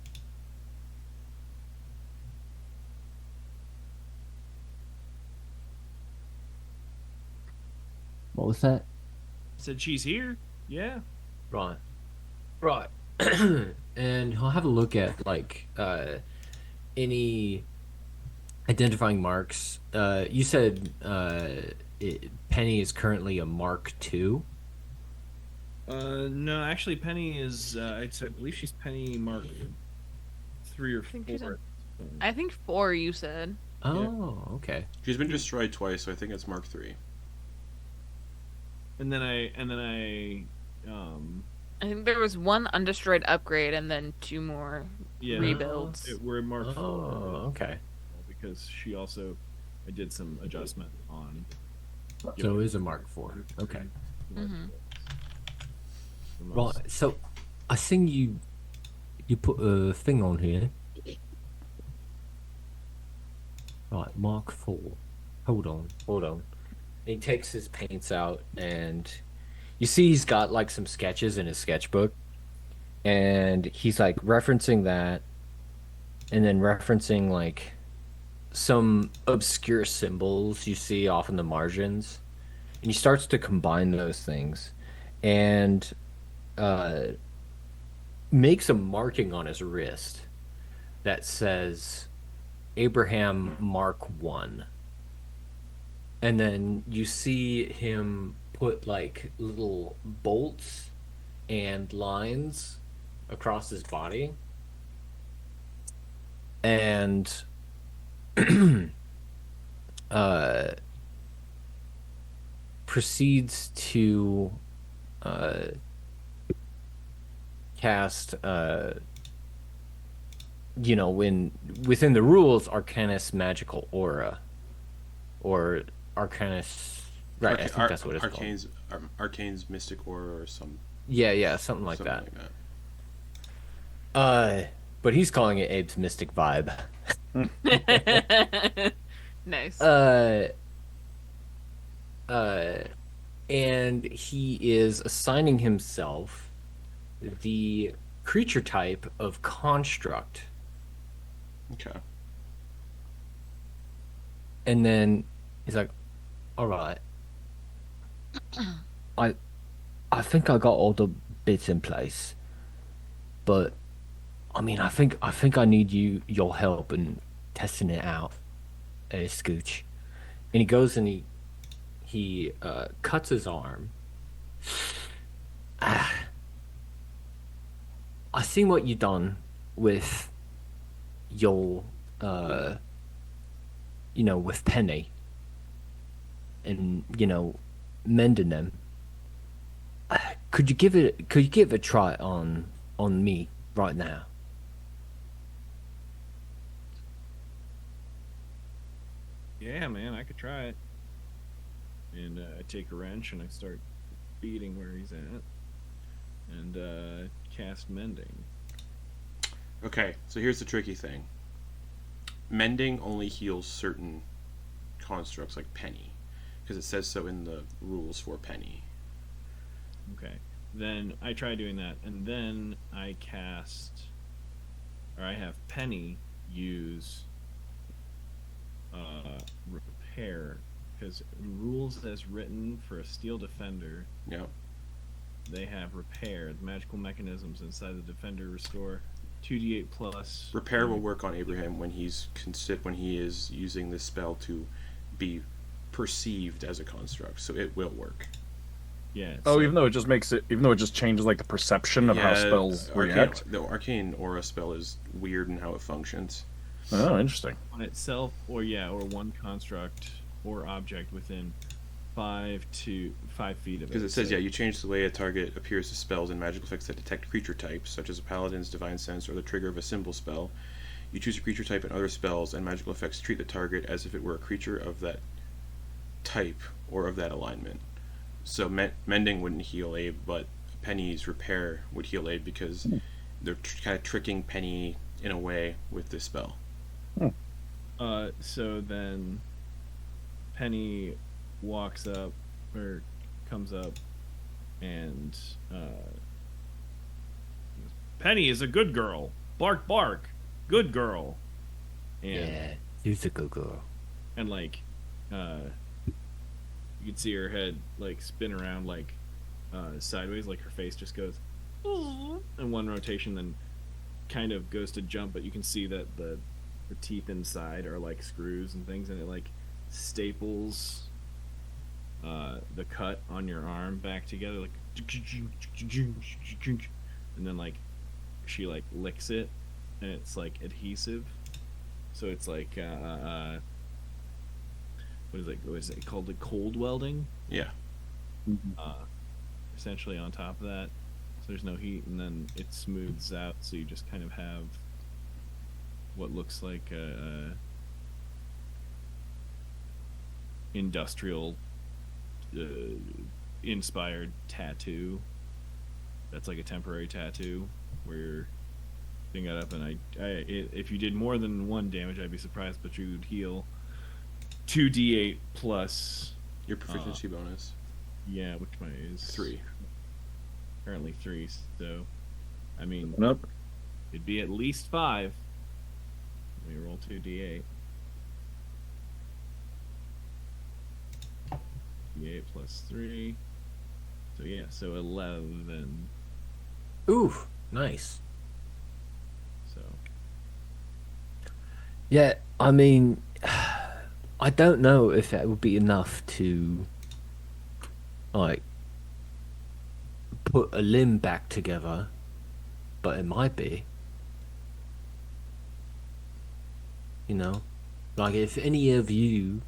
What was that? Said she's here. Yeah. Right. And I'll have a look at like any identifying marks. You said Penny is currently a Mark II. No, actually, Penny is. I believe she's Penny Mark 3 or think she's 4. I think 4. You said. Oh, okay. She's been destroyed twice, so I think it's Mark III. And then I I think there was one undestroyed upgrade and then 2 more yeah, rebuilds. we're in Mark 4 Oh, okay. because she also I did some adjustment on. So it is a Mark IV. Okay. Mhm. Right. So I seen you put a thing on here. Right, Mark IV. Hold on. He takes his paints out, and you see he's got like some sketches in his sketchbook, and he's like referencing that, and then referencing like some obscure symbols you see off in the margins, and he starts to combine those things, and makes a marking on his wrist that says Abraham Mark 1. And then you see him put like little bolts and lines across his body. And proceeds to cast when within the rules Arcanus magical aura or Arcanus, right? I think that's what it's called. Arcane's mystic aura or something Something like that. like that. But he's calling it Abe's mystic vibe. Nice. And he is assigning himself the creature type of construct. Okay. And then he's like, all right. I think I got all the bits in place. But I mean I think I need your help in testing it out, Scooch. And he goes and he cuts his arm. I seen what you done with your with Penny and mending them. Could you give it a try on me right now? Yeah, man, I could try it. And I take a wrench and I start beating where he's at. And cast Mending. Okay, so here's the tricky thing. Mending only heals certain constructs like Penny, because it says so in the rules for Penny. Okay. Then I try doing that, and then I have Penny use repair, because rules as written for a steel defender, Yep. they have repair. The magical mechanisms inside the defender restore 2d8 plus. Repair will work on Abraham when he is using this spell to be perceived as a construct, so it will work. Yeah. Oh, even though it just changes like the perception of how spells react. The arcane aura spell is weird in how it functions. Oh, interesting. on itself, or one construct or object within 5 feet of it. Because it says, you change the way a target appears to spells and magical effects that detect creature types, such as a paladin's divine sense or the trigger of a symbol spell. You choose a creature type and other spells, and magical effects treat the target as if it were a creature of that type or of that alignment. So Mending wouldn't heal Abe, but Penny's Repair would heal Abe because they're kind of tricking Penny in a way with this spell. So then Penny walks up, or comes up, and Penny is a good girl. Bark, bark. Good girl. And, Yeah, she's a good girl. And, like, you can see her head, like, spin around, like, sideways, like her face just goes in one rotation, then kind of goes to jump, but you can see that the teeth inside are, like, screws and things, and it, like, staples the cut on your arm back together, like, and then, like, she, like, licks it, and it's, like, adhesive, so it's, like, what is it called, like, cold welding? Yeah. Essentially on top of that, so there's no heat, and then it smooths out, so you just kind of have what looks like a industrial inspired tattoo. That's like a temporary tattoo where you're putting it up, and if you did more than 1 damage, I'd be surprised, but you would heal 2d8 plus Your proficiency bonus. Yeah, which one is 3. Currently 3, so I mean, Nope. it'd be at least 5. Let me roll 2d8. D8 plus 3. So yeah, so 11. Ooh, nice. So Yeah, I mean, I don't know if that would be enough to, like, put a limb back together, but it might be. You know? Like, if any of you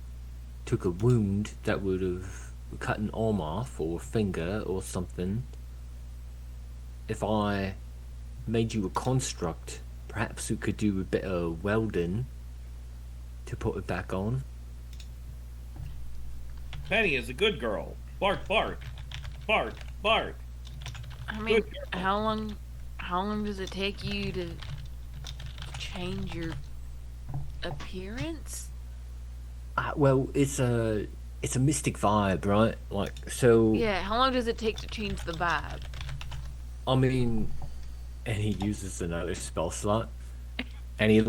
took a wound that would have cut an arm off or a finger or something, if I made you a construct, perhaps we could do a bit of welding to put it back on. Penny is a good girl. Bark, bark, bark, bark. I mean, how long does it take you to change your appearance? Well, it's a mystic vibe, right? Like, so Yeah, how long does it take to change the vibe? I mean, and he uses another spell slot, and he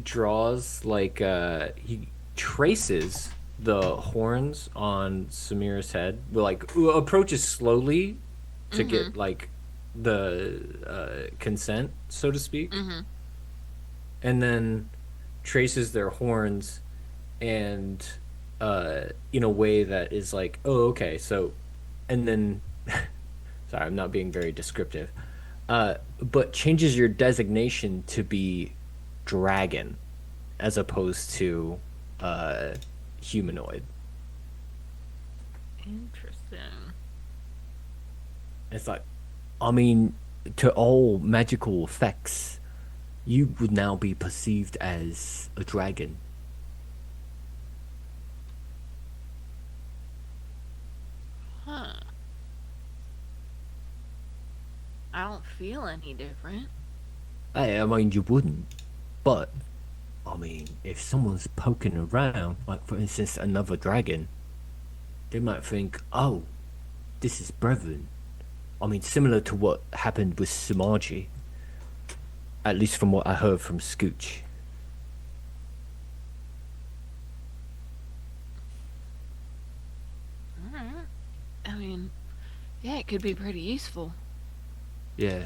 draws he traces the horns on Samira's head, approaches slowly to get like the consent, so to speak, and then traces their horns, and in a way that is like, oh, okay, so, and then sorry, I'm not being very descriptive, but changes your designation to be dragon as opposed to humanoid. Interesting. It's like, I mean, to all magical effects, you would now be perceived as a dragon. Huh. I don't feel any different. I mean, you wouldn't, but I mean, if someone's poking around, like for instance, another dragon, they might think, oh, this is brethren. I mean, similar to what happened with Sumaji, at least from what I heard from Scooch. Alright. I mean, yeah, it could be pretty useful. Yeah.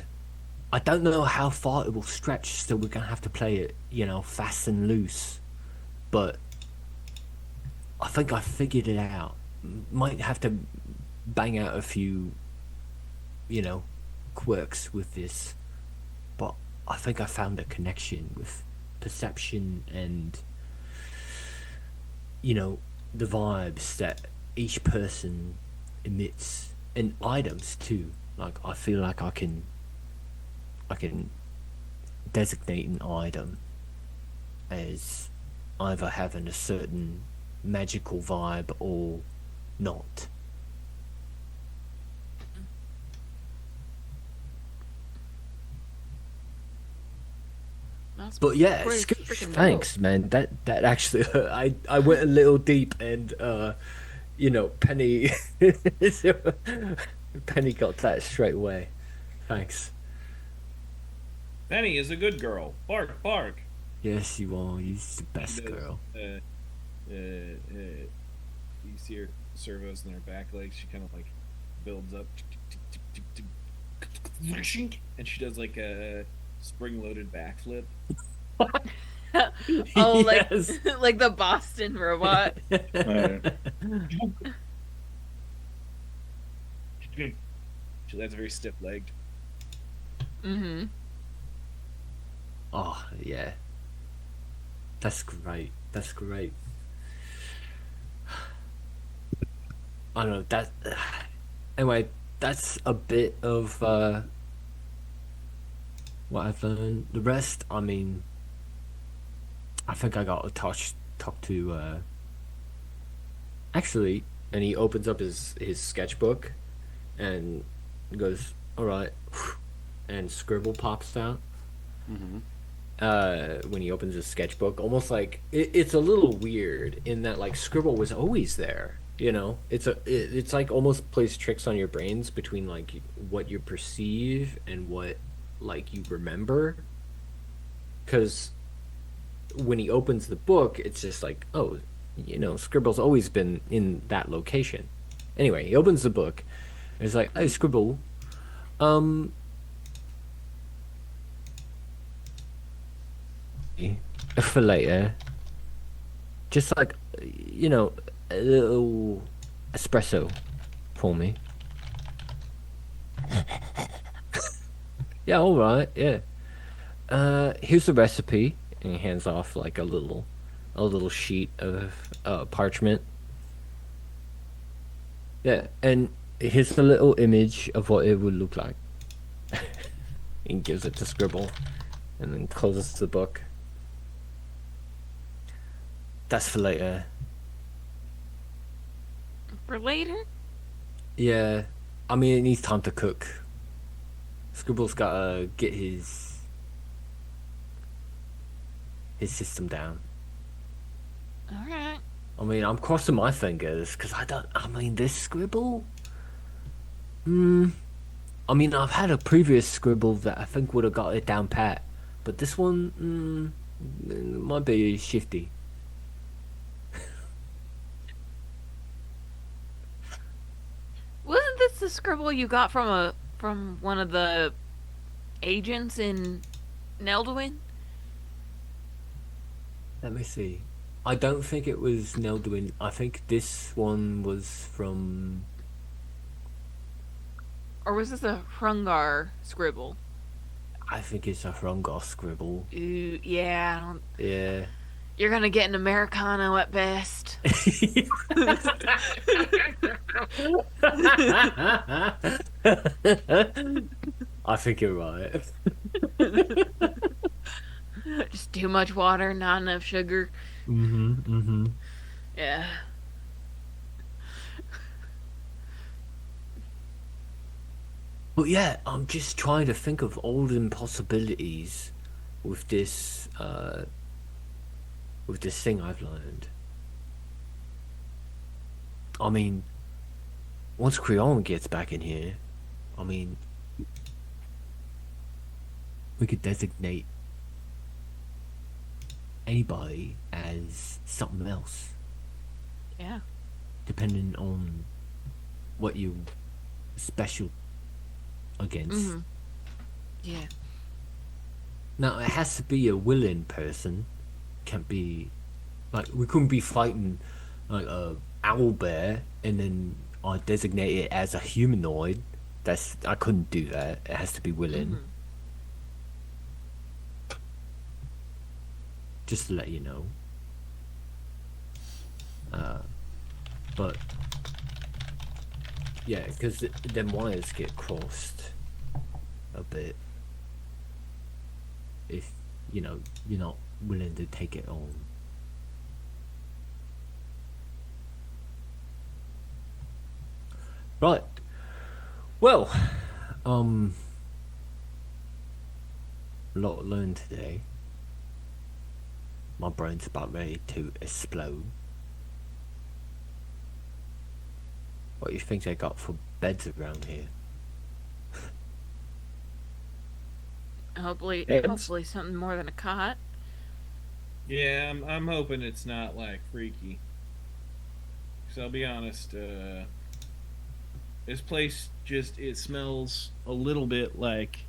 I don't know how far it will stretch, so we're gonna have to play it, fast and loose. But I think I figured it out. Might have to bang out a few, quirks with this. But I think I found a connection with perception and, the vibes that each person emits, and items too. Like, I feel like I can designate an item as either having a certain magical vibe or not. That's But yeah, pretty Scooch, freaking thanks, man. That actually, I went a little deep, and Penny, Penny got that straight away. Thanks. Penny is a good girl. Bark, bark. Yes, you are. You're the best She does, girl. You see her servos in her back legs. She kind of like builds up, and she does like a spring-loaded backflip. Oh, Yes. like the Boston robot. That's very stiff-legged. Mm-hmm. Oh yeah, that's great. That's great. I don't know that. Anyway, that's a bit of what I've learned. The rest, I mean, I think I got to talk to. Actually, and he opens up his sketchbook, and goes, "All right," and scribble pops out. When he opens his sketchbook, almost like it's a little weird in that like scribble was always there. It's like almost plays tricks on your brains between like what you perceive and what like you remember. Because when he opens the book, it's just like, oh, scribble's always been in that location. Anyway, he opens the book, It's like, hey, scribble. For later, just like, you know, a little espresso for me. Yeah, all right, yeah. Here's the recipe, and he hands off like a little sheet of parchment. Yeah, and here's a little image of what it would look like. And gives it to Scribble, and then closes the book. That's for later. For later? Yeah, I mean, it needs time to cook. Scribble's gotta get his system down. Alright. I mean, I'm crossing my fingers because I mean, this Scribble. I mean, I've had a previous Scribble that I think would have got it down pat, but this one, it might be shifty. Wasn't this the scribble you got from one of the agents in Neldwin? Let me see. I don't think it was Neldwin. I think this one was from. Or was this a Hrungar scribble? I think it's a Hrungar Scribble. Ooh, yeah, I don't... Yeah. You're gonna get an Americano at best. I think you're right. Just too much water, not enough sugar. Yeah. But yeah, I'm just trying to think of all the possibilities with this thing I've learned. I mean, once Crearyn gets back in here, I mean, we could designate anybody as something else, Yeah. depending on what you special against. Yeah. Now, it has to be a willing person. Can't be like, we couldn't be fighting like a owl bear and then I designate it as a humanoid. I couldn't do that. It has to be willing. Just to let you know. But yeah, because then wires get crossed a bit if you're not willing to take it on. Right. Well, a lot learned today. My brain's about ready to explode. What do you think they got for beds around here? Hopefully something more than a cot. Yeah, I'm hoping it's not like freaky. Because I'll be honest, this place it smells a little bit like,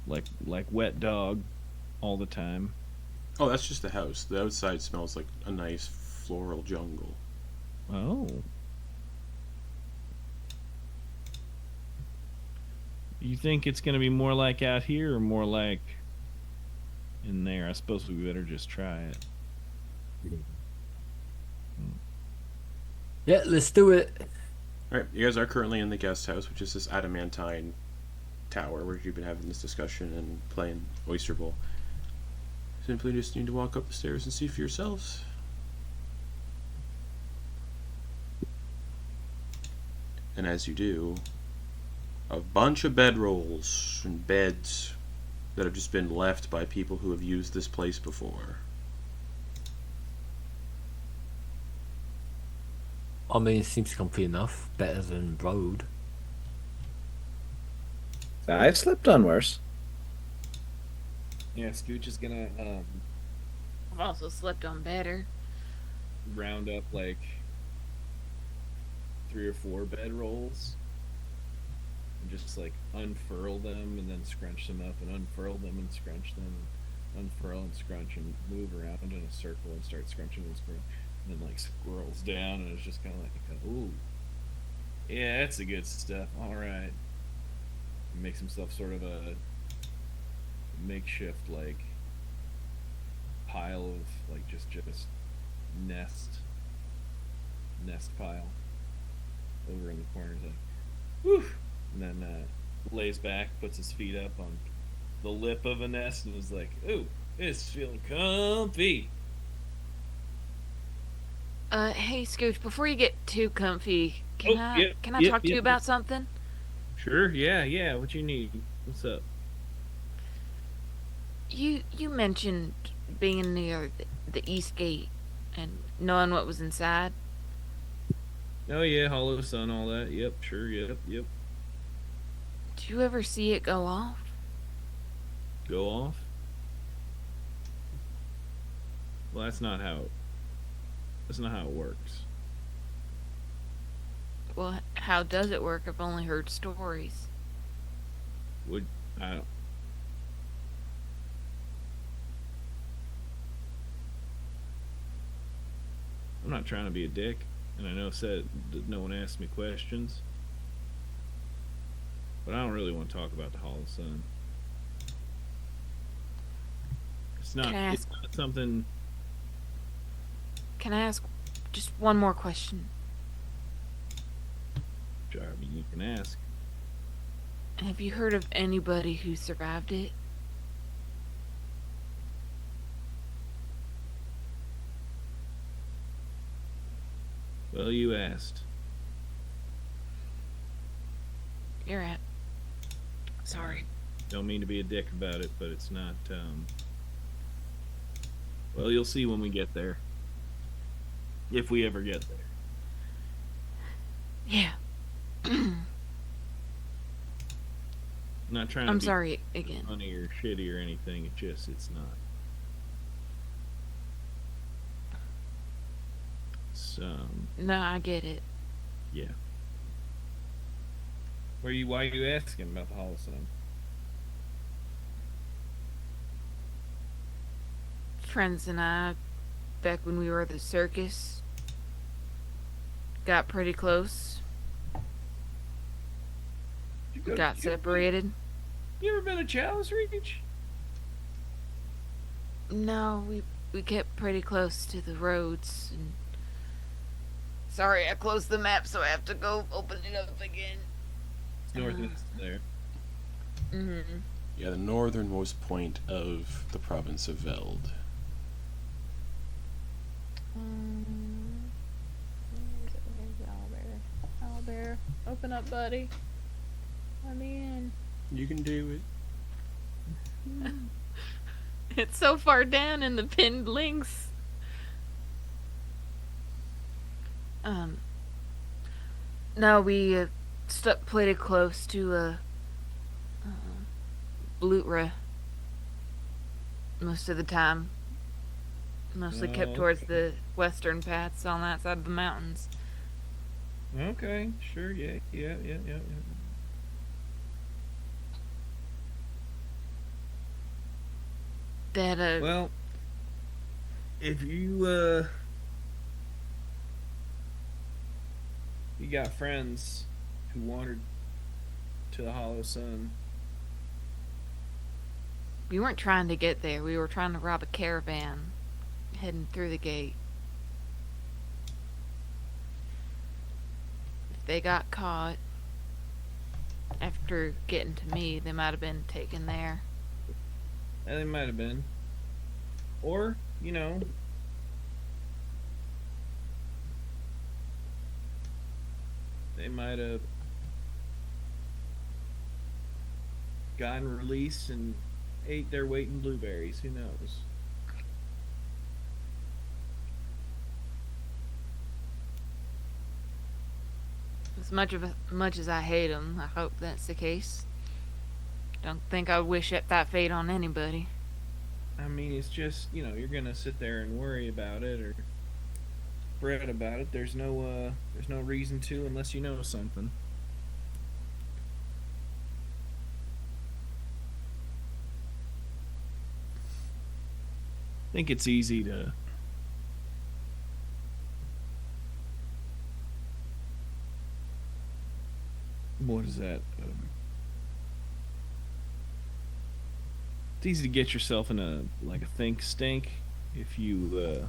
like wet dog all the time. Oh, that's just the house. The outside smells like a nice floral jungle. Oh. You think it's going to be more like out here or more like in there? I suppose we better just try it. Yeah, let's do it. Alright, you guys are currently in the guest house, which is this adamantine tower where you've been having this discussion and playing Oyster Bowl. Simply just need to walk up the stairs and see for yourselves. And as you do, a bunch of bedrolls and beds that have just been left by people who have used this place before. I mean, it seems comfy enough. Better than road. I've slept on worse. Yeah, Scooch is going to I've also slept on better. round up like 3 or 4 bedrolls and just like unfurl them and then scrunch them up and unfurl them and scrunch them and unfurl and scrunch and move around in a circle and start scrunching and scrunching and then like squirrels down and it's just kind of like, ooh, yeah, that's the good stuff. All right. He makes himself sort of a makeshift like pile of like just nest pile over in the corner. Like, whew, and then lays back, puts his feet up on the lip of a nest, and is like, "Ooh, it's feeling comfy." Hey Scooch, before you get too comfy, can I talk to you about something? Sure, yeah. What you need? What's up? You mentioned being near the East Gate and knowing what was inside. Oh yeah, Hollow Sun, all that. Yep, sure, yep. Did you ever see it go off? Go off? Well, that's not how it works. Well, how does it work? I've only heard stories. I'm not trying to be a dick, and I know said that no one asked me questions, but I don't really want to talk about the Hollow Sun. It's not something. Can I ask just one more question? Sure, I mean, you can ask. Have you heard of anybody who survived it? Well, you asked. You're at. Sorry. Don't mean to be a dick about it, but it's not, well, you'll see when we get there. If we ever get there. Yeah. I'm not trying to I'm be sorry again. funny or shitty or anything. It's not. No, I get it. Yeah. Why are you asking about the Hollow Sun? Friends and I, back when we were at the circus, got pretty close. Got separated. You ever been to Chalice Reach? No, we kept pretty close to the roads. And sorry, I closed the map, so I have to go open it up again. It's northeast there. Mm-hmm. Yeah, the northernmost point of the province of Veld. Owlbear, open up, buddy. Let me in. You can do it. It's so far down in the pinned links. No, we stuck pretty close to Blutra most of the time. Mostly kept towards the western paths on that side of the mountains. Okay, sure, yeah. That well, if you got friends who wandered to the Hollow Sun. We weren't trying to get there. We were trying to rob a caravan heading through the gate. If they got caught after getting to me, they might have been taken there. Yeah, they might have been. Or, you know, they might have gotten released and ate their weight in blueberries. Who knows? As much as I hate them, I hope that's the case. Don't think I would wish that fate on anybody. I mean, it's just, you know, you're gonna sit there and worry about it, or bread about it. There's no reason to unless you know something. I think it's easy to what is that? It's easy to get yourself in a think stink if you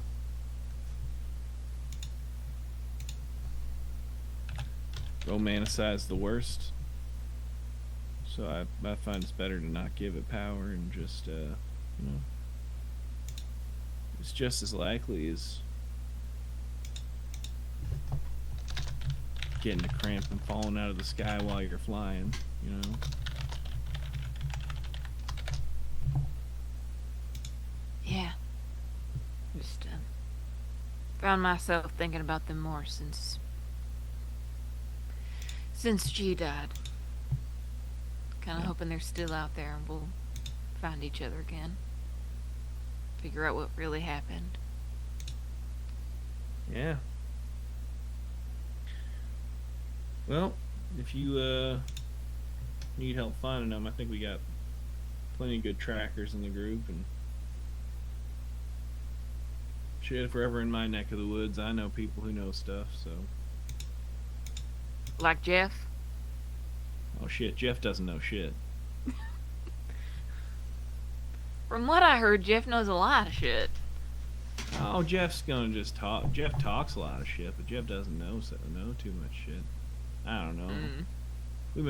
romanticize the worst. So I find it's better to not give it power and just it's just as likely as getting a cramp and falling out of the sky while you're flying, Yeah. Just found myself thinking about them more since G died. Kind of hoping they're still out there and we'll find each other again. Figure out what really happened. Yeah. Well, if you need help finding them, I think we got plenty of good trackers in the group, and shit, if we're ever in my neck of the woods, I know people who know stuff, so. Like Jeff? Oh shit, Jeff doesn't know shit. From what I heard, Jeff knows a lot of shit. Oh, Jeff's gonna just talk. Jeff talks a lot of shit, but Jeff doesn't know too much shit. I don't know.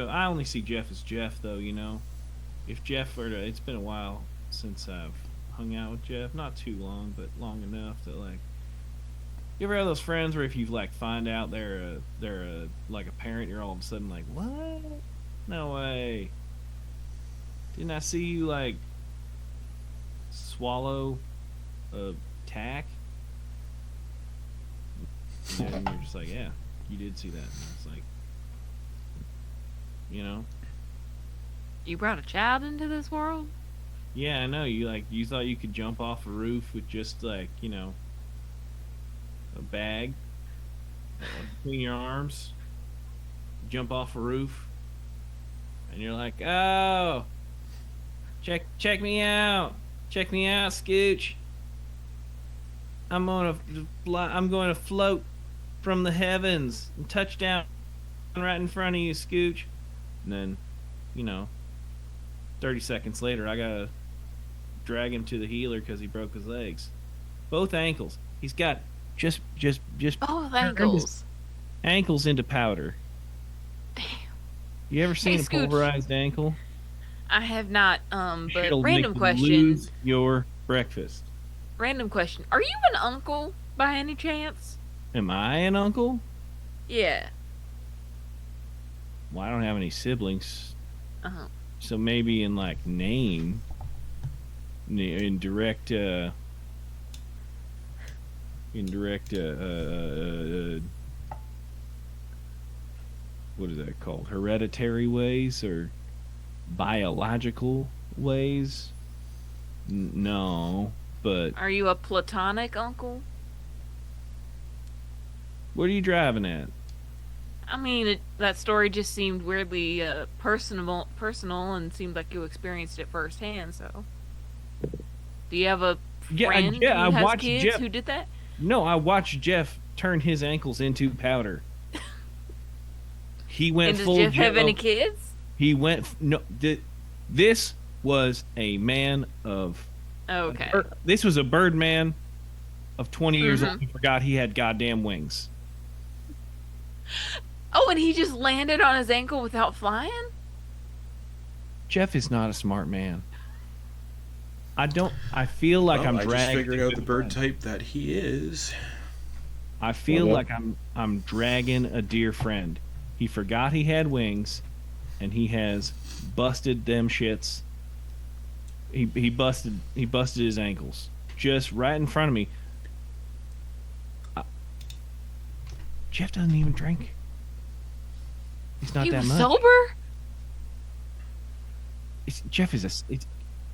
I only see Jeff as Jeff, though, If Jeff were to... It's been a while since I've hung out with Jeff. Not too long, but long enough that, You ever have those friends where if you, find out they're a parent, you're all of a sudden like, what? No way. Didn't I see you, swallow a tack? And you're just like, yeah, you did see that. And it's like, You brought a child into this world? Yeah, I know. You thought you could jump off a roof with just, a bag between your arms, jump off a roof, and you're like, oh, check me out, Scooch. I'm going to float from the heavens and touch down right in front of you, Scooch. And then, 30 seconds later, I gotta drag him to the healer because he broke his legs, both ankles. He's got just both ankles. Ankles into powder. Damn. You ever seen a Scooch. pulverized ankle? I have not. But It'll random make you question. lose your breakfast. Random question. Are you an uncle by any chance? Am I an uncle? Yeah. Well, I don't have any siblings. Uh-huh. So maybe in name, in direct what is that called? Hereditary ways or biological ways? No, but Are you a platonic uncle? what are you driving at? I mean, that story just seemed weirdly personal, and seemed like you experienced it firsthand. So, do you have a friend who I has watched kids Jeff. who did that? No, I watched Jeff turn his ankles into powder. He went And does full Jeff have Jello. any kids? He went this was a man of Oh, okay. this was a bird man of 20 years Mm-hmm. old who forgot he had goddamn wings. Oh, and he just landed on his ankle without flying? Jeff is not a smart man. I feel like I'm I just dragging figured out the bird type that he is. I feel like I'm dragging a dear friend. He forgot he had wings, and he has busted them shits. He busted his ankles just right in front of me. Jeff doesn't even drink. He's not He that was much. sober? Jeff is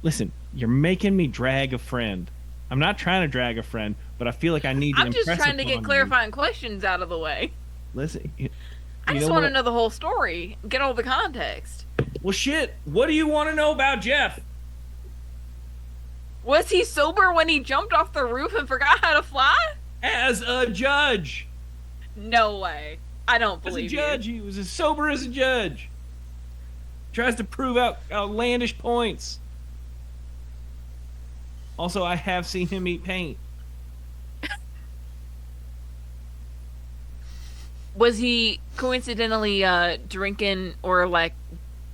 listen. You're making me drag a friend I'm not trying to drag a friend, but I feel like I need to I'm just impress trying to get upon you. clarifying questions out of the way. Listen, I just want to know the whole story, get all the context. Well, shit. What do you want to know about Jeff? Was he sober when he jumped off the roof and forgot how to fly? As a judge. No way. I don't As a believe judge, he was as sober as a judge. Tries to prove out outlandish points. Also, I have seen him eat paint. Was he coincidentally drinking or like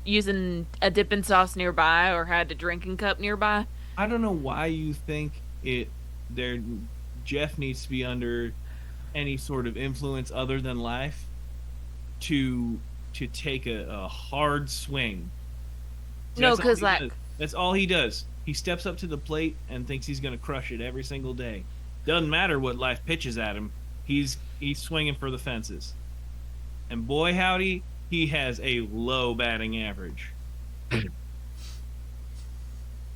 using a dipping sauce nearby or had a drinking cup nearby? I don't know why you think Jeff needs to be under any sort of influence other than life to take a hard swing. No, because that's all he does. He steps up to the plate and thinks he's going to crush it every single day. Doesn't matter what life pitches at him. He's swinging for the fences. And boy howdy, he has a low batting average.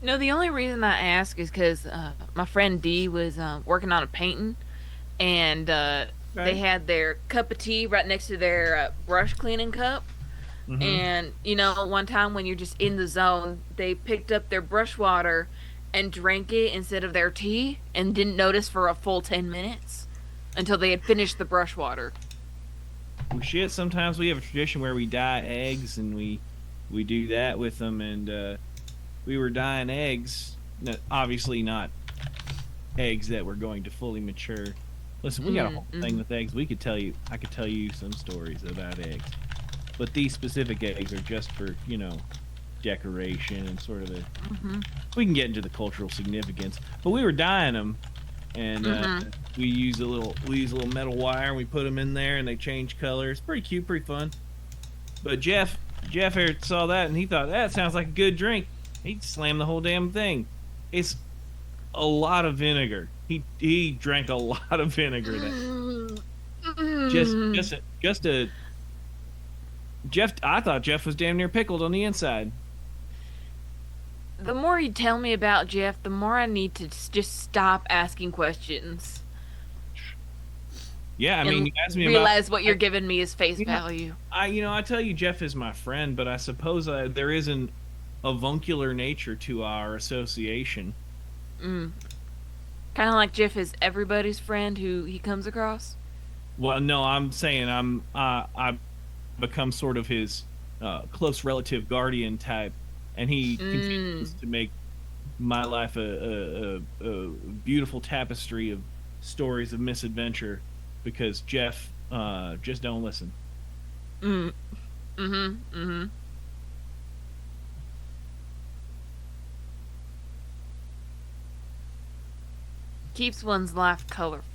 No, the only reason I ask is because my friend Dee was working on a painting, and they had their cup of tea right next to their brush cleaning cup. Mm-hmm. And, you know, one time when you're just in the zone, they picked up their brush water and drank it instead of their tea and didn't notice for a full 10 minutes until they had finished the brush water. Well, shit, sometimes we have a tradition where we dye eggs, and we do that with them, and we were dyeing eggs, obviously not eggs that were going to fully mature. Listen, we got a whole thing with eggs. I could tell you some stories about eggs. But these specific eggs are just for, you know, decoration and sort of we can get into the cultural significance. But we were dyeing them, and we use a little metal wire, and we put them in there, and they change colors. Pretty cute, pretty fun. But Jeff here saw that, and he thought, that sounds like a good drink. He slammed the whole damn thing. It's a lot of vinegar. He drank a lot of vinegar. Just a Jeff. I thought Jeff was damn near pickled on the inside. The more you tell me about Jeff, the more I need to just stop asking questions. Yeah, I mean, you asked me realize what you're giving me is face value. I tell you, Jeff is my friend, but I suppose there is an avuncular nature to our association. Kind of like Jeff is everybody's friend who he comes across. Well, no, I'm saying I've become sort of his close relative guardian type, and he continues to make my life a beautiful tapestry of stories of misadventure, because Jeff just don't listen. Keeps one's life colorful.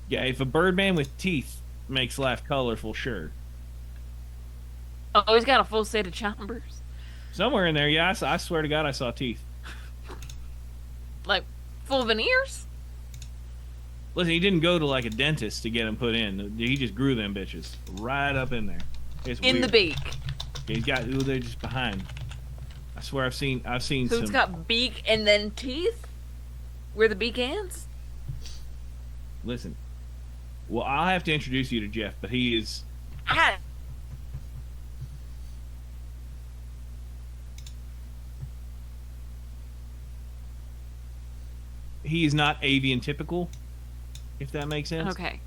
Yeah, if a birdman with teeth makes life colorful, sure. Oh, he's got a full set of chompers. Somewhere in there, yeah, I swear to God I saw teeth. Like, full veneers? Listen, he didn't go to like a dentist to get them put in. He just grew them bitches right up in there. It's in weird. The beak. Yeah, he's got, they're just behind. I swear I've seen So some. it's got beak and then teeth? Where the beak ends? Listen, well, I'll have to introduce you to Jeff, but he is. Ah. He is not avian typical, if that makes sense. Okay.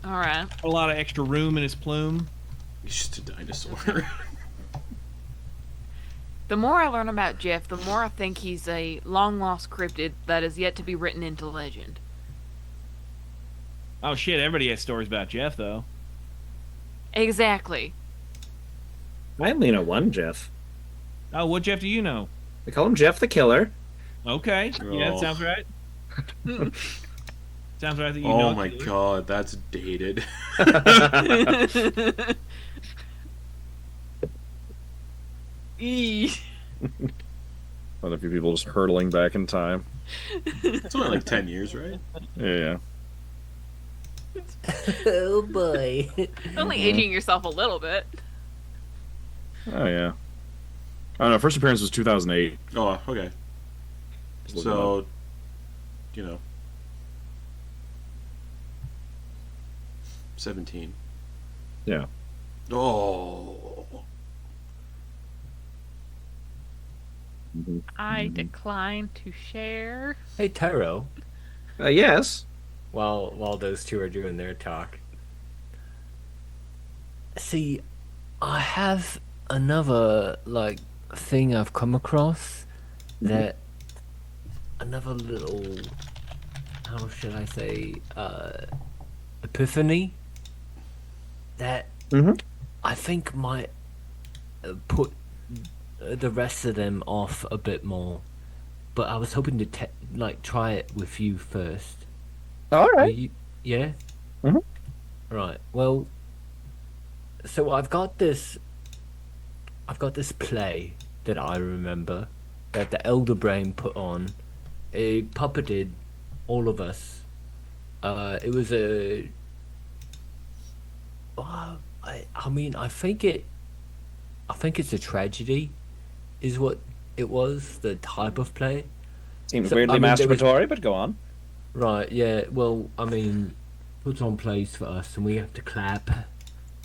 All right. A lot of extra room in his plume. He's just a dinosaur. The more I learn about Jeff, the more I think he's a long-lost cryptid that is yet to be written into legend. Oh shit! Everybody has stories about Jeff, though. Exactly. I only know one Jeff. Oh, what Jeff do you know? They call him Jeff the Killer. Okay, yeah, that Oh. sounds right. Sounds right that you know. Oh my god, that's dated. Quite a few people just hurtling back in time. It's only like 10 years, right? Yeah. Oh boy. Only aging yourself a little bit. Oh yeah. I don't know. First appearance was 2008. Oh, okay. Just looking So, up. you know, 17. Yeah. Oh, I decline to share. Hey, Tero. Yes. While those two are doing their talk. See, I have another like thing I've come across that another little, how should I say, epiphany that Mhm. I think might put the rest of them off a bit more. But I was hoping to try it with you first. All Are right. you, yeah? Mhm. Right. Well, so I've got this play that I remember that the Elder Brain put on. It puppeted all of us. It was a. I mean, I think it's a tragedy, is what it was. The type of play. Seems So, weirdly I mean, there was- masturbatory, but go on. Right. Yeah. Well, I mean, puts on plays for us, and we have to clap.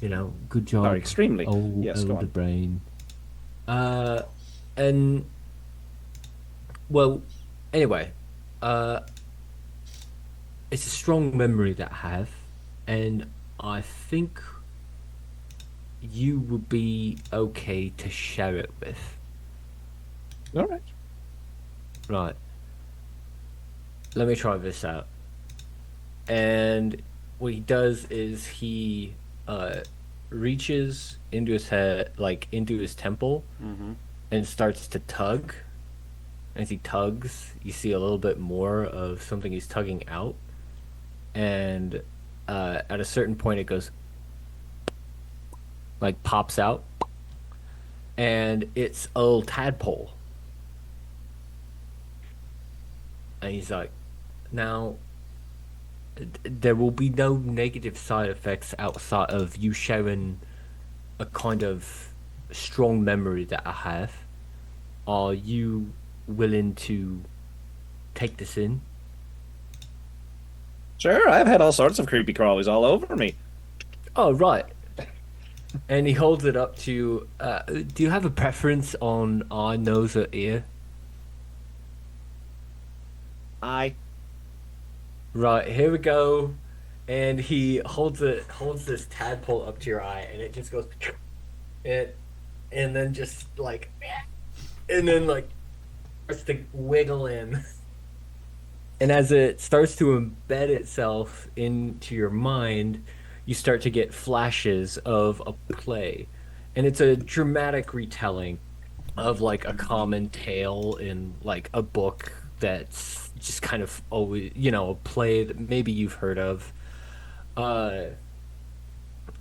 You know, good job. Sorry, extremely. Oh, Yes, go Elder on. Brain. And well, anyway, it's a strong memory that I have, and I think you would be okay to share it with. All right. Right. Let me try this out. And what he does is he reaches into his head, like into his temple, and starts to tug. As he tugs, you see a little bit more of something he's tugging out. And at a certain point, it goes, like, pops out. And it's a little tadpole. And he's like, now, there will be no negative side effects outside of you sharing a kind of strong memory that I have. Are you willing to take this in? Sure, I've had all sorts of creepy crawlies all over me. Oh, right. And he holds it up to. Do you have a preference on eye, nose, or ear? I. Right, here we go. And he holds this tadpole up to your eye, and it just goes, and then just like, and then like starts to wiggle in. And as it starts to embed itself into your mind, you start to get flashes of a play. And it's a dramatic retelling of like a common tale in like a book that's just kind of always, a play that maybe you've heard of.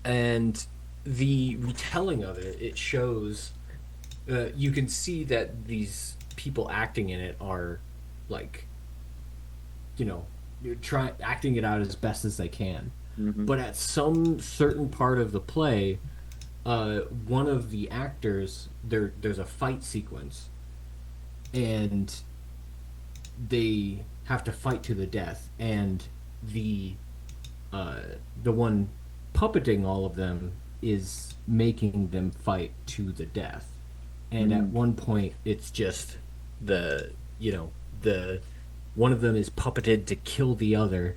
And the retelling of it, it shows, you can see that these people acting in it are like, you're acting it out as best as they can. But at some certain part of the play, one of the actors, there's a fight sequence, and they have to fight to the death, and the one puppeting all of them is making them fight to the death. And at one point, it's just the one of them is puppeted to kill the other,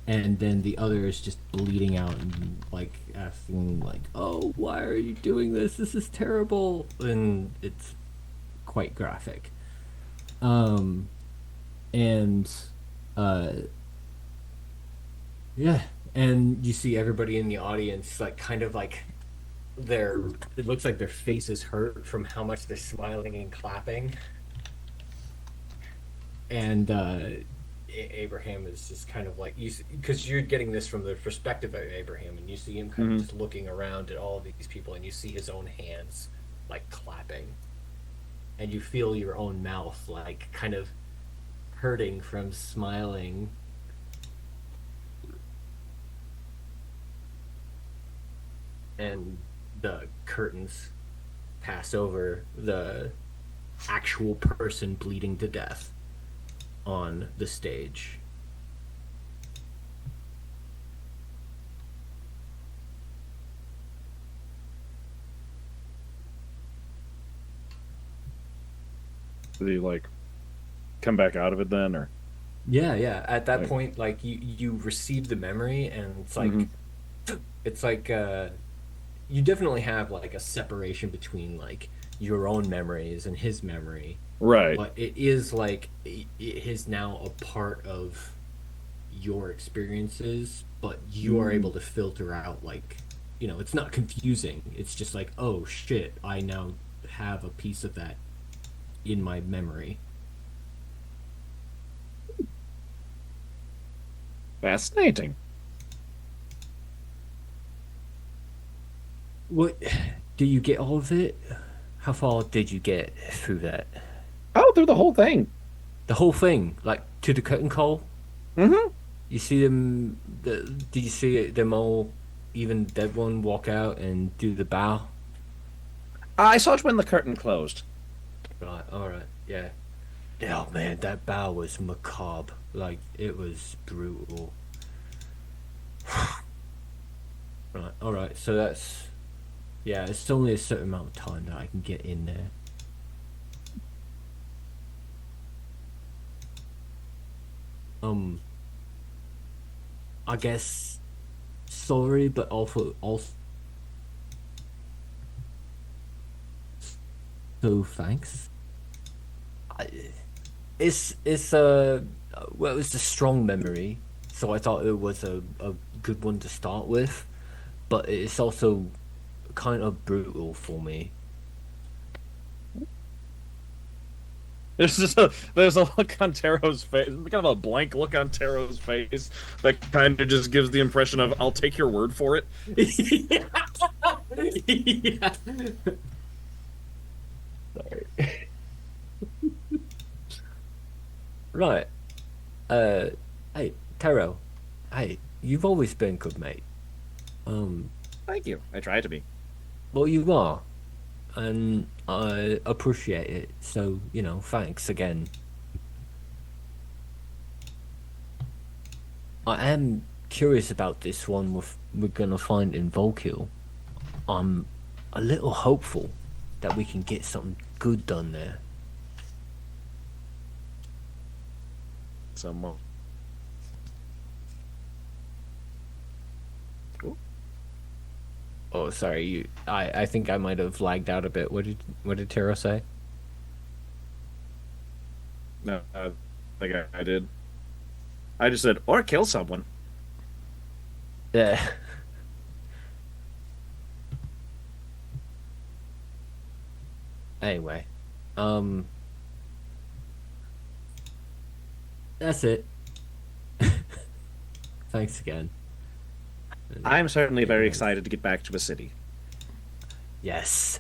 and then the other is just bleeding out and like asking like, "Oh, why are you doing this? This is terrible." And it's quite graphic. And yeah, and you see everybody in the audience like kind of like it looks like their faces hurt from how much they're smiling and clapping. And Abraham is just kind of like, because you're getting this from the perspective of Abraham, and you see him kind of just looking around at all of these people, and you see his own hands like clapping, and you feel your own mouth like kind of hurting from smiling. And the curtains pass over the actual person bleeding to death on the stage. Did he like come back out of it then, or? Yeah. At that Right. point, like you receive the memory, and it's like Mhm. it's like you definitely have like a separation between like your own memories and his memory, Right. but it is like it is now a part of your experiences, but you are able to filter out like it's not confusing. It's just like, oh shit, I now have a piece of that in my memory. Fascinating. What do you get all of it? How far did you get through that? Oh, through the whole thing. The whole thing, like to the curtain call? Mm-hmm. You see them? Did you see them all, even dead one, walk out and do the bow? I saw it when the curtain closed. Right. All right. Yeah. Oh man, that bow was macabre. Like it was brutal. Right. All right. So that's it's only a certain amount of time that I can get in there. I guess sorry, but also thanks. It's well, it's a strong memory, so I thought it was a good one to start with, but it's also kind of brutal for me. There's a look on Tero's face, kind of a blank look on Tero's face that kind of just gives the impression of I'll take your word for it. Yeah. Sorry. Right. Hey, Tero. Hey, you've always been good, mate. Thank you. I try to be. Well, you are, and I appreciate it. So, thanks again. I am curious about this one we're gonna find in Volkill. I'm a little hopeful that we can get something good done there. Some Oh, sorry. I think I might have lagged out a bit. What did Tero say? no, I think I did. I just said or kill someone. Yeah. Anyway, that's it. Thanks again. I'm certainly very excited to get back to a city. Yes.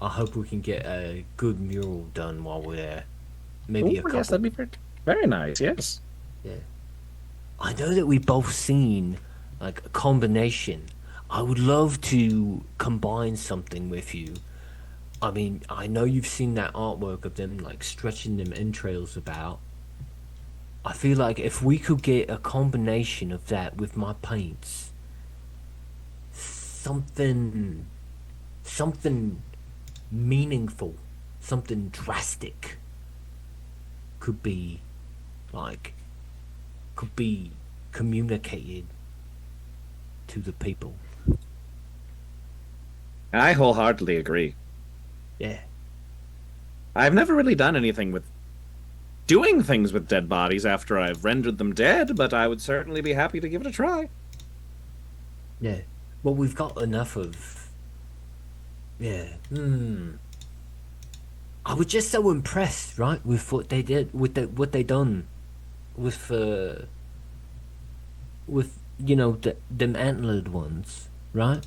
I hope we can get a good mural done while we're there. Maybe a Ooh, couple. yes, that'd be very, very nice. Yes. Yeah. I know that we both seen like a combination. I would love to combine something with you. I mean, I know you've seen that artwork of them like stretching them entrails about. I feel like if we could get a combination of that with my paints, something meaningful, something drastic could be communicated to the people. I wholeheartedly agree. Yeah. I've never really done anything with doing things with dead bodies after I've rendered them dead, but I would certainly be happy to give it a try. Yeah. Well, we've got enough of. Yeah. I was just so impressed, right, with what they did, with what they done, with them antlered ones, right?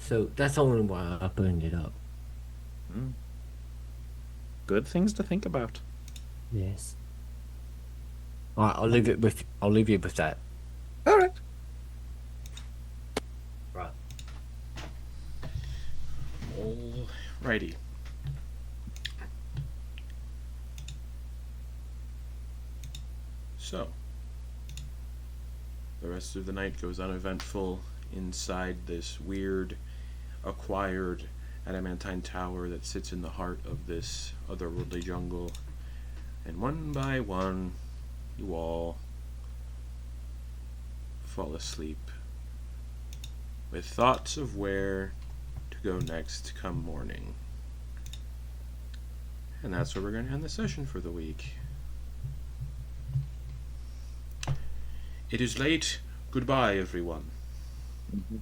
So that's only why I burned it up. Good things to think about. Yes. All right, I'll leave you with that. All right. Right. Righty. So, the rest of the night goes uneventful inside this weird, acquired adamantine tower that sits in the heart of this otherworldly jungle. And one by one, you all fall asleep with thoughts of where to go next come morning. And that's where we're going to end the session for the week. It is late. Goodbye, everyone. Mhm.